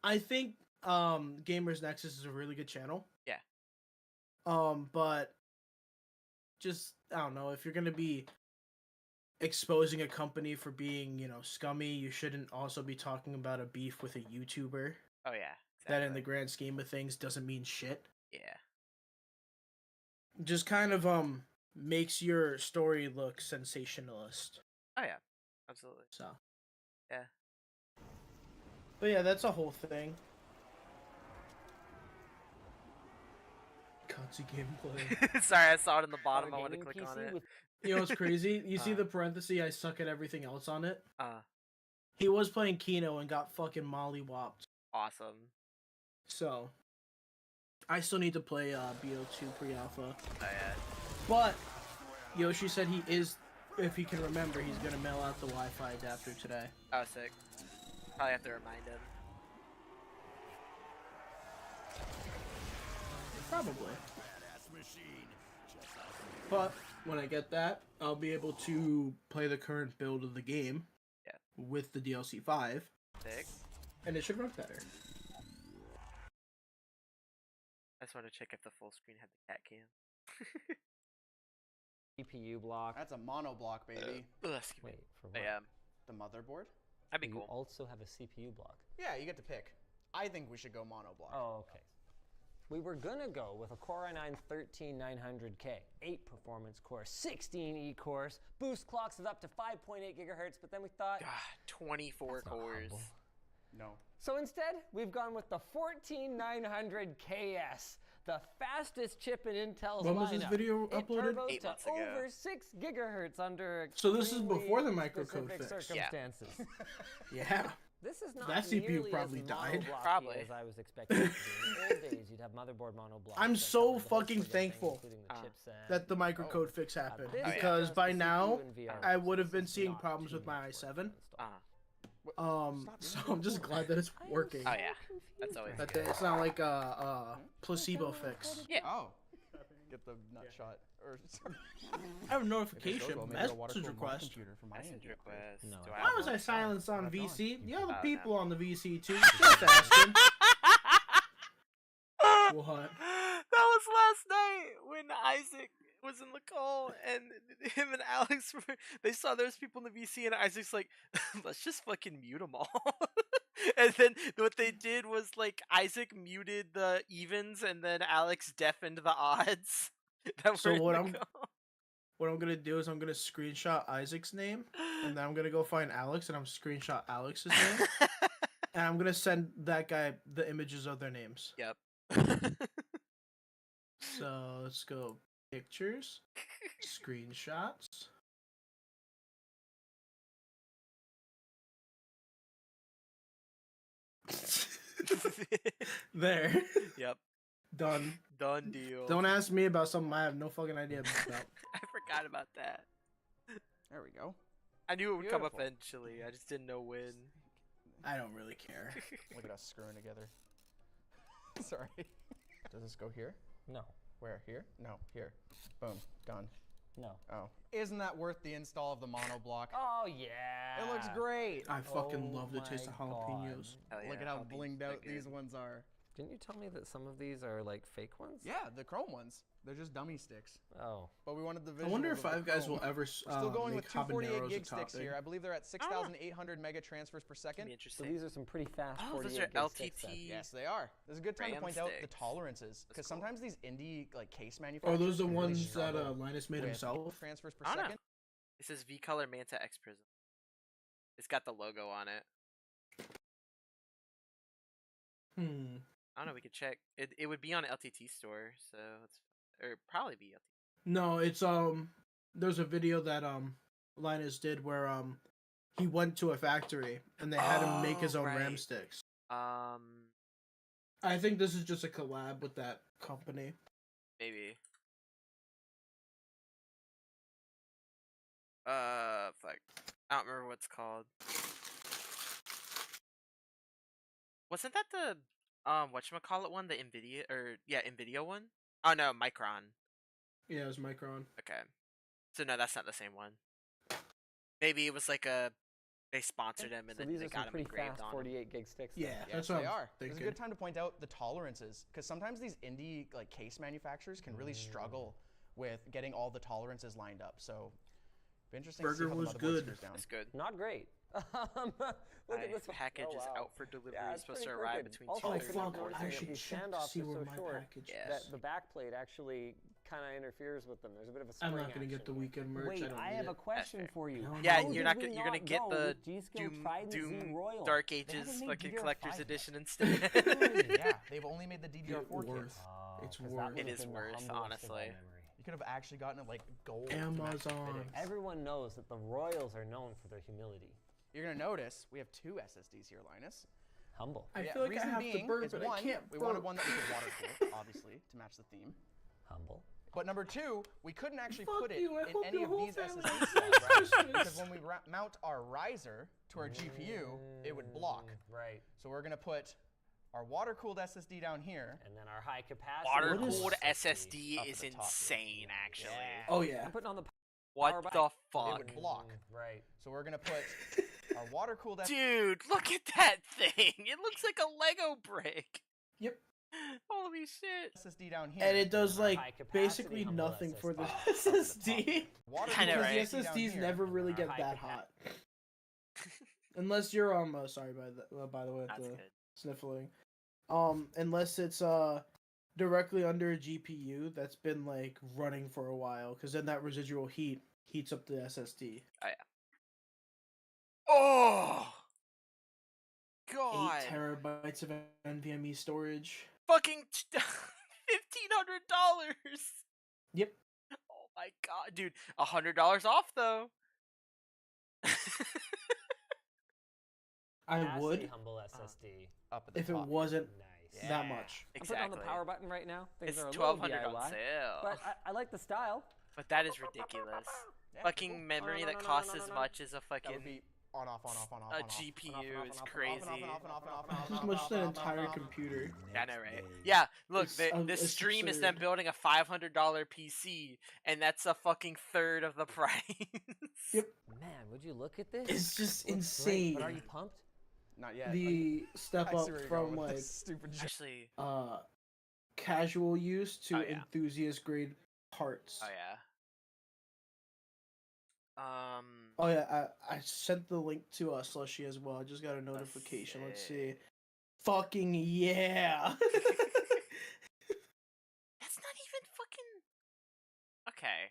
Speaker 19: I think Gamers Nexus is a really good channel.
Speaker 1: Yeah.
Speaker 19: But just I don't know, if you're gonna be exposing a company for being, scummy, you shouldn't also be talking about a beef with a YouTuber.
Speaker 1: Oh yeah.
Speaker 19: That in the grand scheme of things doesn't mean shit.
Speaker 1: Yeah.
Speaker 19: Just kind of makes your story look sensationalist.
Speaker 1: Oh yeah. Absolutely.
Speaker 19: So.
Speaker 1: Yeah.
Speaker 19: But yeah, that's a whole thing. Cutsy gameplay.
Speaker 1: Sorry, I saw it in the bottom. I wanted to click on it.
Speaker 19: You know what's crazy? You see the parenthesis, I suck at everything else on it?
Speaker 1: Uh.
Speaker 19: He was playing Kino and got fucking mollywopped.
Speaker 1: Awesome.
Speaker 19: So, I still need to play BO2 pre-alpha.
Speaker 1: Oh yeah.
Speaker 19: But, Yoshi said he is, if he can remember, he's gonna mail out the Wi-Fi adapter today.
Speaker 1: Oh, sick. Probably have to remind him.
Speaker 19: Probably. But when I get that, I'll be able to play the current build of the game.
Speaker 1: Yeah.
Speaker 19: With the DLC 5.
Speaker 1: Sick.
Speaker 19: And it should run better.
Speaker 1: I just want to check if the full screen had the cat cam.
Speaker 4: CPU block.
Speaker 20: That's a mono block, baby.
Speaker 4: Wait, for what?
Speaker 1: Yeah.
Speaker 20: The motherboard?
Speaker 1: That'd be
Speaker 4: You
Speaker 1: cool.
Speaker 4: also have a CPU block.
Speaker 20: Yeah, you get to pick. I think we should go mono block.
Speaker 4: Oh, okay. We were gonna go with a Core i9 13900K, 8 performance cores, 16 E-cores, boost clocks of up to 5.8 gigahertz, but then we thought,
Speaker 1: God, 24 cores.
Speaker 20: No.
Speaker 4: So instead, we've gone with the 14900KS, the fastest chip in Intel's
Speaker 19: When was this
Speaker 4: lineup.
Speaker 19: video
Speaker 4: It
Speaker 19: uploaded?
Speaker 4: turbos
Speaker 1: 8
Speaker 4: to
Speaker 1: months ago.
Speaker 4: over 6 gigahertz under
Speaker 19: So this is before the
Speaker 4: extremely
Speaker 19: microcode
Speaker 4: specific
Speaker 19: fix.
Speaker 4: circumstances.
Speaker 19: Yeah.
Speaker 4: This is not
Speaker 19: That CPU
Speaker 4: nearly
Speaker 19: probably
Speaker 4: as
Speaker 19: died.
Speaker 4: monoblocky
Speaker 1: Probably.
Speaker 4: as I was expecting it to be. In the old days, you'd have motherboard monoblocks.
Speaker 19: I'm
Speaker 4: that
Speaker 19: so
Speaker 4: covered the whole
Speaker 19: fucking
Speaker 4: split of everything,
Speaker 19: thankful
Speaker 4: including the chipset.
Speaker 19: that the microcode fix happened,
Speaker 4: this is
Speaker 19: because
Speaker 4: just
Speaker 19: by
Speaker 4: the
Speaker 19: now
Speaker 4: CPU and VR
Speaker 19: I would have been
Speaker 4: It's
Speaker 19: seeing
Speaker 4: not
Speaker 19: problems
Speaker 4: too
Speaker 19: with my
Speaker 4: much
Speaker 19: i7.
Speaker 4: work to
Speaker 19: So I'm just glad that it's working.
Speaker 1: Oh yeah, that's always
Speaker 19: That
Speaker 1: good.
Speaker 19: it's not like a placebo fix.
Speaker 1: Yeah.
Speaker 20: Oh. Get the nut shot. Or
Speaker 19: I have a notification,
Speaker 20: Maybe
Speaker 19: message
Speaker 20: a water-cooled
Speaker 19: request.
Speaker 20: computer for my
Speaker 1: Message
Speaker 20: engine.
Speaker 1: request.
Speaker 4: No,
Speaker 1: Do
Speaker 4: I
Speaker 1: I
Speaker 19: Why
Speaker 1: have
Speaker 19: was
Speaker 1: one?
Speaker 19: I silenced on
Speaker 20: Back on.
Speaker 19: VC? The other
Speaker 1: Oh,
Speaker 19: people
Speaker 1: no.
Speaker 19: on the VC too. Just asking. What?
Speaker 1: That was last night when Isaac was in the call and him and Alex were, they saw there's people in the VC and Isaac's like, let's just fucking mute them all. And then what they did was like Isaac muted the evens and then Alex deafened the odds. That
Speaker 19: So
Speaker 1: were in
Speaker 19: what
Speaker 1: the
Speaker 19: I'm
Speaker 1: call.
Speaker 19: what I'm gonna do is I'm gonna screenshot Isaac's name, and then I'm gonna go find Alex, and I'm screenshot Alex's name, and I'm gonna send that guy the images of their names.
Speaker 1: Yep.
Speaker 19: So let's go pictures, screenshots. There.
Speaker 1: Yep.
Speaker 19: Done.
Speaker 1: Done deal.
Speaker 19: Don't ask me about something I have no fucking idea about.
Speaker 1: I forgot about that.
Speaker 20: There we go.
Speaker 1: I knew it would come up
Speaker 20: Beautiful.
Speaker 1: eventually. I just didn't know when.
Speaker 19: I don't really care.
Speaker 20: Look at us screwing together. Sorry. Does this go here?
Speaker 4: No.
Speaker 20: Where? Here? No, here. Boom. Done.
Speaker 4: No.
Speaker 20: Oh. Isn't that worth the install of the mono block?
Speaker 4: Oh, yeah.
Speaker 20: It looks great.
Speaker 19: I fucking love the
Speaker 4: my
Speaker 19: taste of jalapenos.
Speaker 1: Hell
Speaker 20: Look
Speaker 1: yeah,
Speaker 20: at how
Speaker 1: jalapenos
Speaker 20: blinged
Speaker 1: are
Speaker 20: out these
Speaker 1: good.
Speaker 20: ones are.
Speaker 4: Didn't you tell me that some of these are like fake ones?
Speaker 20: Yeah, the chrome ones. They're just dummy sticks.
Speaker 4: Oh.
Speaker 20: But we wanted the
Speaker 19: I
Speaker 20: visual.
Speaker 19: wonder if
Speaker 20: of the
Speaker 19: Five Guys
Speaker 20: chrome.
Speaker 19: will ever
Speaker 20: We're still going
Speaker 19: make
Speaker 20: with 248
Speaker 19: habaneros
Speaker 20: gig
Speaker 19: a
Speaker 20: sticks
Speaker 19: topping.
Speaker 20: here. I believe they're at 6,800 mega transfers per second.
Speaker 1: Be
Speaker 4: So
Speaker 1: interesting.
Speaker 4: these are some pretty fast
Speaker 1: Oh,
Speaker 4: 48
Speaker 1: those are
Speaker 4: gig sticks then.
Speaker 1: LTT.
Speaker 20: Yes, they are. This is a good time to
Speaker 1: RAM
Speaker 20: point out the
Speaker 1: sticks.
Speaker 20: tolerances,
Speaker 1: That's
Speaker 20: because
Speaker 1: cool.
Speaker 20: sometimes these indie like case
Speaker 19: Oh,
Speaker 20: manufacturers.
Speaker 19: those are the
Speaker 20: can really
Speaker 19: ones that
Speaker 20: struggle
Speaker 19: Linus made
Speaker 20: with
Speaker 19: himself.
Speaker 20: transfers per
Speaker 1: I don't know.
Speaker 20: second.
Speaker 1: It says V Color Manta X Prism. It's got the logo on it. I don't know. We could check. It would be on LTT store, so it's or probably be LTT.
Speaker 19: No, it's there's a video that Linus did where he went to a factory and they had him make his own RAM
Speaker 1: right.
Speaker 19: sticks.
Speaker 1: I
Speaker 19: I think this is just a collab with that company.
Speaker 1: maybe. Fuck. I don't remember what it's called. Wasn't that the whatchamacallit one? The Nvidia Nvidia one? Oh no, Micron.
Speaker 19: Yeah, it was Micron.
Speaker 1: Okay. So no, that's not the same one. Maybe it was like they sponsored him and
Speaker 4: So
Speaker 1: then
Speaker 4: these
Speaker 1: they
Speaker 4: are
Speaker 1: got
Speaker 4: some
Speaker 1: him
Speaker 4: pretty
Speaker 1: engraved
Speaker 4: fast
Speaker 1: on 'em.
Speaker 4: 48 gig sticks.
Speaker 19: Yeah,
Speaker 4: then.
Speaker 20: Yes,
Speaker 19: that's what
Speaker 20: they
Speaker 19: I'm
Speaker 20: are. This is a
Speaker 19: thinking.
Speaker 20: good time to point out the tolerances, because sometimes these indie like case manufacturers can really struggle with getting all the tolerances lined up. So, be interesting to see
Speaker 19: Burger
Speaker 20: how the
Speaker 19: was
Speaker 20: motherboard
Speaker 19: good.
Speaker 20: screws down.
Speaker 1: That's good.
Speaker 4: Not great. Look at this one.
Speaker 1: Package
Speaker 4: Oh,
Speaker 1: is
Speaker 4: wow.
Speaker 1: out for delivery.
Speaker 4: Yeah,
Speaker 1: It's
Speaker 4: it's
Speaker 1: supposed to
Speaker 4: pretty
Speaker 1: arrive
Speaker 4: crooked.
Speaker 1: between
Speaker 4: Also,
Speaker 19: Oh,
Speaker 4: I
Speaker 1: 2:30
Speaker 4: couldn't
Speaker 1: and
Speaker 19: fuck,
Speaker 4: notice
Speaker 19: I
Speaker 4: that
Speaker 19: should
Speaker 4: these
Speaker 19: check to
Speaker 4: standoffs
Speaker 19: see
Speaker 4: are
Speaker 19: where
Speaker 4: so
Speaker 19: my
Speaker 4: short
Speaker 19: package
Speaker 1: Yeah.
Speaker 19: is.
Speaker 4: that the backplate actually kind of interferes with them. There's a bit of a spring
Speaker 19: I'm not gonna get the
Speaker 4: action.
Speaker 19: weekend merch.
Speaker 4: Wait,
Speaker 19: I, don't
Speaker 4: I
Speaker 19: need
Speaker 4: have
Speaker 19: it.
Speaker 4: a question
Speaker 1: fair.
Speaker 4: for you.
Speaker 19: No,
Speaker 1: Yeah,
Speaker 19: no.
Speaker 1: you're
Speaker 4: How
Speaker 1: not
Speaker 4: did
Speaker 1: gonna
Speaker 4: we
Speaker 1: you're gonna
Speaker 4: not
Speaker 1: get
Speaker 4: go
Speaker 1: the
Speaker 4: with G-Skill
Speaker 1: Doom
Speaker 4: Trident Z Royal?
Speaker 1: Dark
Speaker 4: They
Speaker 1: Ages
Speaker 4: haven't made
Speaker 1: fucking
Speaker 4: DDR5
Speaker 1: collector's
Speaker 4: yet.
Speaker 1: edition instead.
Speaker 20: Yeah, they've only made the DDR4
Speaker 19: worth.
Speaker 20: kits.
Speaker 19: It's
Speaker 4: 'cause that
Speaker 19: worth.
Speaker 4: would
Speaker 1: It
Speaker 4: have
Speaker 1: is
Speaker 4: been the
Speaker 1: worth,
Speaker 4: humblest of all
Speaker 1: honestly.
Speaker 4: memory.
Speaker 20: You could have actually gotten it like gold. to match the
Speaker 19: Amazon.
Speaker 20: fittings.
Speaker 4: Everyone knows that the Royals are known for their humility.
Speaker 20: You're gonna notice we have two SSDs here, Linus.
Speaker 4: Humble.
Speaker 19: I
Speaker 20: Yeah,
Speaker 19: feel like I
Speaker 20: reason
Speaker 19: have
Speaker 20: being
Speaker 19: to burp,
Speaker 20: is
Speaker 19: but
Speaker 20: one,
Speaker 19: I can't
Speaker 20: we wanted
Speaker 19: burp.
Speaker 20: one that we could water cool, obviously, to match the theme.
Speaker 4: Humble.
Speaker 20: But number two, we couldn't actually
Speaker 19: Fuck
Speaker 20: put it
Speaker 19: you, I
Speaker 20: in
Speaker 19: hope
Speaker 20: any
Speaker 19: your
Speaker 20: of
Speaker 19: whole
Speaker 20: these
Speaker 19: family
Speaker 20: SSD
Speaker 19: has
Speaker 20: slots, right?
Speaker 19: Christmas.
Speaker 20: Because when we mount our riser to our GPU, it would block.
Speaker 4: Right.
Speaker 20: So we're gonna put our water-cooled SSD down here.
Speaker 4: And then our high capacity.
Speaker 1: Water
Speaker 19: What is-
Speaker 1: cooled SSD
Speaker 20: Up at
Speaker 1: is
Speaker 20: the top.
Speaker 1: insane, actually.
Speaker 4: Yeah.
Speaker 19: Oh yeah.
Speaker 4: I'm putting on the
Speaker 1: What
Speaker 4: power
Speaker 1: the
Speaker 4: back.
Speaker 1: fuck?
Speaker 20: It would block.
Speaker 4: Right.
Speaker 20: So we're gonna put our water-cooled SSD.
Speaker 1: Dude, look at that thing! It looks like a Lego brick.
Speaker 19: Yep.
Speaker 1: Holy shit!
Speaker 20: SSD down here.
Speaker 19: And it does like
Speaker 12: High-capacity
Speaker 19: basically
Speaker 12: humble
Speaker 19: nothing for the
Speaker 12: SSD.
Speaker 19: SSD.
Speaker 20: Water
Speaker 1: Kinda
Speaker 19: Because
Speaker 1: right.
Speaker 19: the SSDs never really get that hot. Unless you're sorry by the way
Speaker 1: That's
Speaker 19: the
Speaker 1: good.
Speaker 19: sniffling. Unless it's directly under a GPU that's been like running for a while, because then that residual heat heats up the SSD.
Speaker 1: Oh yeah. Oh God!
Speaker 19: 8 terabytes of NVMe storage.
Speaker 1: Fucking $1,500.
Speaker 19: Yep.
Speaker 1: Oh my God, dude! $100 off though.
Speaker 19: I would
Speaker 12: humble SSD.
Speaker 20: Up at the
Speaker 19: if
Speaker 20: top.
Speaker 19: it wasn't
Speaker 12: Nice.
Speaker 19: that much.
Speaker 12: I'm putting on the power button right now. Things
Speaker 1: It's
Speaker 12: are a little
Speaker 1: $1,200 on
Speaker 12: DIY,
Speaker 1: sale.
Speaker 12: but I like the style.
Speaker 1: But that is ridiculous. Fucking memory that costs as much as a
Speaker 20: That
Speaker 1: fucking
Speaker 20: would be on off.
Speaker 1: a GPU is crazy.
Speaker 19: As much as an entire computer.
Speaker 1: I know, right? Yeah, look,
Speaker 19: It's,
Speaker 1: this
Speaker 19: it's
Speaker 1: stream is them
Speaker 19: absurd.
Speaker 1: building a $500 PC, and that's a fucking third of the price.
Speaker 19: Yep.
Speaker 12: Man, would you look at this?
Speaker 19: It's just
Speaker 12: Looks great,
Speaker 19: insane.
Speaker 12: But are you pumped?
Speaker 20: Not yet.
Speaker 19: The step
Speaker 20: I
Speaker 19: up
Speaker 20: see where you're
Speaker 19: from
Speaker 20: going with
Speaker 19: like
Speaker 20: this stupid shit.
Speaker 1: Actually,
Speaker 19: casual use to
Speaker 1: Oh, yeah.
Speaker 19: enthusiast grade parts.
Speaker 1: oh yeah.
Speaker 19: Oh yeah, I sent the link to Slushy as well. I just got a notification. Let's see. Fucking yeah.
Speaker 1: That's not even fucking. Okay.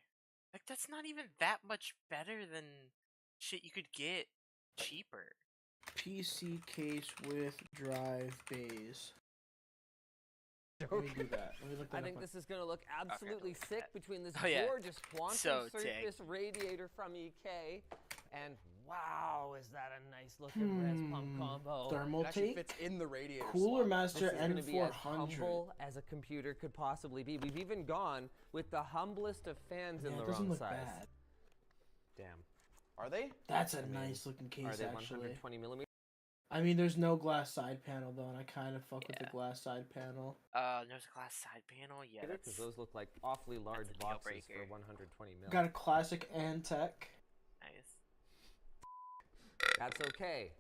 Speaker 1: Like, that's not even that much better than shit you could get cheaper.
Speaker 19: PC case with drive bays. Let me do that. Let me look that
Speaker 12: I
Speaker 19: up
Speaker 12: think
Speaker 19: on-
Speaker 12: this is going to look absolutely sick between this
Speaker 1: Oh, yeah.
Speaker 12: gorgeous quantum
Speaker 1: So
Speaker 12: surface
Speaker 1: sick.
Speaker 12: radiator from EK and wow, is that a nice looking res pump combo.
Speaker 19: Thermal
Speaker 20: It actually
Speaker 19: take.
Speaker 20: fits in the radiator
Speaker 19: Cooler
Speaker 20: slot.
Speaker 19: Master
Speaker 12: This is going to be as
Speaker 19: N400.
Speaker 12: humble as a computer could possibly be. We've even gone with the humblest of fans
Speaker 19: Yeah,
Speaker 12: in
Speaker 19: it
Speaker 12: the
Speaker 19: doesn't
Speaker 12: wrong
Speaker 19: look
Speaker 12: size.
Speaker 19: bad.
Speaker 12: Damn.
Speaker 20: Are they?
Speaker 19: That's a
Speaker 12: I mean,
Speaker 19: nice looking
Speaker 12: Are
Speaker 19: case
Speaker 12: they
Speaker 19: actually.
Speaker 12: 120 millimeters?
Speaker 19: I mean, there's no glass side panel though, and I kind of fuck with the
Speaker 1: Yeah.
Speaker 19: glass side panel.
Speaker 1: There's a glass side panel. Yeah,
Speaker 12: Because
Speaker 1: that's
Speaker 12: those look like awfully large
Speaker 1: a deal
Speaker 12: boxes
Speaker 1: breaker.
Speaker 12: for 120 mil.
Speaker 19: Got a classic Antec.
Speaker 1: nice.
Speaker 12: That's okay.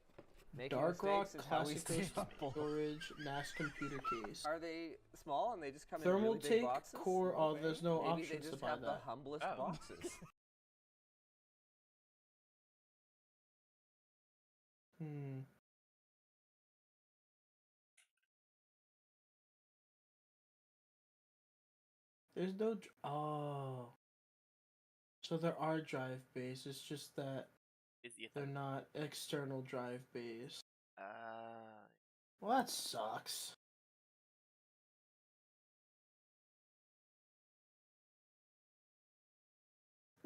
Speaker 12: Making
Speaker 19: Dark Rock
Speaker 12: mistakes is how we
Speaker 19: classic
Speaker 12: stay humble.
Speaker 19: storage NAS computer case.
Speaker 12: Are they small and they just come
Speaker 19: Thermal
Speaker 12: in really big
Speaker 19: take,
Speaker 12: boxes?
Speaker 19: core. Oh, there's no
Speaker 12: Maybe
Speaker 19: options
Speaker 12: they
Speaker 19: to
Speaker 12: just
Speaker 19: buy
Speaker 12: have the
Speaker 19: that.
Speaker 12: humblest
Speaker 1: Oh.
Speaker 12: boxes.
Speaker 19: Hmm. There's no. Oh. So there are drive bays. It's just that
Speaker 1: Is the
Speaker 19: they're not external drive bays. Well, that sucks.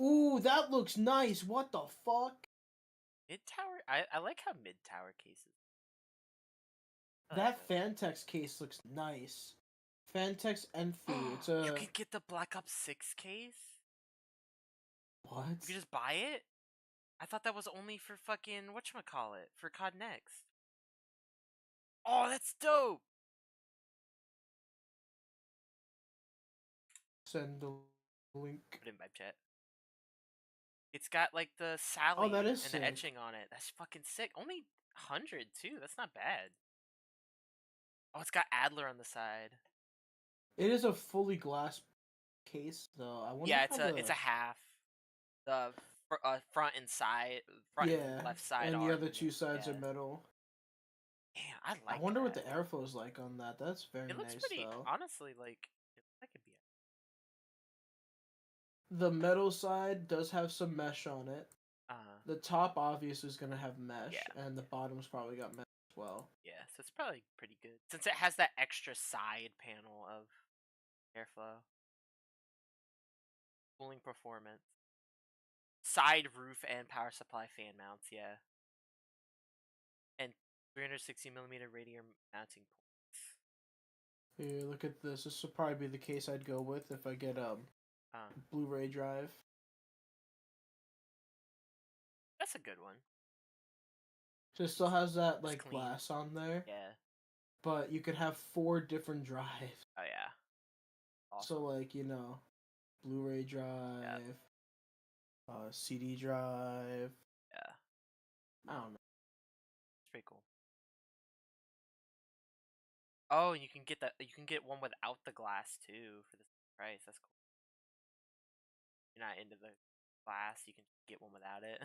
Speaker 19: Ooh, that looks nice. What the fuck?
Speaker 1: mid tower. I like how mid tower cases.
Speaker 19: That Fantex case looks nice. Fantex N3. It's a.
Speaker 1: You can get the Black Ops 6 case.
Speaker 19: What?
Speaker 1: You can just buy it. I thought that was only for fucking whatchamacallit, for COD Next. Oh, that's dope.
Speaker 19: Send the link.
Speaker 1: Put it in my chat. It's got like the Sally
Speaker 19: that is
Speaker 1: and
Speaker 19: sick.
Speaker 1: the etching on it. That's fucking sick. Only 100 too. That's not bad. Oh, it's got Adler on the side.
Speaker 19: It is a fully glass case, though. I wonder
Speaker 1: Yeah,
Speaker 19: how
Speaker 1: it's a half. The front and side, front
Speaker 19: yeah,
Speaker 1: and left side,
Speaker 19: and
Speaker 1: are
Speaker 19: the other two sides
Speaker 1: yeah.
Speaker 19: are metal.
Speaker 1: Damn, I like.
Speaker 19: I wonder what
Speaker 1: that.
Speaker 19: the airflow is like on that. That's very
Speaker 1: It looks
Speaker 19: nice,
Speaker 1: pretty.
Speaker 19: though.
Speaker 1: Honestly, like that could be.
Speaker 19: The metal side does have some mesh on it.
Speaker 1: Uh-huh.
Speaker 19: The top obviously is gonna have mesh,
Speaker 1: Yeah.
Speaker 19: and the bottom's probably got mesh as well.
Speaker 1: Yeah, so it's probably pretty good since it has that extra side panel of airflow, cooling performance, side roof and power supply fan mounts. Yeah, and 360 millimeter radiator mounting points.
Speaker 19: Here, look at this. This would probably be the case I'd go with if I get Blu-ray drive.
Speaker 1: That's a good one.
Speaker 19: So it still has that
Speaker 1: It's
Speaker 19: like
Speaker 1: clean.
Speaker 19: glass on there.
Speaker 1: Yeah.
Speaker 19: But you could have 4 different drives.
Speaker 1: Oh yeah.
Speaker 19: So like, you know, Blu-ray drive, CD drive.
Speaker 1: Yeah.
Speaker 19: I don't know.
Speaker 1: It's pretty cool. Oh, you can get that. You can get one without the glass too for the price. That's cool. You're not into the glass, you can get one without it.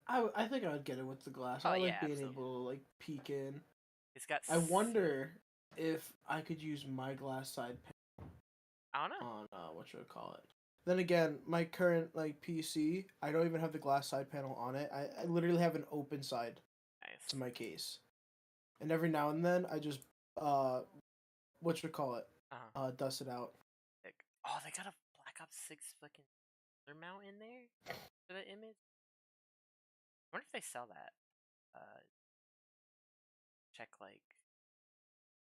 Speaker 19: I think I'd get it with the glass.
Speaker 1: Oh,
Speaker 19: I like
Speaker 1: yeah,
Speaker 19: being
Speaker 1: absolutely.
Speaker 19: able to like peek in.
Speaker 1: It's got.
Speaker 19: I wonder if I could use my glass side panel
Speaker 1: I don't know.
Speaker 19: on what should I call it. Then again, my current like PC, I don't even have the glass side panel on it. I literally have an open side to my case, and every now and then I just what should I call it? Dust it out.
Speaker 1: Oh, they got a Black Ops 6 fucking mount in there for the image. I wonder if they sell that. Check like.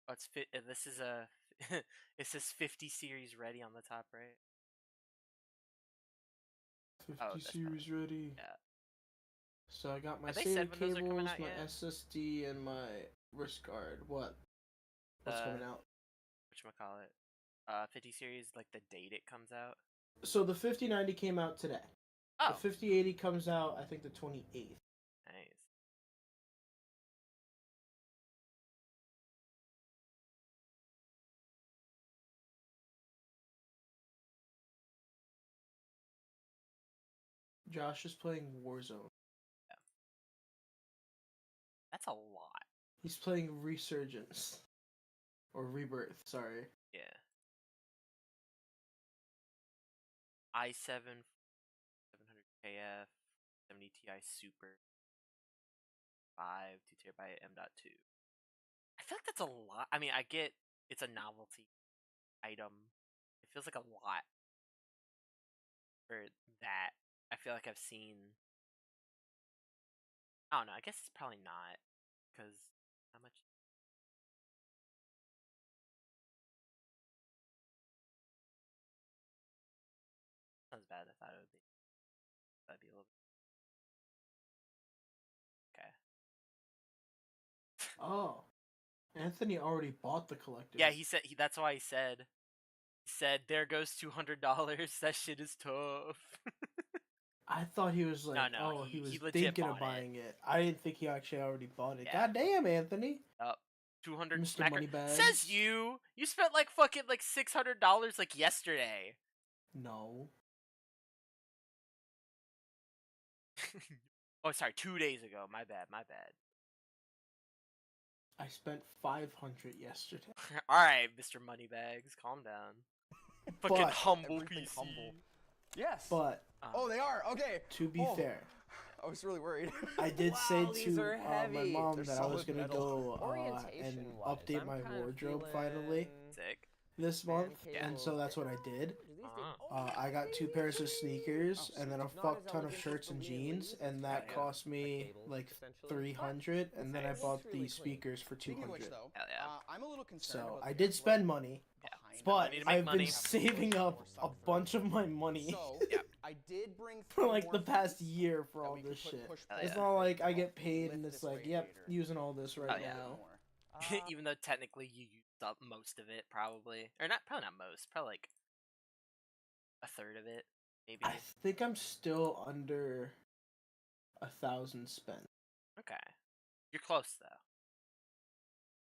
Speaker 1: Oh, it's fit. This is a. It says 50 series ready on the top right.
Speaker 19: 50 series ready.
Speaker 1: Yeah.
Speaker 19: So I got my
Speaker 1: Have they
Speaker 19: SATA
Speaker 1: said when those are coming
Speaker 19: cables,
Speaker 1: out
Speaker 19: my
Speaker 1: yet?
Speaker 19: SSD, and my wrist guard. What's coming out?
Speaker 1: Whatchamacallit? 50 series, like the date it comes out.
Speaker 19: So the 5090 came out today.
Speaker 1: Oh.
Speaker 19: The 5080 comes out, I think, the 28th.
Speaker 1: Nice.
Speaker 19: Josh is playing Warzone.
Speaker 1: Yeah. That's a lot.
Speaker 19: He's playing Resurgence. Or Rebirth, sorry.
Speaker 1: Yeah. i7 700KF 70 Ti Super 5 2TB M.2. I feel like that's a lot. I mean, I get it's a novelty item. It feels like a lot for that. I feel like I've seen. I don't know. I guess it's probably not because how much. Sounds bad. I thought it would be. That'd be a little. Okay.
Speaker 19: Oh. Anthony already bought the collector.
Speaker 1: Yeah, he said that's why he said. He said there goes $200. That shit is tough.
Speaker 19: I thought he was like,
Speaker 1: No,
Speaker 19: he was
Speaker 1: he legit
Speaker 19: thinking
Speaker 1: bought
Speaker 19: of buying it. I didn't think he actually already bought it. God damn, Anthony.
Speaker 1: 200
Speaker 19: Mr.
Speaker 1: smacker.
Speaker 19: Moneybags.
Speaker 1: Says you. You spent like fucking like $600 like yesterday.
Speaker 19: No.
Speaker 1: Oh, sorry, 2 days ago. My bad.
Speaker 19: I spent 500 yesterday.
Speaker 1: All right, Mr. Moneybags, calm down. Fucking humble PC.
Speaker 20: Humble. Yes.
Speaker 19: But
Speaker 20: oh, they are okay.
Speaker 19: To be fair,
Speaker 20: I was really worried.
Speaker 19: I did say
Speaker 20: these
Speaker 19: to
Speaker 20: are
Speaker 19: my
Speaker 20: heavy.
Speaker 19: mom
Speaker 20: They're
Speaker 19: that I was
Speaker 20: solid
Speaker 19: gonna
Speaker 20: metal.
Speaker 19: go and update my wardrobe finally this month, and so that's what I did. I got 2 pairs of sneakers and then a fuck ton of shirts and jeans, and that cost me like $300, and then I bought the speakers for $200.
Speaker 20: I'm a little concerned.
Speaker 19: So I did spend money, but I've been saving up a bunch of my money.
Speaker 20: So, I did bring
Speaker 19: for like the past year for all this shit. It's not like I get paid and it's like, yep, using all this right now.
Speaker 1: Even though technically you used up most of it, probably, or not, probably not most, probably like a third of it, maybe.
Speaker 19: I think I'm still under 1,000 spent.
Speaker 1: Okay, you're close though.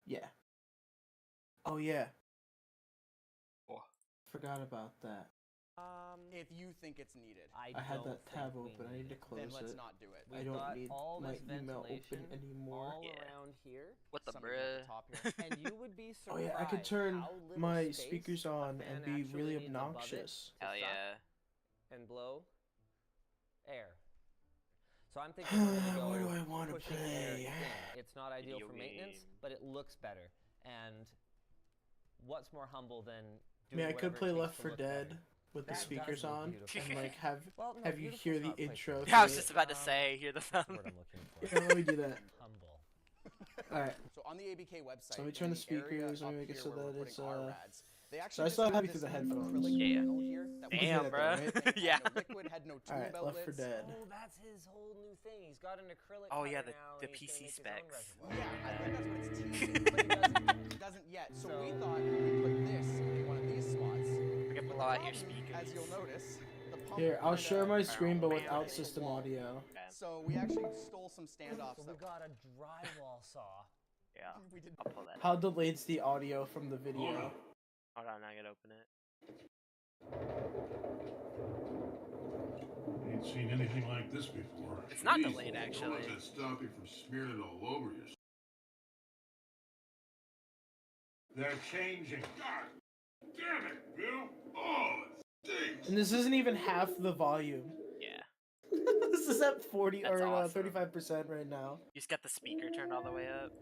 Speaker 19: Yeah. Oh yeah.
Speaker 1: Oh.
Speaker 19: Forgot about that.
Speaker 20: If you think it's needed,
Speaker 19: I had that tab open. I need to close
Speaker 20: then let's
Speaker 19: it.
Speaker 20: not do it.
Speaker 19: I don't need my email open anymore.
Speaker 4: All around here.
Speaker 1: What the
Speaker 20: Somebody at the top here.
Speaker 4: And you would be
Speaker 19: Oh
Speaker 4: surprised.
Speaker 19: yeah, I could turn
Speaker 4: how little
Speaker 19: my
Speaker 4: space
Speaker 19: speakers
Speaker 4: a
Speaker 19: on
Speaker 4: fan
Speaker 19: and be really
Speaker 4: actually needs above it
Speaker 19: obnoxious.
Speaker 4: to
Speaker 1: Hell
Speaker 4: suck
Speaker 1: yeah.
Speaker 4: And blow air. So I'm thinking we're gonna go
Speaker 19: What do I want to
Speaker 4: pushing air
Speaker 19: play?
Speaker 4: in. It's not ideal
Speaker 1: Video
Speaker 4: for maintenance,
Speaker 1: game.
Speaker 4: but it looks better. And what's more humble than
Speaker 19: I mean,
Speaker 4: doing
Speaker 19: I could
Speaker 4: whatever
Speaker 19: play
Speaker 4: it takes
Speaker 19: Left
Speaker 4: to
Speaker 19: 4
Speaker 4: look
Speaker 19: Dead
Speaker 4: better?
Speaker 19: with the
Speaker 4: That
Speaker 19: speakers
Speaker 4: does look
Speaker 19: on
Speaker 4: beautiful.
Speaker 19: and like have
Speaker 4: Well, no,
Speaker 19: have you
Speaker 4: beautiful's
Speaker 19: hear the
Speaker 4: not quite
Speaker 19: intro?
Speaker 4: true.
Speaker 19: to
Speaker 1: Yeah, I was
Speaker 19: it.
Speaker 1: just about to say, hear the sound.
Speaker 4: That's what I'm looking for.
Speaker 19: Yeah, let me do that.
Speaker 4: Humble.
Speaker 19: Alright.
Speaker 20: So on the ABK website,
Speaker 19: So let me turn
Speaker 20: in
Speaker 19: the speakers,
Speaker 20: area
Speaker 19: let me
Speaker 20: up
Speaker 19: make it
Speaker 20: here
Speaker 19: so
Speaker 20: where we're
Speaker 19: that it's
Speaker 20: putting our rads, they
Speaker 19: so
Speaker 20: actually
Speaker 19: I still have
Speaker 20: just
Speaker 19: you
Speaker 20: put
Speaker 19: through the
Speaker 20: this
Speaker 19: headphones.
Speaker 20: acrylic
Speaker 1: Yeah.
Speaker 20: panel here that we
Speaker 1: Damn,
Speaker 20: put
Speaker 1: bro.
Speaker 20: in the thing,
Speaker 1: Yeah.
Speaker 20: had no liquid, had no tube
Speaker 19: Alright, Left 4
Speaker 20: outlets.
Speaker 19: Dead.
Speaker 4: Oh, that's his whole new thing. He's got an acrylic.
Speaker 1: Oh, yeah,
Speaker 4: cutter
Speaker 1: the
Speaker 4: now, and he's
Speaker 1: PC
Speaker 4: gonna make his own
Speaker 1: specs.
Speaker 4: reservoir.
Speaker 20: Yeah, I think that's what it's teasing, but it doesn't yet. So we thought we'd put this in one of these spots.
Speaker 1: We can blow out your speakers.
Speaker 20: As you'll notice, the pump
Speaker 19: Here, I'll
Speaker 20: kinda
Speaker 19: share my screen but
Speaker 20: ran
Speaker 19: without
Speaker 20: into the
Speaker 19: system
Speaker 20: wall.
Speaker 19: audio.
Speaker 20: So we actually stole some standoffs.
Speaker 4: So we got a drywall saw
Speaker 1: Yeah, I'll pull that.
Speaker 19: How delayed's the audio from the video?
Speaker 1: Hold on, I gotta open it.
Speaker 10: Ain't seen anything like this before.
Speaker 1: It's not
Speaker 10: Jeez,
Speaker 1: delayed, actually.
Speaker 10: Don't let that stop you from smearing it all over yourself. They're changing. God damn it, Bill! Oh, it stinks.
Speaker 19: And this isn't even half the volume.
Speaker 1: Yeah.
Speaker 19: This is at 40
Speaker 1: That's
Speaker 19: or
Speaker 1: awesome.
Speaker 19: 35% right now.
Speaker 1: You just got the speaker turned all the way up.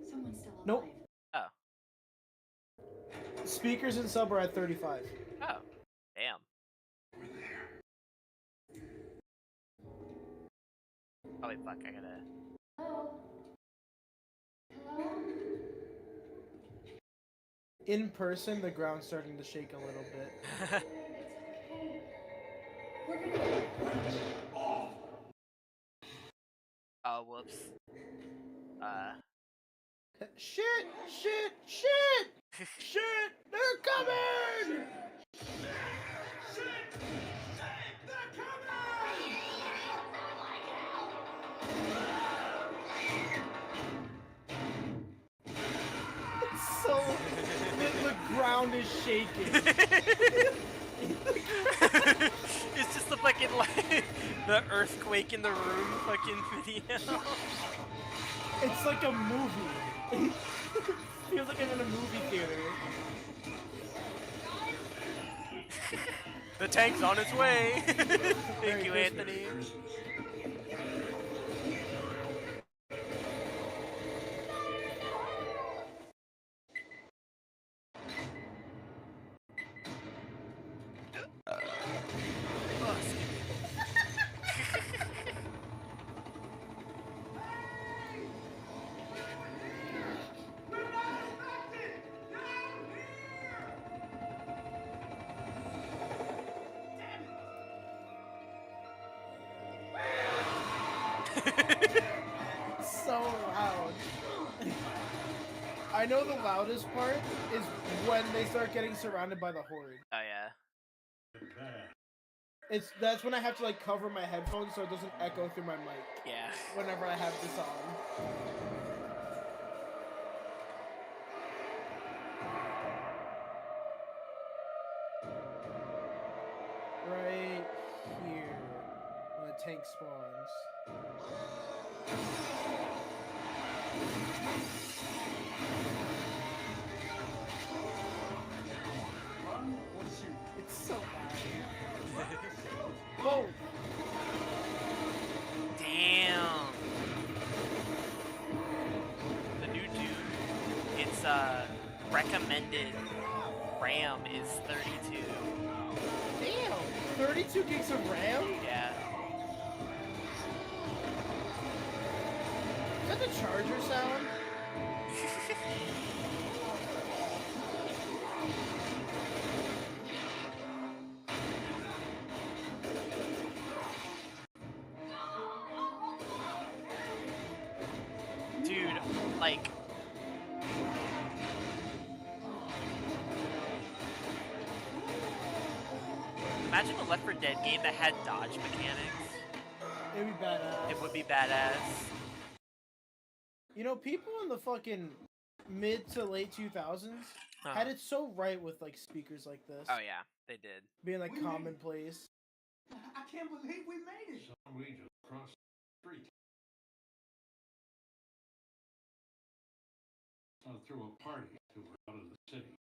Speaker 11: Someone's still alive.
Speaker 19: Nope.
Speaker 1: Oh.
Speaker 19: Speakers and sub are at 35.
Speaker 1: Oh. Damn. Oh wait, fuck! I gotta.
Speaker 19: In person, the ground's starting to shake a little bit.
Speaker 1: Oh, whoops.
Speaker 19: Shit! Shit! Shit! Shit! They're coming! So the ground is shaking.
Speaker 1: It's just the fucking like the earthquake in the room fucking video.
Speaker 19: It's like a movie. Feels like I'm in a movie theater.
Speaker 1: The tank's on its way. Thank you, Anthony.
Speaker 19: So loud. I know the loudest part is when they start getting surrounded by the horde.
Speaker 1: Oh yeah.
Speaker 19: That's when I have to like cover my headphones so it doesn't echo through my mic.
Speaker 1: Yeah.
Speaker 19: Whenever I have this on. Right here, when the tank spawns. It's so loud. Oh!
Speaker 1: Damn. The new Dune. Its recommended RAM is 32.
Speaker 19: Damn! 32 gigs of RAM?
Speaker 1: Yeah.
Speaker 19: Is that the charger sound?
Speaker 1: Dude, like... Imagine a Left 4 Dead game that had dodge mechanics.
Speaker 19: It'd be badass.
Speaker 1: It would be badass.
Speaker 19: You know, people in the fucking mid to late 2000s had it so right with like speakers like this.
Speaker 1: Oh yeah, they did.
Speaker 19: Being like commonplace.
Speaker 10: I can't believe we made it. Some region across the street. Threw a party to her out of the city.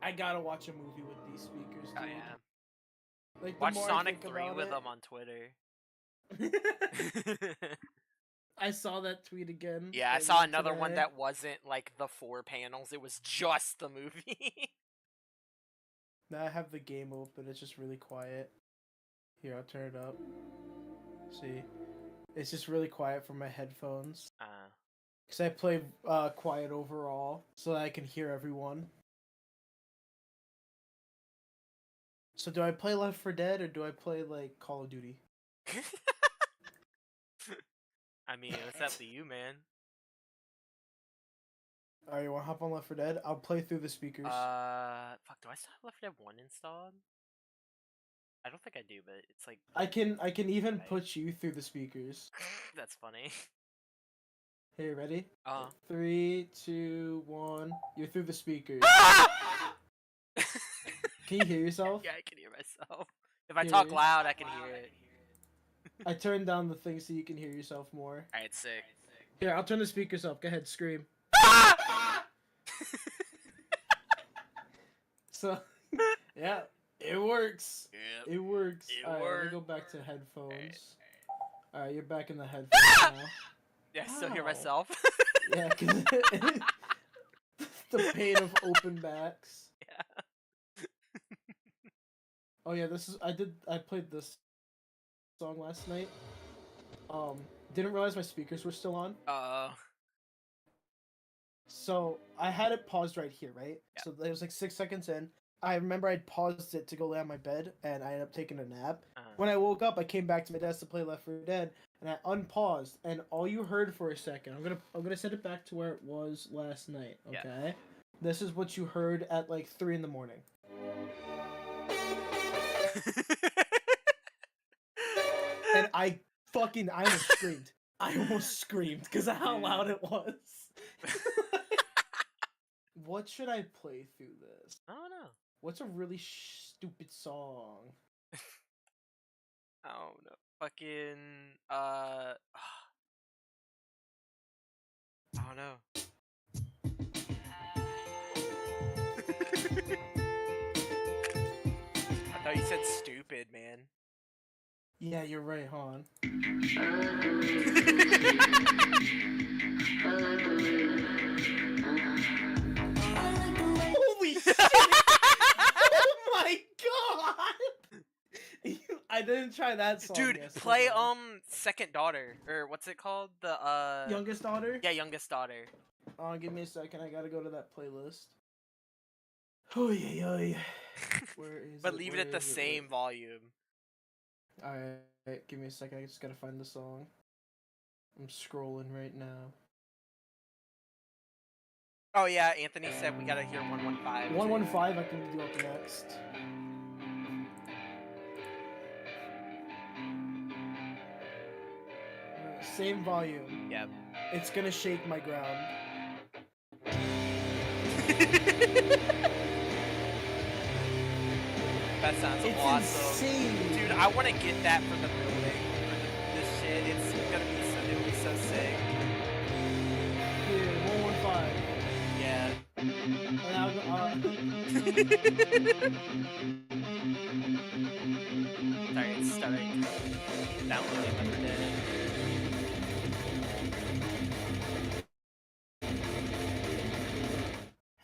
Speaker 19: I gotta watch a movie with these speakers, dude.
Speaker 1: Oh yeah.
Speaker 19: Like, the
Speaker 1: Watch
Speaker 19: more I
Speaker 1: Sonic
Speaker 19: think
Speaker 1: 3
Speaker 19: about
Speaker 1: with
Speaker 19: it-
Speaker 1: them on Twitter.
Speaker 19: I saw that tweet again.
Speaker 1: Yeah, I
Speaker 19: earlier
Speaker 1: saw another one
Speaker 19: today.
Speaker 1: that wasn't like the 4 panels, it was just the movie.
Speaker 19: Now I have the game open, it's just really quiet. Here, I'll turn it up. See? It's just really quiet from my headphones. Because I play quiet overall, so that I can hear everyone. So do I play Left 4 Dead, or do I play, like, Call of Duty?
Speaker 1: I mean, it's up to you, man.
Speaker 19: Alright, you wanna hop on Left 4 Dead? I'll play through the speakers.
Speaker 1: Fuck, do I still have Left 4 Dead 1 installed? I don't think I do, but it's like...
Speaker 19: I can even put you through the speakers.
Speaker 1: That's funny.
Speaker 19: Hey, ready? 3, 2, 1. You're through the speakers. Can you hear yourself?
Speaker 1: Yeah, I can hear myself. If I talk loud, I can hear it.
Speaker 19: I turned down the thing so you can hear yourself more.
Speaker 1: Alright, sick.
Speaker 19: Here, I'll turn the speakers up. Go ahead, scream. So, yeah, it works.
Speaker 1: Yep.
Speaker 19: It works. Alright, let me
Speaker 1: worked.
Speaker 19: go back to headphones. Alright, you're back in the headphones now.
Speaker 1: Yeah, I still hear
Speaker 19: Ow.
Speaker 1: myself.
Speaker 19: Yeah, cause the pain of open backs.
Speaker 1: Yeah.
Speaker 19: Oh yeah, I played this song last night. Didn't realize my speakers were still on. So I had it paused right here, right?
Speaker 1: Yeah.
Speaker 19: So it was like 6 seconds in. I remember I'd paused it to go lay on my bed, and I ended up taking a nap. When I woke up, I came back to my desk to play Left 4 Dead, and I unpaused, and all you heard for a second, I'm gonna set it back to where it was last night. Okay.
Speaker 1: Yeah.
Speaker 19: This is what you heard at like 3 in the morning. And I almost screamed. I almost screamed because of how loud it was. What should I play through this?
Speaker 1: I don't know.
Speaker 19: What's a really stupid song?
Speaker 1: I don't know. Fucking I don't know. I thought you said stupid, man.
Speaker 19: Yeah, you're right, Han. Holy shit! Oh my god! I didn't try that song.
Speaker 1: Dude,
Speaker 19: yesterday.
Speaker 1: play Second Daughter, or what's it called? The
Speaker 19: Youngest Daughter?
Speaker 1: Yeah, Youngest Daughter.
Speaker 19: Give me a second. I gotta go to that playlist. Oh yeah. Where is
Speaker 1: But
Speaker 19: it?
Speaker 1: leave it
Speaker 19: Where
Speaker 1: at the
Speaker 19: is it?
Speaker 1: same volume.
Speaker 19: Alright, give me a second. I just gotta find the song. I'm scrolling right now.
Speaker 1: Oh yeah, Anthony said we gotta hear 115.
Speaker 19: 115 I can do up next. Same volume.
Speaker 1: Yep.
Speaker 19: It's gonna shake my ground.
Speaker 1: That sounds
Speaker 19: It's
Speaker 1: awesome.
Speaker 19: insane.
Speaker 1: Dude, I wanna get that for the building. For this shit, it's gonna be it'll be so sick.
Speaker 19: Here, 115.
Speaker 1: Yeah.
Speaker 19: And I'll go,
Speaker 1: Sorry, it's starting. Downloading Left 4 Dead.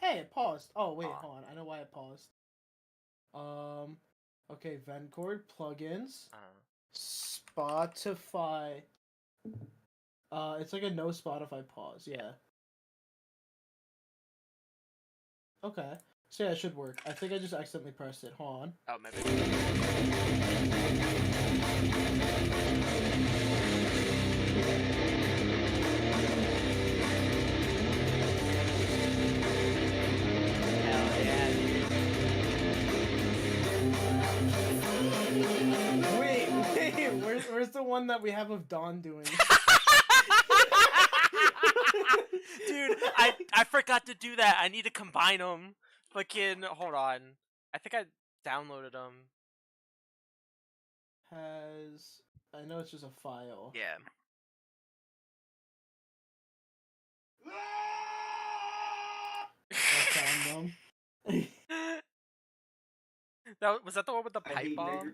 Speaker 19: Hey, it paused. Oh wait, hold on. I know why it paused. Okay, Vencord plugins. Spotify. It's like a no Spotify pause. Yeah. Okay. So yeah, it should work. I think I just accidentally pressed it. Hold on.
Speaker 1: Oh, maybe.
Speaker 19: Wait, where's the one that we have of Dawn doing?
Speaker 1: Dude, I forgot to do that. I need to combine them. Fucking, hold on. I think I downloaded them.
Speaker 19: I know it's just a file.
Speaker 1: Yeah.
Speaker 19: I found them.
Speaker 1: Was that the one with the pipe bomb? Oh,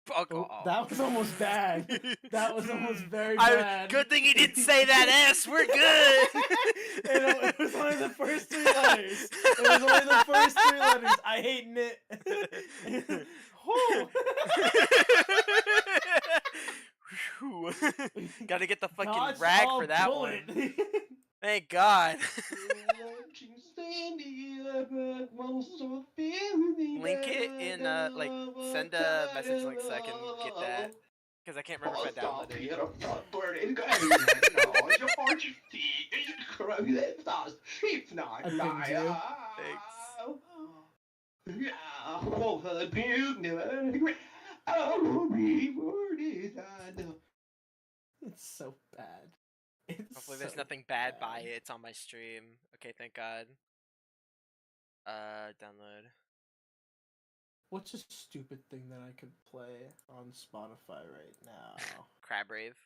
Speaker 19: Oh, that was almost bad. That was almost very bad.
Speaker 1: Good thing he didn't say that S. We're good.
Speaker 19: It was only the first 3 letters. It was only the first 3 letters. I hate knit.
Speaker 1: Whew. Gotta get the fucking
Speaker 19: Dodged
Speaker 1: rag
Speaker 19: all
Speaker 1: for that
Speaker 19: bullet.
Speaker 1: one. Thank God. Link it in, like, send a message link so I can get that. Because I can't remember if I downloaded
Speaker 19: It's so bad.
Speaker 1: Hopefully there's nothing bad by it. It's on my stream. Okay, thank God. Download.
Speaker 19: What's a stupid thing that I could play on Spotify right now?
Speaker 1: Crab Rave.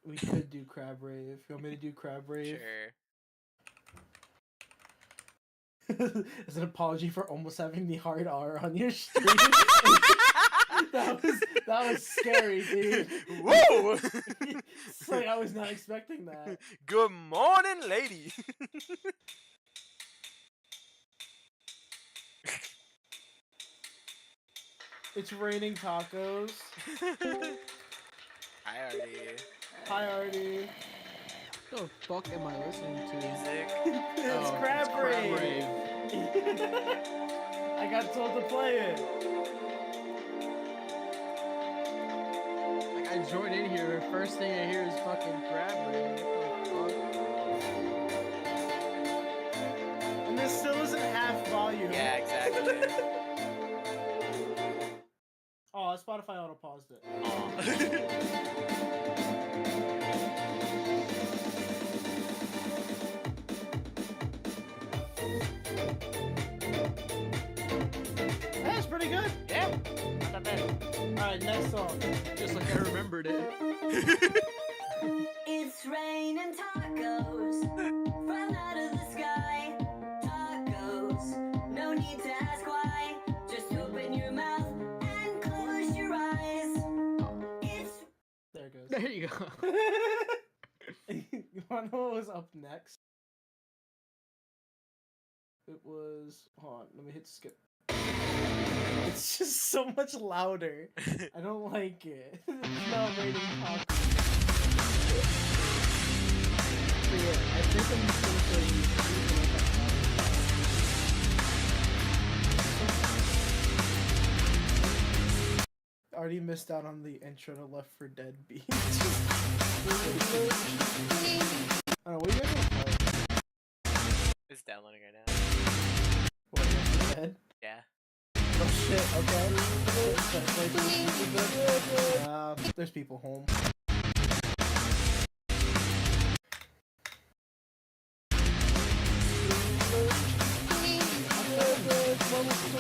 Speaker 19: We could do Crab Rave. You want me to do Crab Rave?
Speaker 1: Sure.
Speaker 19: As an apology for almost having the hard R on your stream. that was scary, dude.
Speaker 1: Woo!
Speaker 19: It's like I was not expecting that.
Speaker 1: Good morning, lady.
Speaker 19: It's raining tacos.
Speaker 1: Hi, Artie.
Speaker 19: Hi, Artie.
Speaker 9: What the fuck am I listening to?
Speaker 1: Music.
Speaker 19: It's Crab Rave. I got told to play it.
Speaker 9: Like, I joined in here, first thing I hear is fucking Crab Rave. What the fuck?
Speaker 19: And this still isn't half volume.
Speaker 1: Yeah, exactly.
Speaker 19: Oh, Spotify auto paused it. That's pretty good.
Speaker 1: Yeah, not that bad.
Speaker 19: Alright, next song.
Speaker 9: Just like I remembered it.
Speaker 7: It's raining tacos from out of the sky. Tacos, no need to ask why. Just open your mouth and close your eyes. It's
Speaker 19: There it goes.
Speaker 9: There you go.
Speaker 19: You wanna know what was up next? It was. Hold on, let me hit skip. It's just so much louder. I don't like it. It's not raining tacos.
Speaker 9: Yeah, I think I'm just gonna play
Speaker 19: Already missed out on the intro to Left 4 Dead beat. I don't know, what are you guys gonna play?
Speaker 1: It's downloading right now.
Speaker 19: What, Left 4 Dead?
Speaker 1: Yeah.
Speaker 19: Oh shit, okay. There's people home.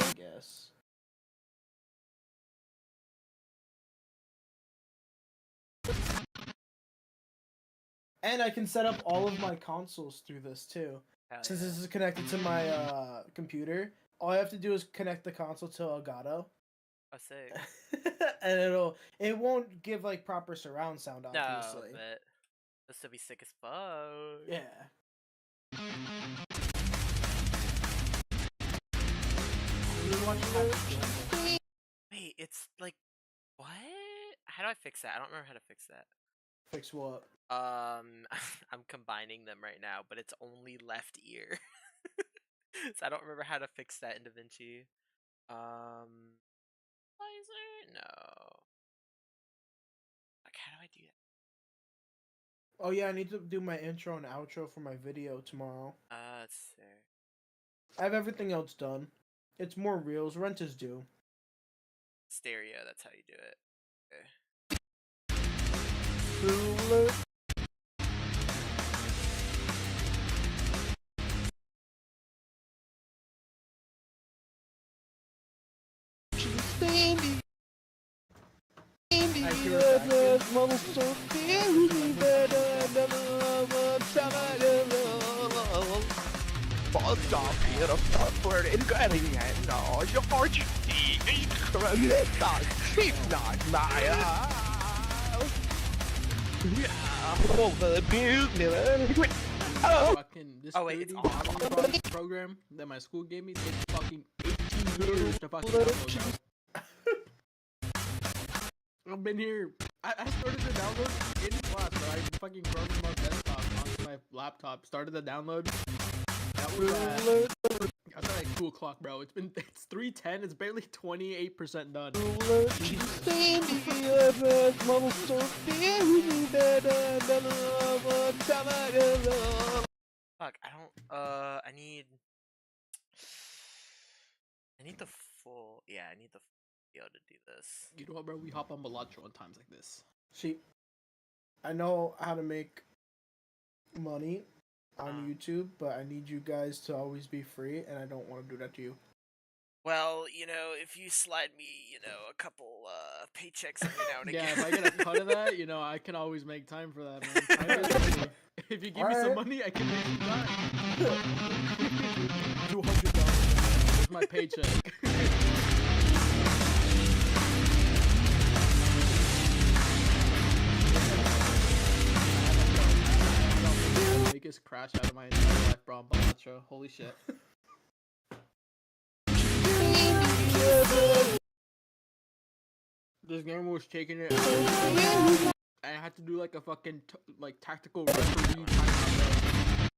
Speaker 19: I guess. And I can set up all of my consoles through this too. Since this is connected to my computer, all I have to do is connect the console to Elgato.
Speaker 1: I see.
Speaker 19: And it won't give like proper surround sound, obviously.
Speaker 1: No, but this would be sick as fuck.
Speaker 19: Yeah.
Speaker 1: Wait, it's like, what? How do I fix that? I don't remember how to fix that.
Speaker 19: Fix what?
Speaker 1: I'm combining them right now, but it's only left ear. So I don't remember how to fix that in DaVinci. Laser? No. Like, how do I do that?
Speaker 19: Oh yeah, I need to do my intro and outro for my video tomorrow.
Speaker 1: Let's see.
Speaker 19: I have everything else done. It's more reels. Rent is due.
Speaker 1: Stereo, that's how you do it. Okay.
Speaker 9: Fucking this program that my school gave me takes fucking 18 years to fucking download. I've been here. I started the download in class, bro. I fucking programmed my desktop onto my laptop. Started the download. That was I thought like 2 o'clock, bro. It's 3:10. It's barely 28% done.
Speaker 1: Fuck, I don't, I need the full, yeah, I need the be able to do this.
Speaker 9: You know what, bro? We hop on Balatro on times like this.
Speaker 19: Sheep. I know how to make money on YouTube, but I need you guys to always be free, and I don't want to do that to you.
Speaker 1: Well, you know, if you slide me, you know, a couple paychecks every now and
Speaker 9: Yeah,
Speaker 1: again.
Speaker 9: if I get a cut of that, you know, I can always make time for that, man. Time is money. If you give me some money, I can make some time. $200. That's my paycheck. Biggest crash out of my entire life, bro. Balatro. Holy shit. This game was taking it. I had to do like a fucking like tactical referee timeout.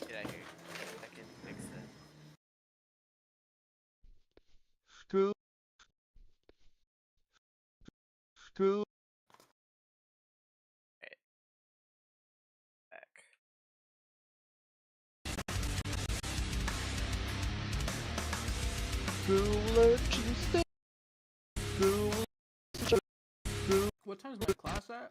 Speaker 1: Get out of here. I can fix this.
Speaker 8: Screw.
Speaker 1: Back.
Speaker 9: What time's my class at?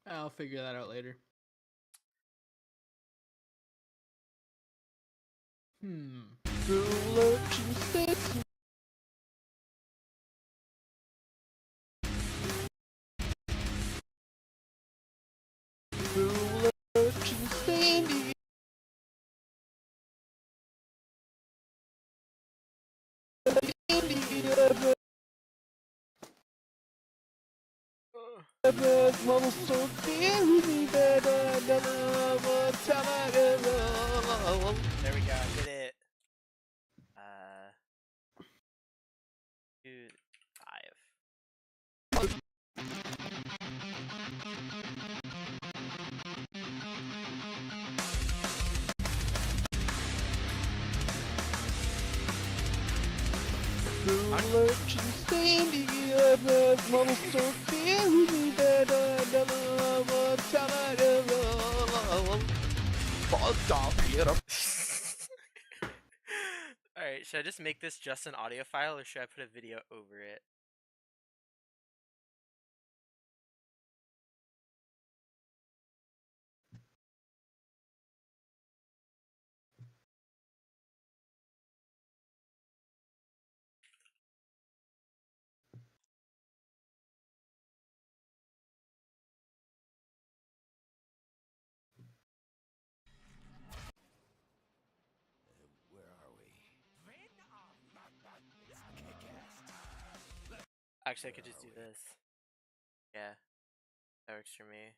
Speaker 9: I'll figure that out later.
Speaker 1: There we go, I did it. 2, 5. Alright, should I just make this just an audio file or should I put a video over it? Actually, I could just do this. Yeah, that works for me.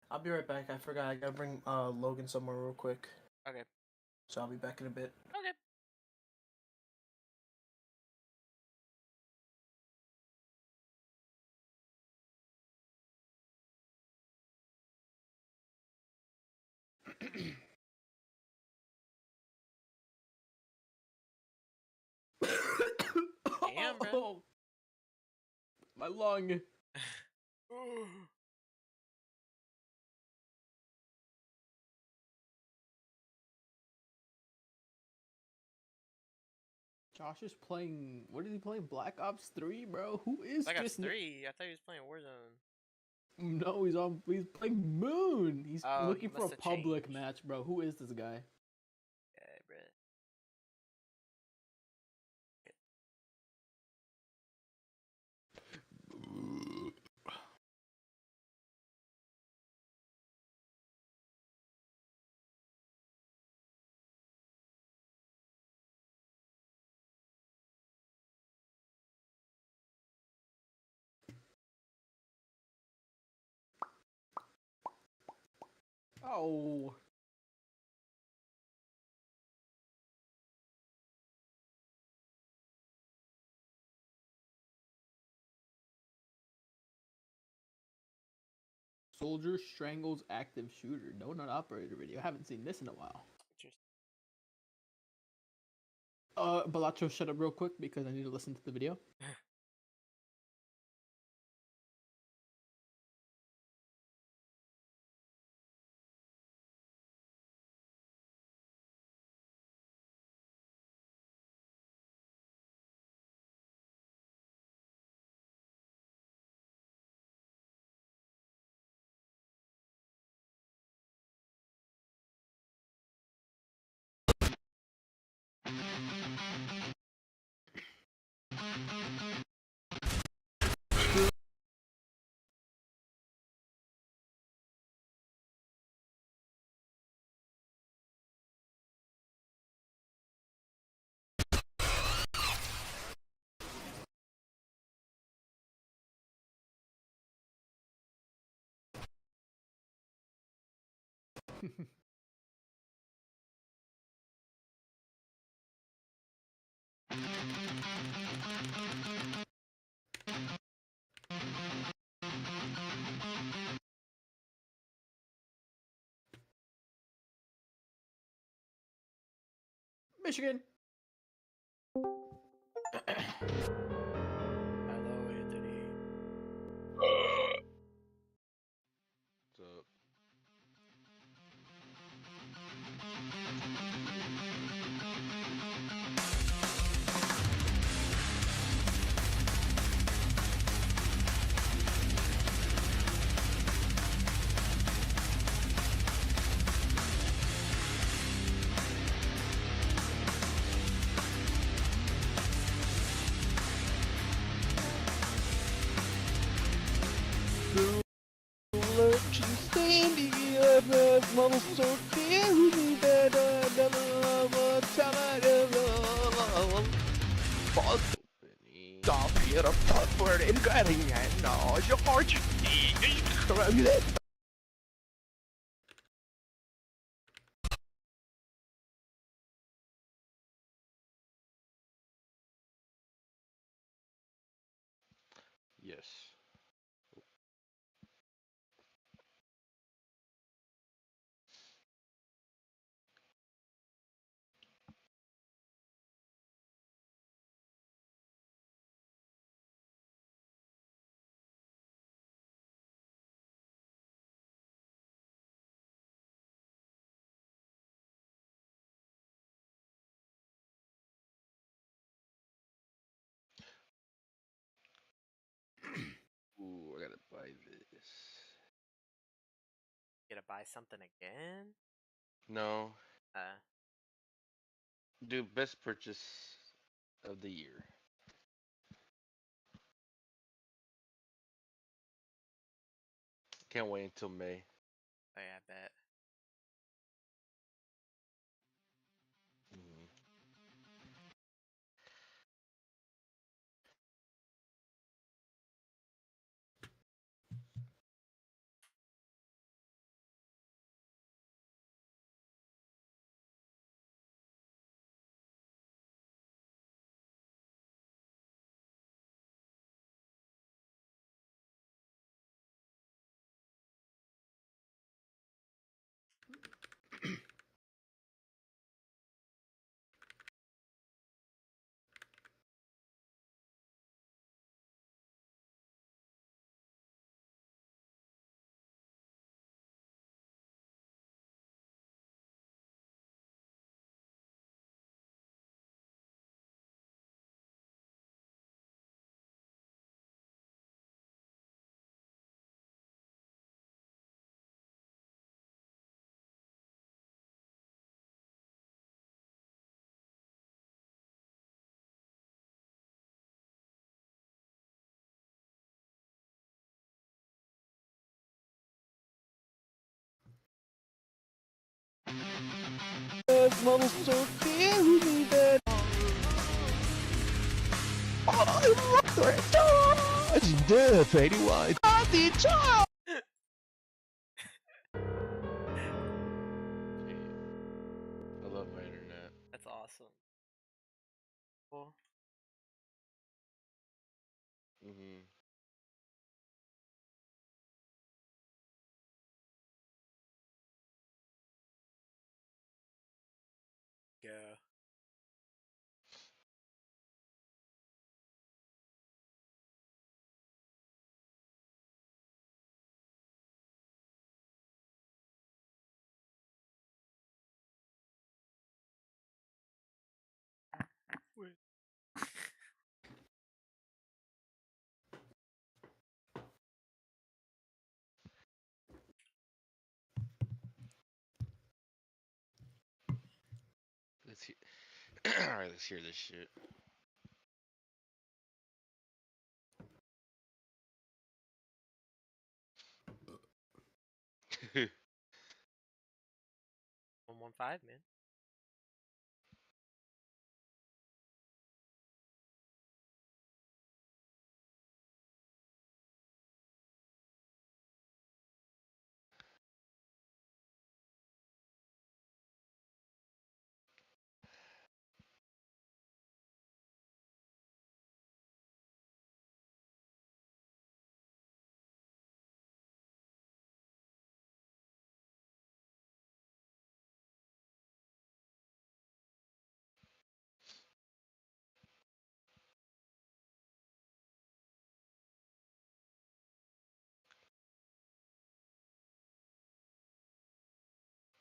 Speaker 19: I'll be right back. I forgot. I gotta bring Logan somewhere real quick.
Speaker 1: Okay.
Speaker 19: So I'll be back in a bit.
Speaker 1: Okay. Damn, bro.
Speaker 9: Oh, my lung. Josh is playing. What is he playing? Black Ops 3, bro. Who is
Speaker 1: Black Ops
Speaker 9: this?
Speaker 1: 3? I thought he was playing Warzone.
Speaker 9: No, he's playing Moon. He's
Speaker 1: Oh,
Speaker 9: looking
Speaker 1: he
Speaker 9: for a
Speaker 1: must've
Speaker 9: public
Speaker 1: changed.
Speaker 9: match, bro. Who is this guy?
Speaker 1: Yeah.
Speaker 9: Oh. Soldier strangles active shooter. No, not operator video. I haven't seen this in a while. Balacho, shut up real quick because I need to listen to the video. Michigan.
Speaker 1: Hello, Anthony.
Speaker 8: What's up? Yes. Ooh, I gotta buy this.
Speaker 1: You gotta buy something again?
Speaker 8: No. Do best purchase of the year. Can't wait until May.
Speaker 1: Oh, yeah, I bet.
Speaker 16: It's death, 81.
Speaker 1: awesome. Cool.
Speaker 8: Mm-hmm.
Speaker 1: Yeah. Wait.
Speaker 8: Let's hear. All right, let's hear this shit.
Speaker 1: One five, man.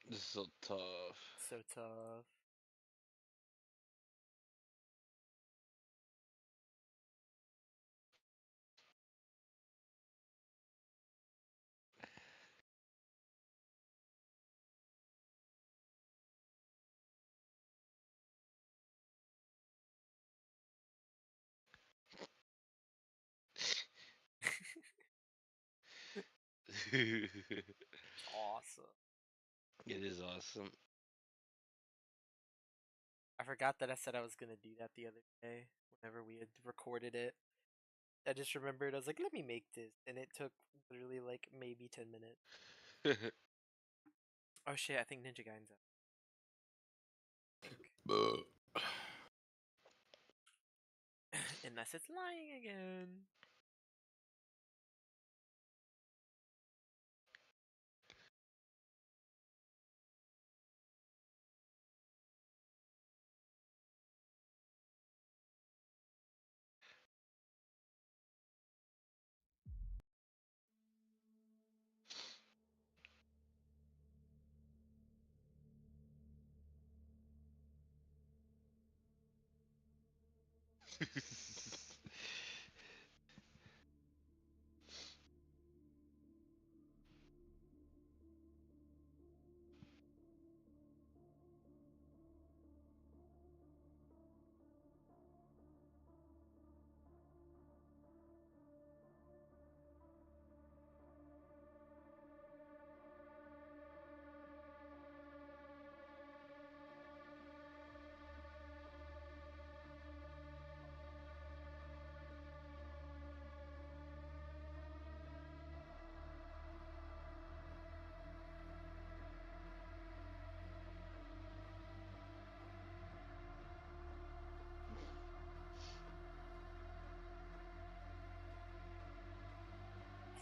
Speaker 8: This is so tough.
Speaker 1: So tough. Awesome.
Speaker 8: It is awesome.
Speaker 1: I forgot that I said I was gonna do that the other day whenever we had recorded it. I just remembered I was like, let me make this, and it took literally like maybe 10 minutes. Oh shit! I think Ninja Gaiden's up. Unless it's lying again.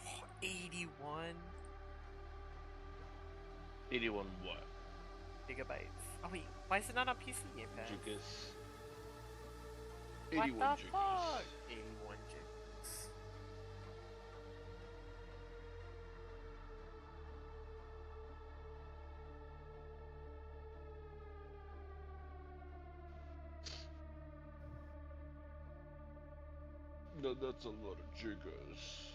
Speaker 1: Oh, 81
Speaker 8: 81 what?
Speaker 1: gigabytes. Oh wait, why is it not on PC Game Pass?
Speaker 8: Gigas.
Speaker 1: What
Speaker 8: 81
Speaker 1: the
Speaker 8: gigas.
Speaker 1: fuck? 81 gigas.
Speaker 8: No, that's a lot of gigas.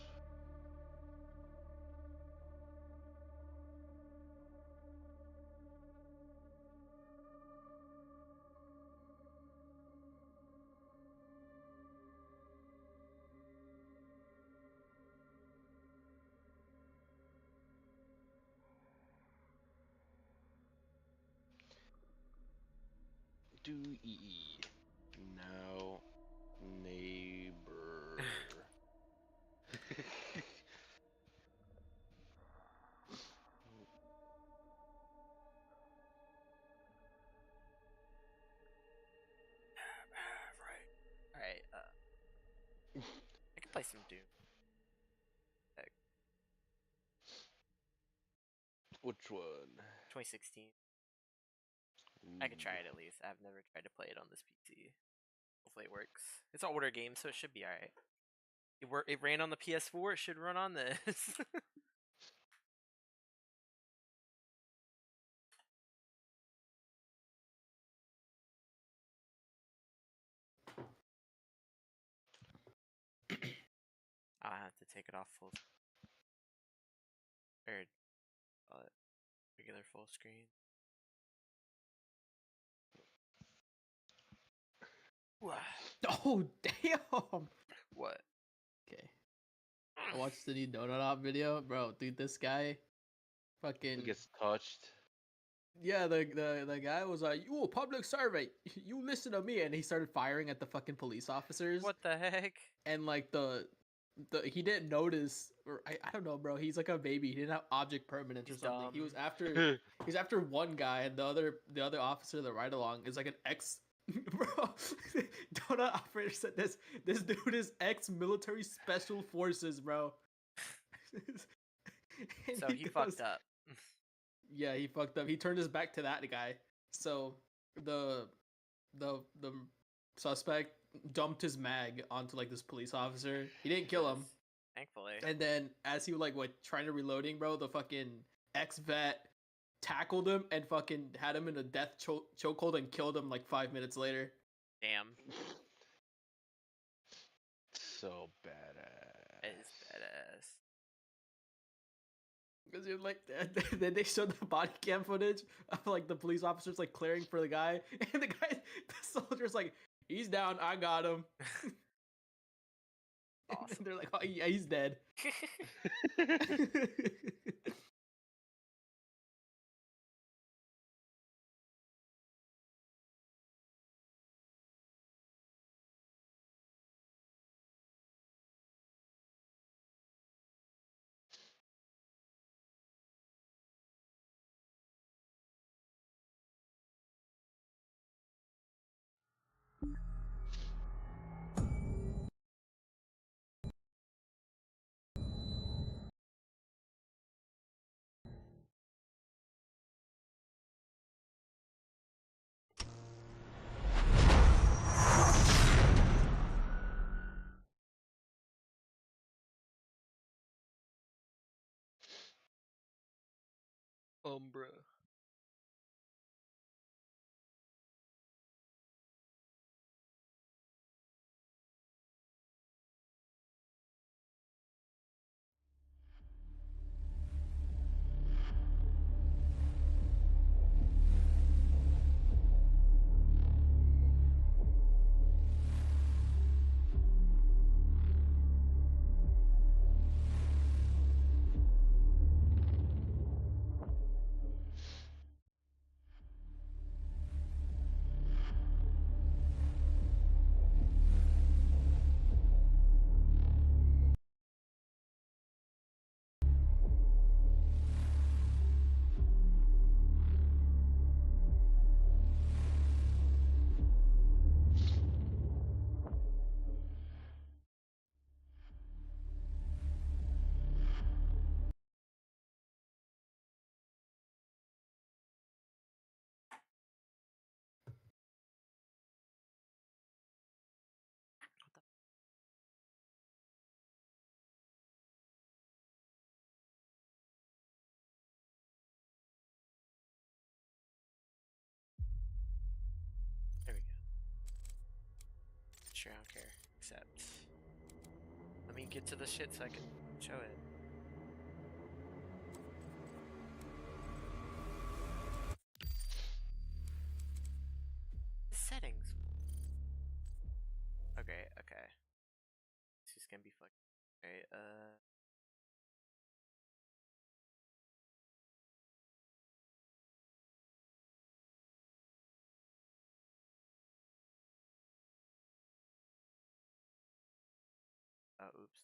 Speaker 8: Do now neighbor.
Speaker 1: play some Doom. Heck,
Speaker 8: Which one?
Speaker 1: 2016. I could try it at least. I've never tried to play it on this PC. Hopefully it works. It's an older game, so it should be alright. It ran on the PS4. It should run on this. I'll have to take it off full or regular full screen. What?
Speaker 9: Oh damn!
Speaker 1: What?
Speaker 9: Okay. I watched the new Donut Op video, bro. Dude, this guy, fucking
Speaker 8: He gets touched.
Speaker 9: yeah. The guy was like, "You a public servant. You listen to me," and he started firing at the fucking police officers.
Speaker 1: What the heck?
Speaker 9: And like the he didn't notice, or I don't know, bro. He's like a baby. He didn't have object permanence or something.
Speaker 1: dumb.
Speaker 9: He was after one guy, and the other officer, the ride along, is like an ex. Bro, Donut operator said this dude is ex-military special forces, bro. And
Speaker 1: So he fucked up.
Speaker 9: Yeah, he fucked up. He turned his back to that guy. So the suspect dumped his mag onto like this police officer. He didn't kill him.
Speaker 1: Thankfully.
Speaker 9: And then as he was like trying to reloading, bro, the fucking ex-vet tackled him and fucking had him in a death chokehold and killed him like 5 minutes later.
Speaker 1: Damn.
Speaker 8: So badass.
Speaker 1: It is badass.
Speaker 9: Because you're like, then they showed the body cam footage of like the police officers like clearing for the guy, and the soldier's like, he's down, I got him.
Speaker 1: Awesome.
Speaker 9: And they're like, oh yeah, he's dead.
Speaker 1: Umbra. There we go. Sure, I don't care. Except, let me get to the shit so I can show it. Settings. Okay, okay. This is gonna be fucking. Alright, oops.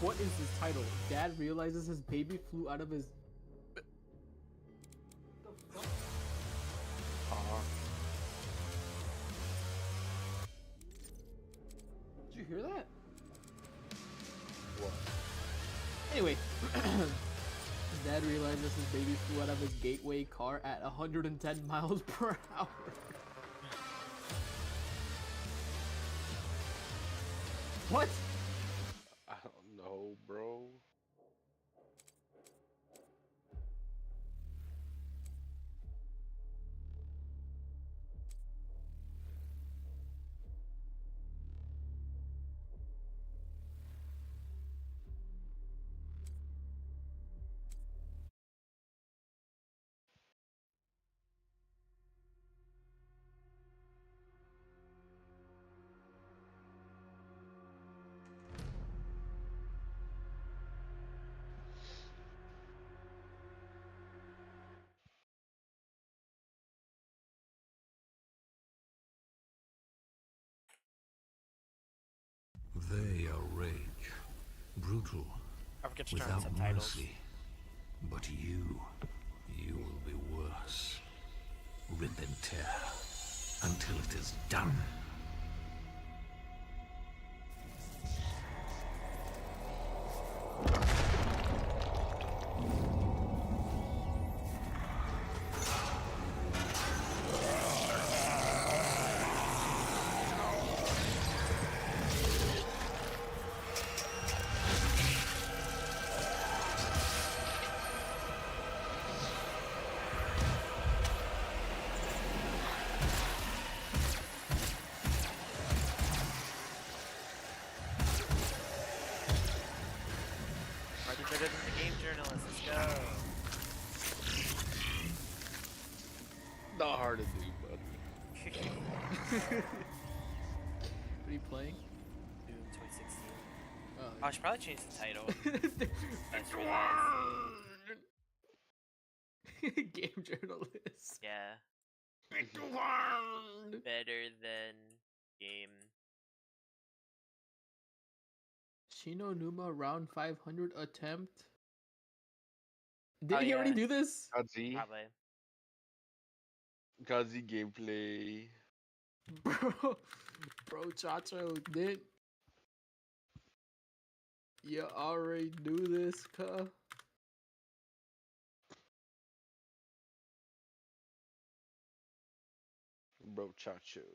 Speaker 9: What is this title? Dad realizes his baby flew out of his... Did you hear that?
Speaker 8: What?
Speaker 9: Anyway, Dad realizes his baby flew out of his gateway car at 110 miles per hour. What?
Speaker 8: I don't know, bro.
Speaker 10: They are rage, brutal,
Speaker 1: I forget to turn on
Speaker 10: without
Speaker 1: subtitles.
Speaker 10: mercy. But you will be worse. Rip and tear until it is done.
Speaker 1: Better than the game journalist. Let's go.
Speaker 8: Not hard to do, buddy.
Speaker 9: What are you playing?
Speaker 1: Doom 2016.
Speaker 9: Oh,
Speaker 1: I should probably change the title. That's
Speaker 9: Game journalist.
Speaker 1: Yeah. Better than game.
Speaker 9: Shino Numa round 500 attempt. Did he already do this?
Speaker 8: Godzi.
Speaker 1: Probably.
Speaker 8: Godzi gameplay.
Speaker 9: Bro, Chacho, did you already do this, cuh?
Speaker 8: Bro, Chacho.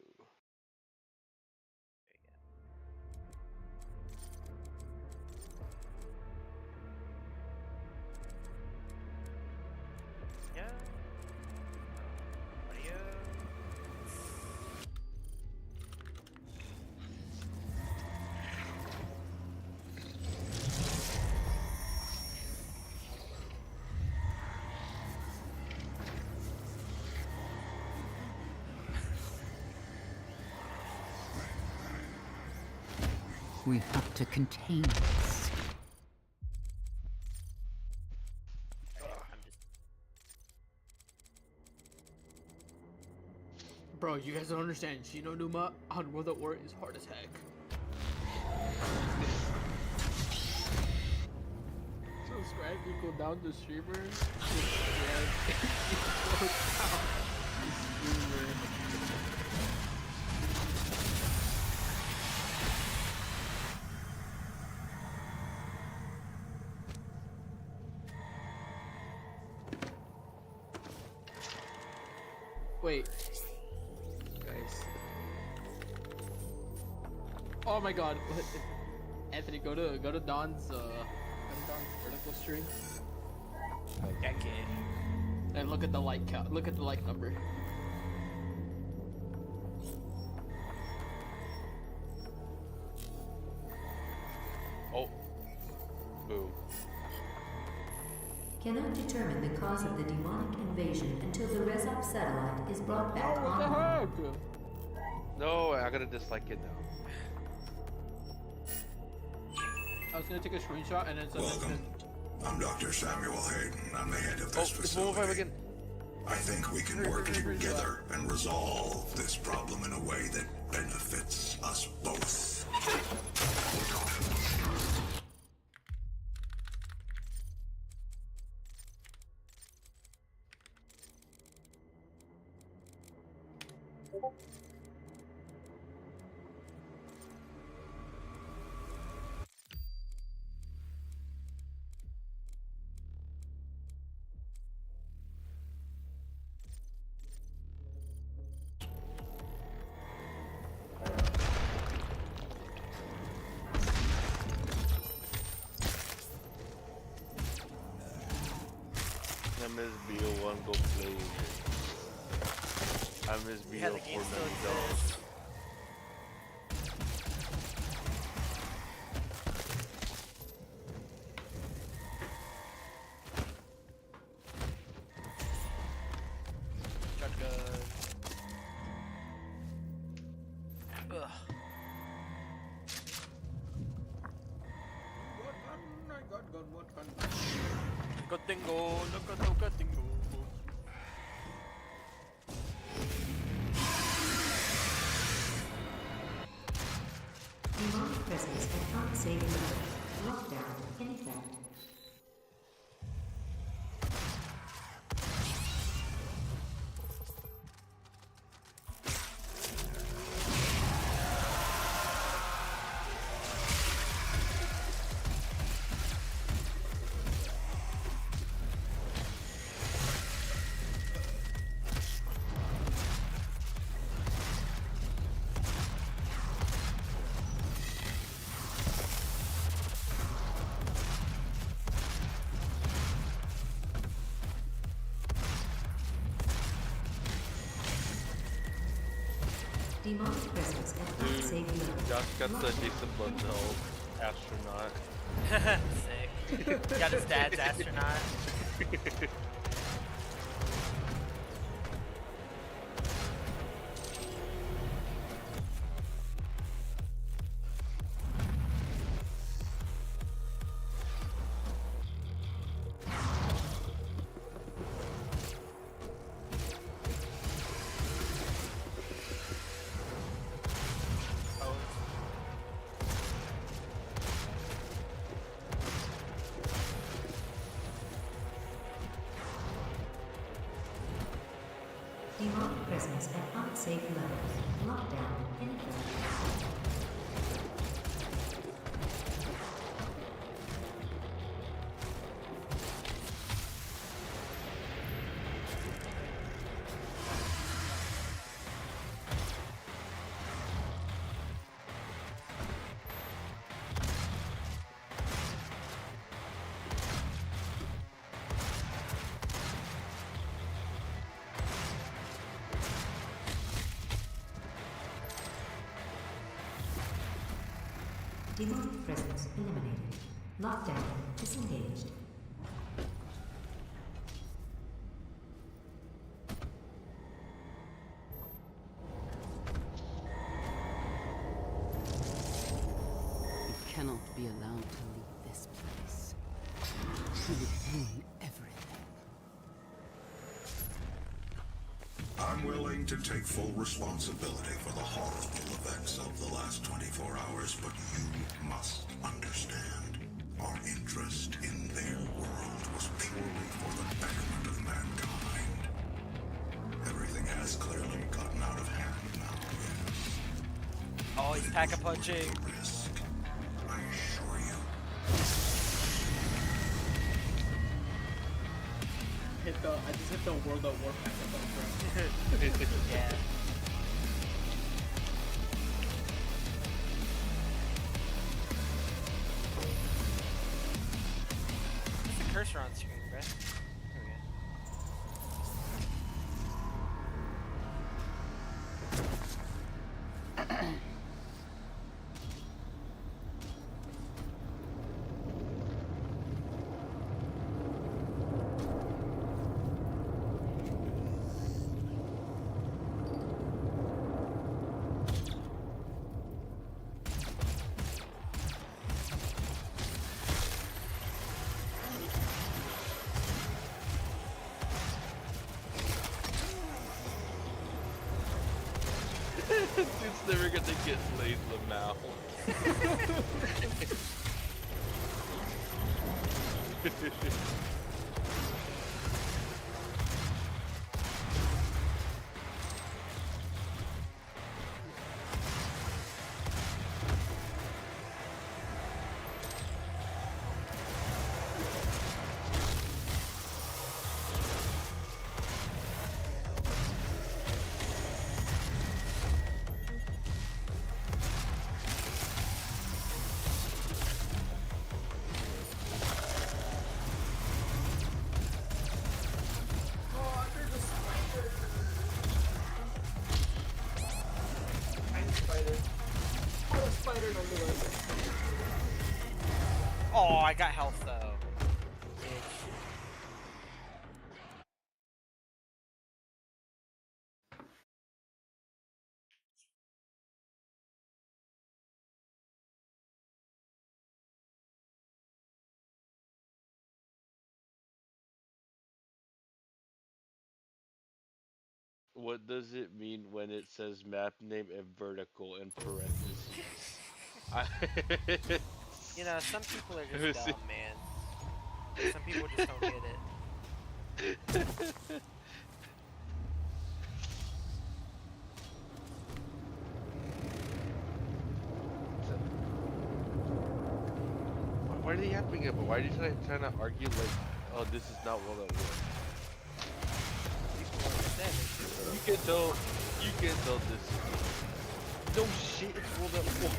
Speaker 1: Yeah. Audio.
Speaker 15: We have to contain this.
Speaker 9: Bro, you guys don't understand. Shino Numa on World at War is hard as heck. Subscribe equal down to streamer. Subscribe equal down to streamer. Wait. Guys. Oh my god. Anthony, go to Don's vertical stream.
Speaker 1: Okay.
Speaker 9: And look at the like count. Look at the like number.
Speaker 8: Oh. Boom.
Speaker 16: Cannot determine the cause of the demonic invasion until the Rezop satellite is brought back online.
Speaker 8: No, I gotta dislike it now.
Speaker 9: I was gonna take a screenshot and then
Speaker 10: Welcome. I'm Dr. Samuel Hayden. I'm the head of this facility.
Speaker 8: Again.
Speaker 10: I think we can work together and resolve this problem in a way that benefits us both.
Speaker 8: I miss BO1, go play it. I miss
Speaker 1: Yeah, the
Speaker 8: BO4,
Speaker 1: game still
Speaker 8: no,
Speaker 1: exists. Shotgun. Ugh. Gatingo, gatingo.
Speaker 16: Demonic presence at unsafe level. Lockdown in effect. Demonic presence at unsafe
Speaker 8: Dude,
Speaker 16: level.
Speaker 8: Josh got the Jason Blundell astronaut.
Speaker 1: Sick. Got his dad's astronaut.
Speaker 16: Demonic presence at unsafe levels. Lockdown in effect. Demonic presence eliminated. Lockdown disengaged.
Speaker 15: You cannot be allowed to leave this place. You would ruin everything.
Speaker 10: I'm willing to take full responsibility for the horrible events of the last 24 hours, but you must understand. Our interest in their world was purely for the betterment of mankind. Everything has clearly gotten out of hand now, yes.
Speaker 1: Oh, he's pack-a-punching.
Speaker 10: Risk, I assure you.
Speaker 9: I just hit the World of Warcraft button.
Speaker 1: Yeah. What's the cursor on screen, Brett? There we go.
Speaker 8: Dude's never gonna get Slade Lamau.
Speaker 1: Oh, I got health though. Bitch.
Speaker 8: What does it mean when it says map name and vertical in parentheses?
Speaker 1: You know, some people are just dumb, man. Some people just don't get it.
Speaker 8: Why are they yapping it? But why are you trying to argue like, oh, this is not World at War? You can tell this. No shit, it's World at War.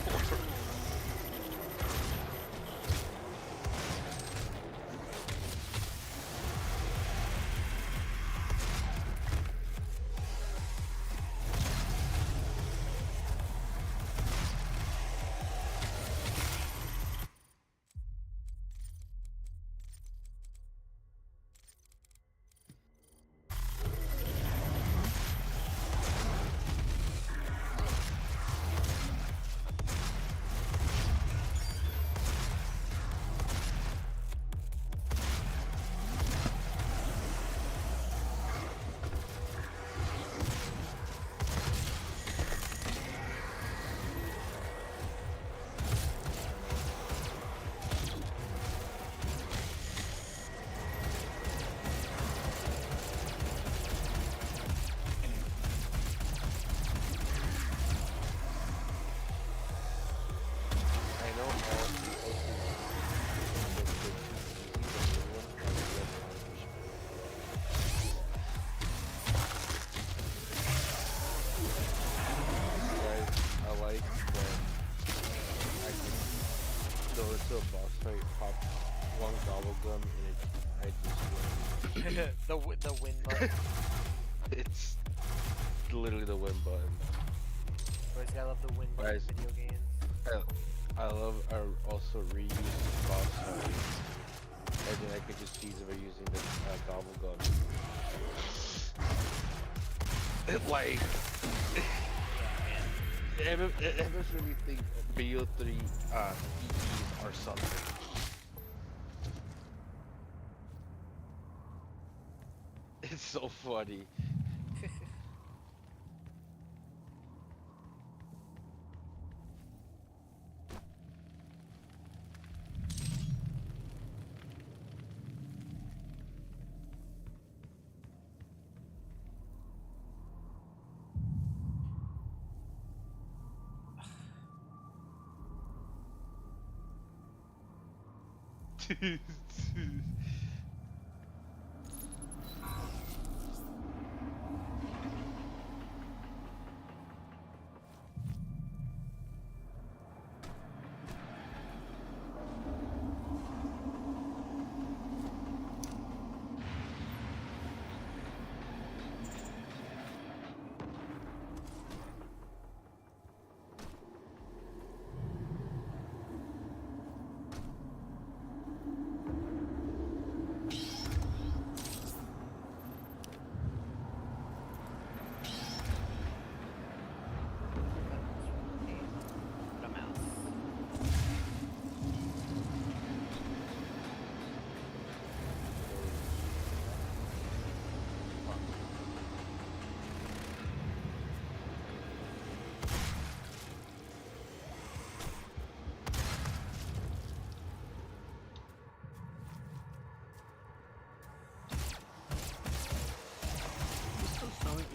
Speaker 1: The win button.
Speaker 8: It's literally the win button.
Speaker 1: Boys, I love the win button in video games.
Speaker 8: I also reuse the boss fight. And then I could just tease them by using the gobble gun. Like, MFs really think BO3 EEs are something. It's so funny.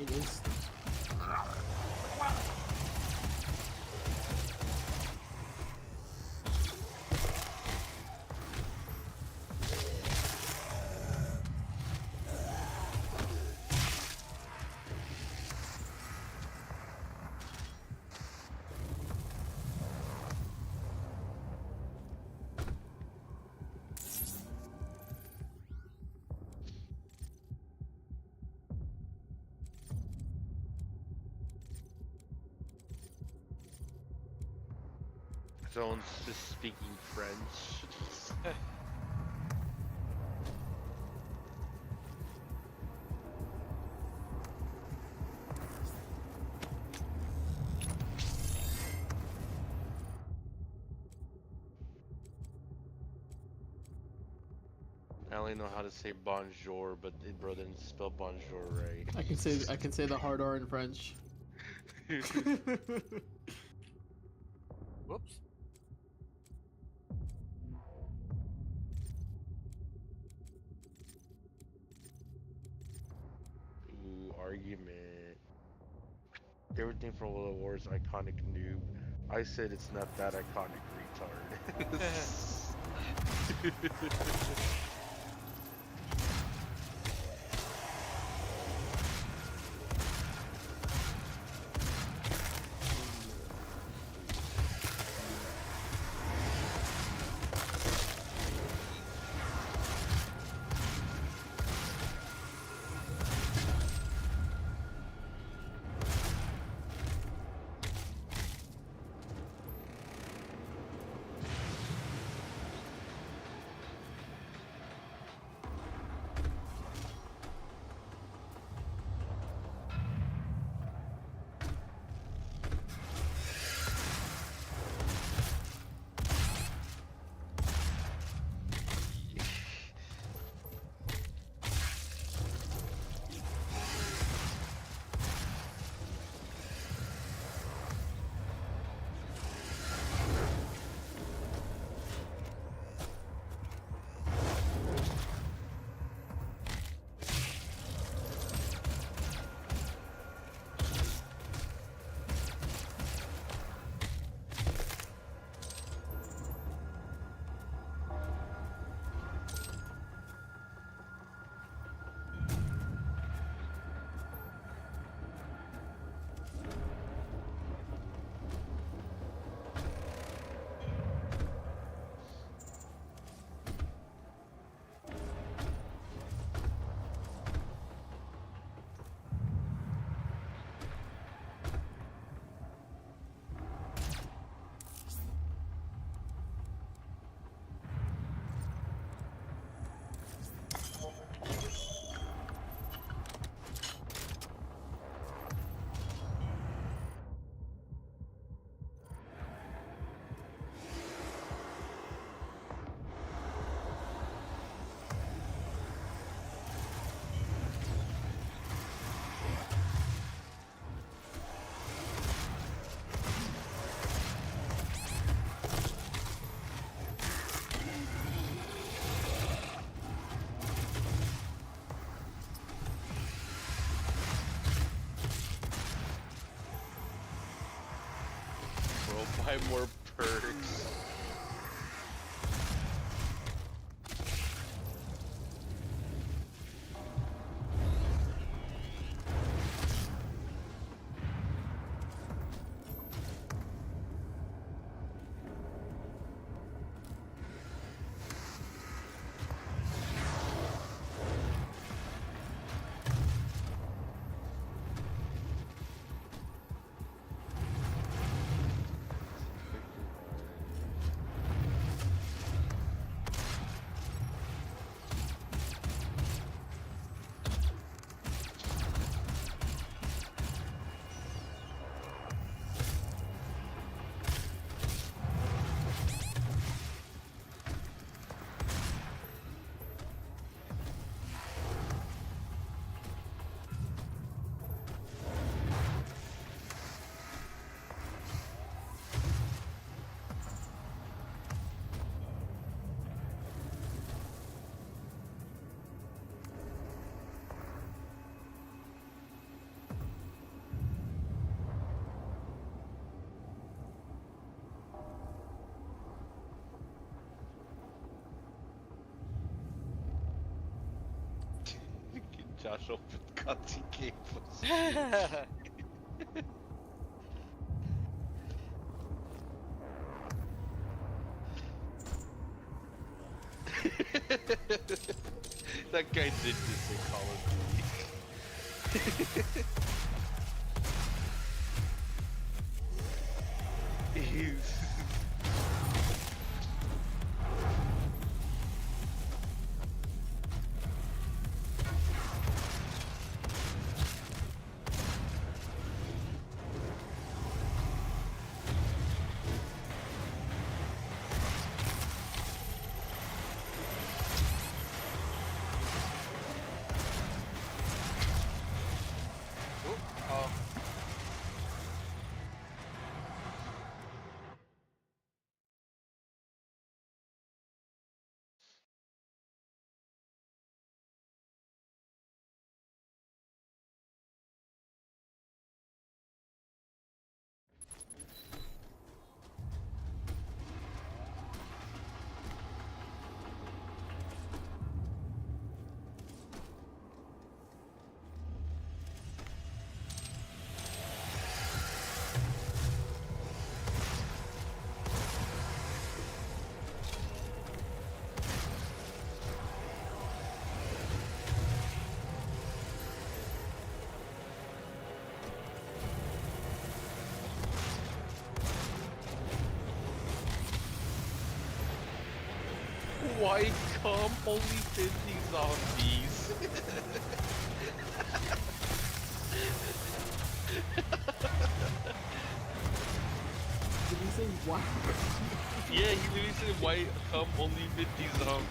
Speaker 19: It is.
Speaker 8: Someone's just speaking French. I only know how to say bonjour, but bro didn't spell bonjour right.
Speaker 9: I can say the hard R in French.
Speaker 1: Whoops.
Speaker 8: Ooh, argument. Everything from World of War's iconic noob. I said it's not that iconic, retard. Buy more perks. Josh opened cutscene gameplays. That guy did this in Call of Duty. Why come only 50 zombies?
Speaker 9: Did he say what?
Speaker 8: Yeah, he literally said, why come only 50 zombies?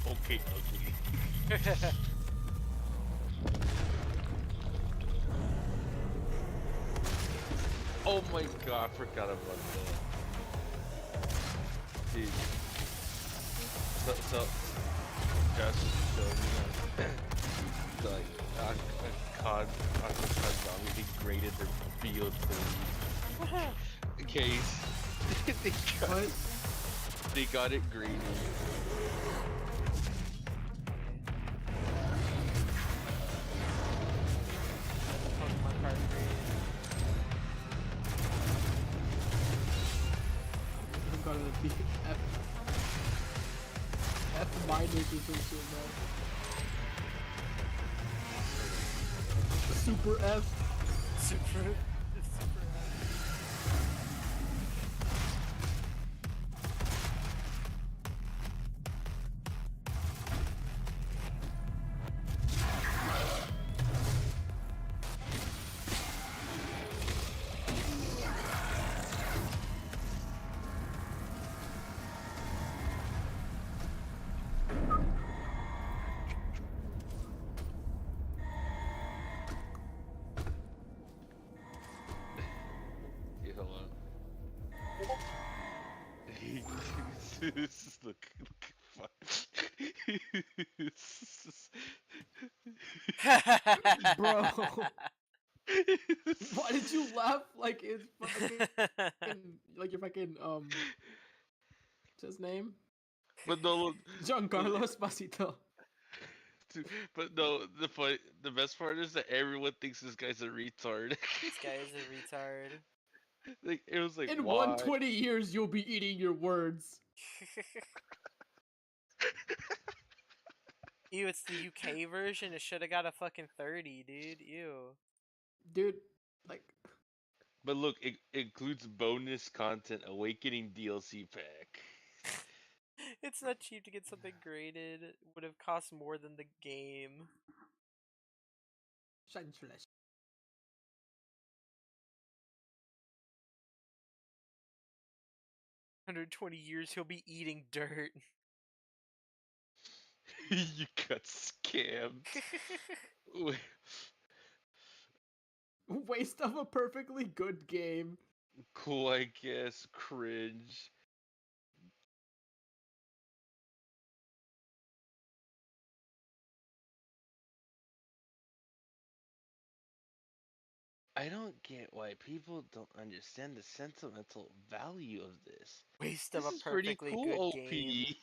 Speaker 8: Okay, ugly. Oh my god, I forgot about that. Dude. So just so you know, like, COD Zombie degraded their field for in case they got it graded.
Speaker 9: F minus or some shit, man. Super F.
Speaker 1: Super.
Speaker 8: Look
Speaker 9: Bro. Why did you laugh like it's fucking like your fucking what's his name?
Speaker 8: But no,
Speaker 9: Giancarlo Esposito.
Speaker 8: But no, the best part is that everyone thinks this guy's a retard.
Speaker 1: This guy is a retard.
Speaker 8: Like, it was like,
Speaker 9: in
Speaker 8: why?
Speaker 9: 120 years you'll be eating your words.
Speaker 1: Ew, it's the UK version. It should have got a fucking 30, dude. Ew.
Speaker 9: Dude, like.
Speaker 8: But look, it includes bonus content, Awakening DLC pack.
Speaker 1: It's not cheap to get something graded. It would have cost more than the game.
Speaker 9: Senseless.
Speaker 1: 120 years, he'll be eating dirt.
Speaker 8: You got scammed.
Speaker 9: Waste of a perfectly good game.
Speaker 8: Cool, I guess. Cringe. I don't get why people don't understand the sentimental value of this.
Speaker 1: Waste
Speaker 8: This
Speaker 1: of a
Speaker 8: is pretty
Speaker 1: perfectly
Speaker 8: cool,
Speaker 1: good
Speaker 8: OP.
Speaker 1: game.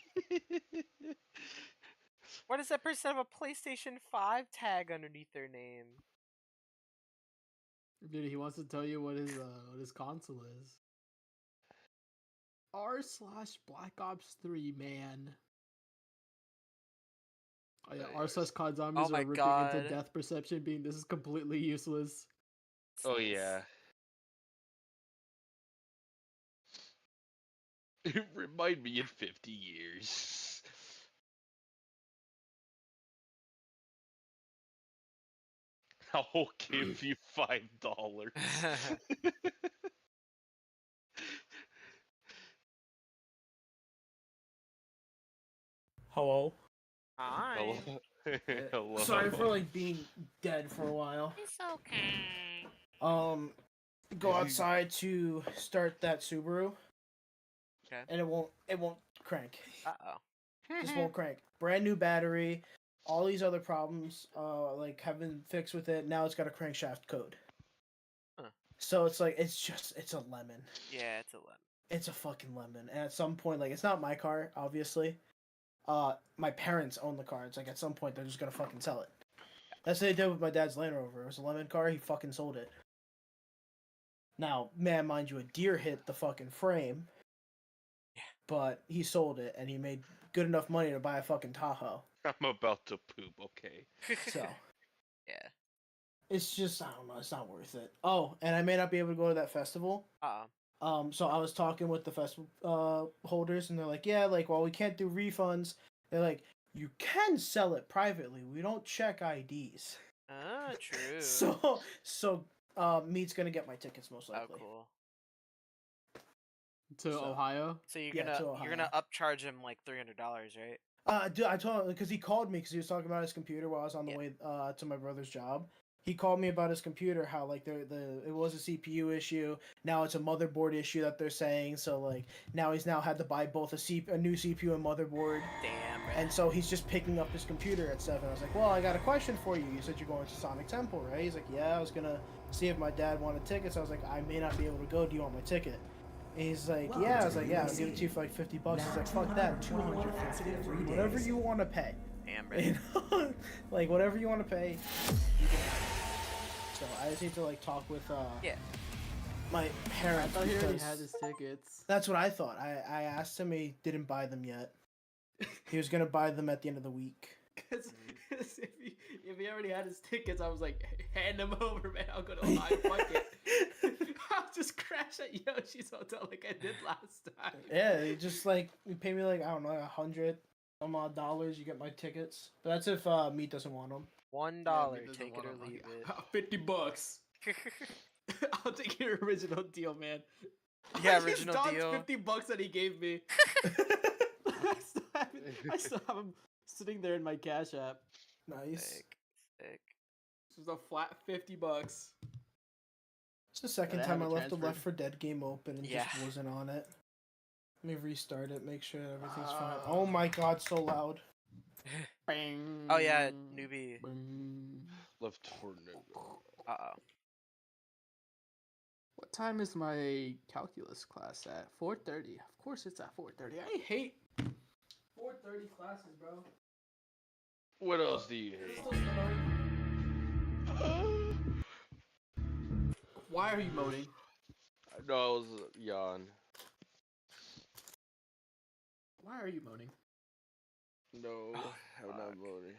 Speaker 1: Why does that person have a PlayStation 5 tag underneath their name?
Speaker 9: Dude, he wants to tell you what his console is. R/Black Ops 3, man. Oh yeah, R/COD Zombies are ripping into death perception, being this is completely useless.
Speaker 8: Oh yeah. Remind me in 50 years. I'll give you $5.
Speaker 19: Hello.
Speaker 1: Hi.
Speaker 8: Hello.
Speaker 19: Sorry for like being dead for a while.
Speaker 1: It's okay.
Speaker 19: Go outside to start that Subaru,
Speaker 1: Okay.
Speaker 19: and it won't crank.
Speaker 1: Uh-oh.
Speaker 19: Just won't crank. Brand new battery, all these other problems like have been fixed with it. Now it's got a crankshaft code.
Speaker 1: Huh.
Speaker 19: So it's like it's a lemon.
Speaker 1: Yeah, it's a lemon.
Speaker 19: It's a fucking lemon. And at some point, like, it's not my car, obviously. My parents own the car. It's like at some point they're just gonna fucking sell it. That's what they did with my dad's Land Rover. It was a lemon car. He fucking sold it. Now, man, mind you, a deer hit the fucking frame. Yeah. But he sold it, and he made good enough money to buy a fucking Tahoe.
Speaker 8: I'm about to poop. Okay.
Speaker 19: So.
Speaker 1: Yeah.
Speaker 19: It's just, I don't know. It's not worth it. Oh, and I may not be able to go to that festival. So I was talking with the festival holders, and they're like, yeah, like, well, we can't do refunds. They're like, you can sell it privately. We don't check IDs.
Speaker 1: Ah, true.
Speaker 19: So Meat's gonna get my tickets most likely.
Speaker 1: Oh, cool.
Speaker 9: To Ohio.
Speaker 1: So you're
Speaker 19: Yeah,
Speaker 1: gonna
Speaker 19: to Ohio.
Speaker 1: you're gonna upcharge him like $300, right?
Speaker 19: Dude, I told him because he called me because he was talking about his computer while I was on the way to my brother's job. He called me about his computer, how like it was a CPU issue. Now it's a motherboard issue that they're saying. So like now he's had to buy both a new CPU and motherboard.
Speaker 1: Damn.
Speaker 19: And so he's just picking up his computer at 7. I was like, well, I got a question for you. You said you're going to Sonic Temple, right? He's like, yeah, I was gonna see if my dad wanted tickets. I was like, I may not be able to go. Do you want my ticket? And he's like, yeah. I was like, yeah, I'll give it to you for like $50. He's like, fuck that, $250. Whatever you want to pay.
Speaker 1: Damn, right.
Speaker 19: You know? Like whatever you want to pay, you can have it. So I just need to like talk with my parents.
Speaker 9: I thought he already
Speaker 19: because
Speaker 9: had his tickets.
Speaker 19: That's what I thought. I asked him, he didn't buy them yet. He was gonna buy them at the end of the week.
Speaker 9: Because if he already had his tickets, I was like, hand them over, man. I'll go to Ohio. Fuck it. I'll just crash at Yoshi's hotel like I did last time.
Speaker 19: Yeah, they just like you pay me like I don't know, $100 some odd dollars. You get my tickets. But that's if Meat doesn't want them.
Speaker 1: $1, take it or leave it.
Speaker 9: $50. I'll take your original deal, man.
Speaker 1: Yeah,
Speaker 9: I
Speaker 1: original
Speaker 9: just
Speaker 1: deal.
Speaker 9: $50 that he gave me. I still have him sitting there in my Cash App.
Speaker 19: Nice.
Speaker 1: Sick.
Speaker 9: This was a flat $50.
Speaker 19: It's the second
Speaker 9: Did I
Speaker 19: time I
Speaker 9: have it
Speaker 19: left the
Speaker 9: transferred?
Speaker 19: Left 4 Dead game open and
Speaker 1: Yeah.
Speaker 19: just wasn't on it. Let me restart it, make sure everything's fine. Oh my god, so loud.
Speaker 9: Bang.
Speaker 1: Oh yeah, newbie.
Speaker 8: Left 4 no.
Speaker 1: Uh-oh.
Speaker 9: What time is my calculus class at? 4:30. Of course it's at 4:30. I hate 4:30 classes, bro.
Speaker 8: What else do you hate?
Speaker 9: Why are you moaning?
Speaker 8: No, I was yawn.
Speaker 9: Why are you moaning?
Speaker 8: No, I'm not moaning.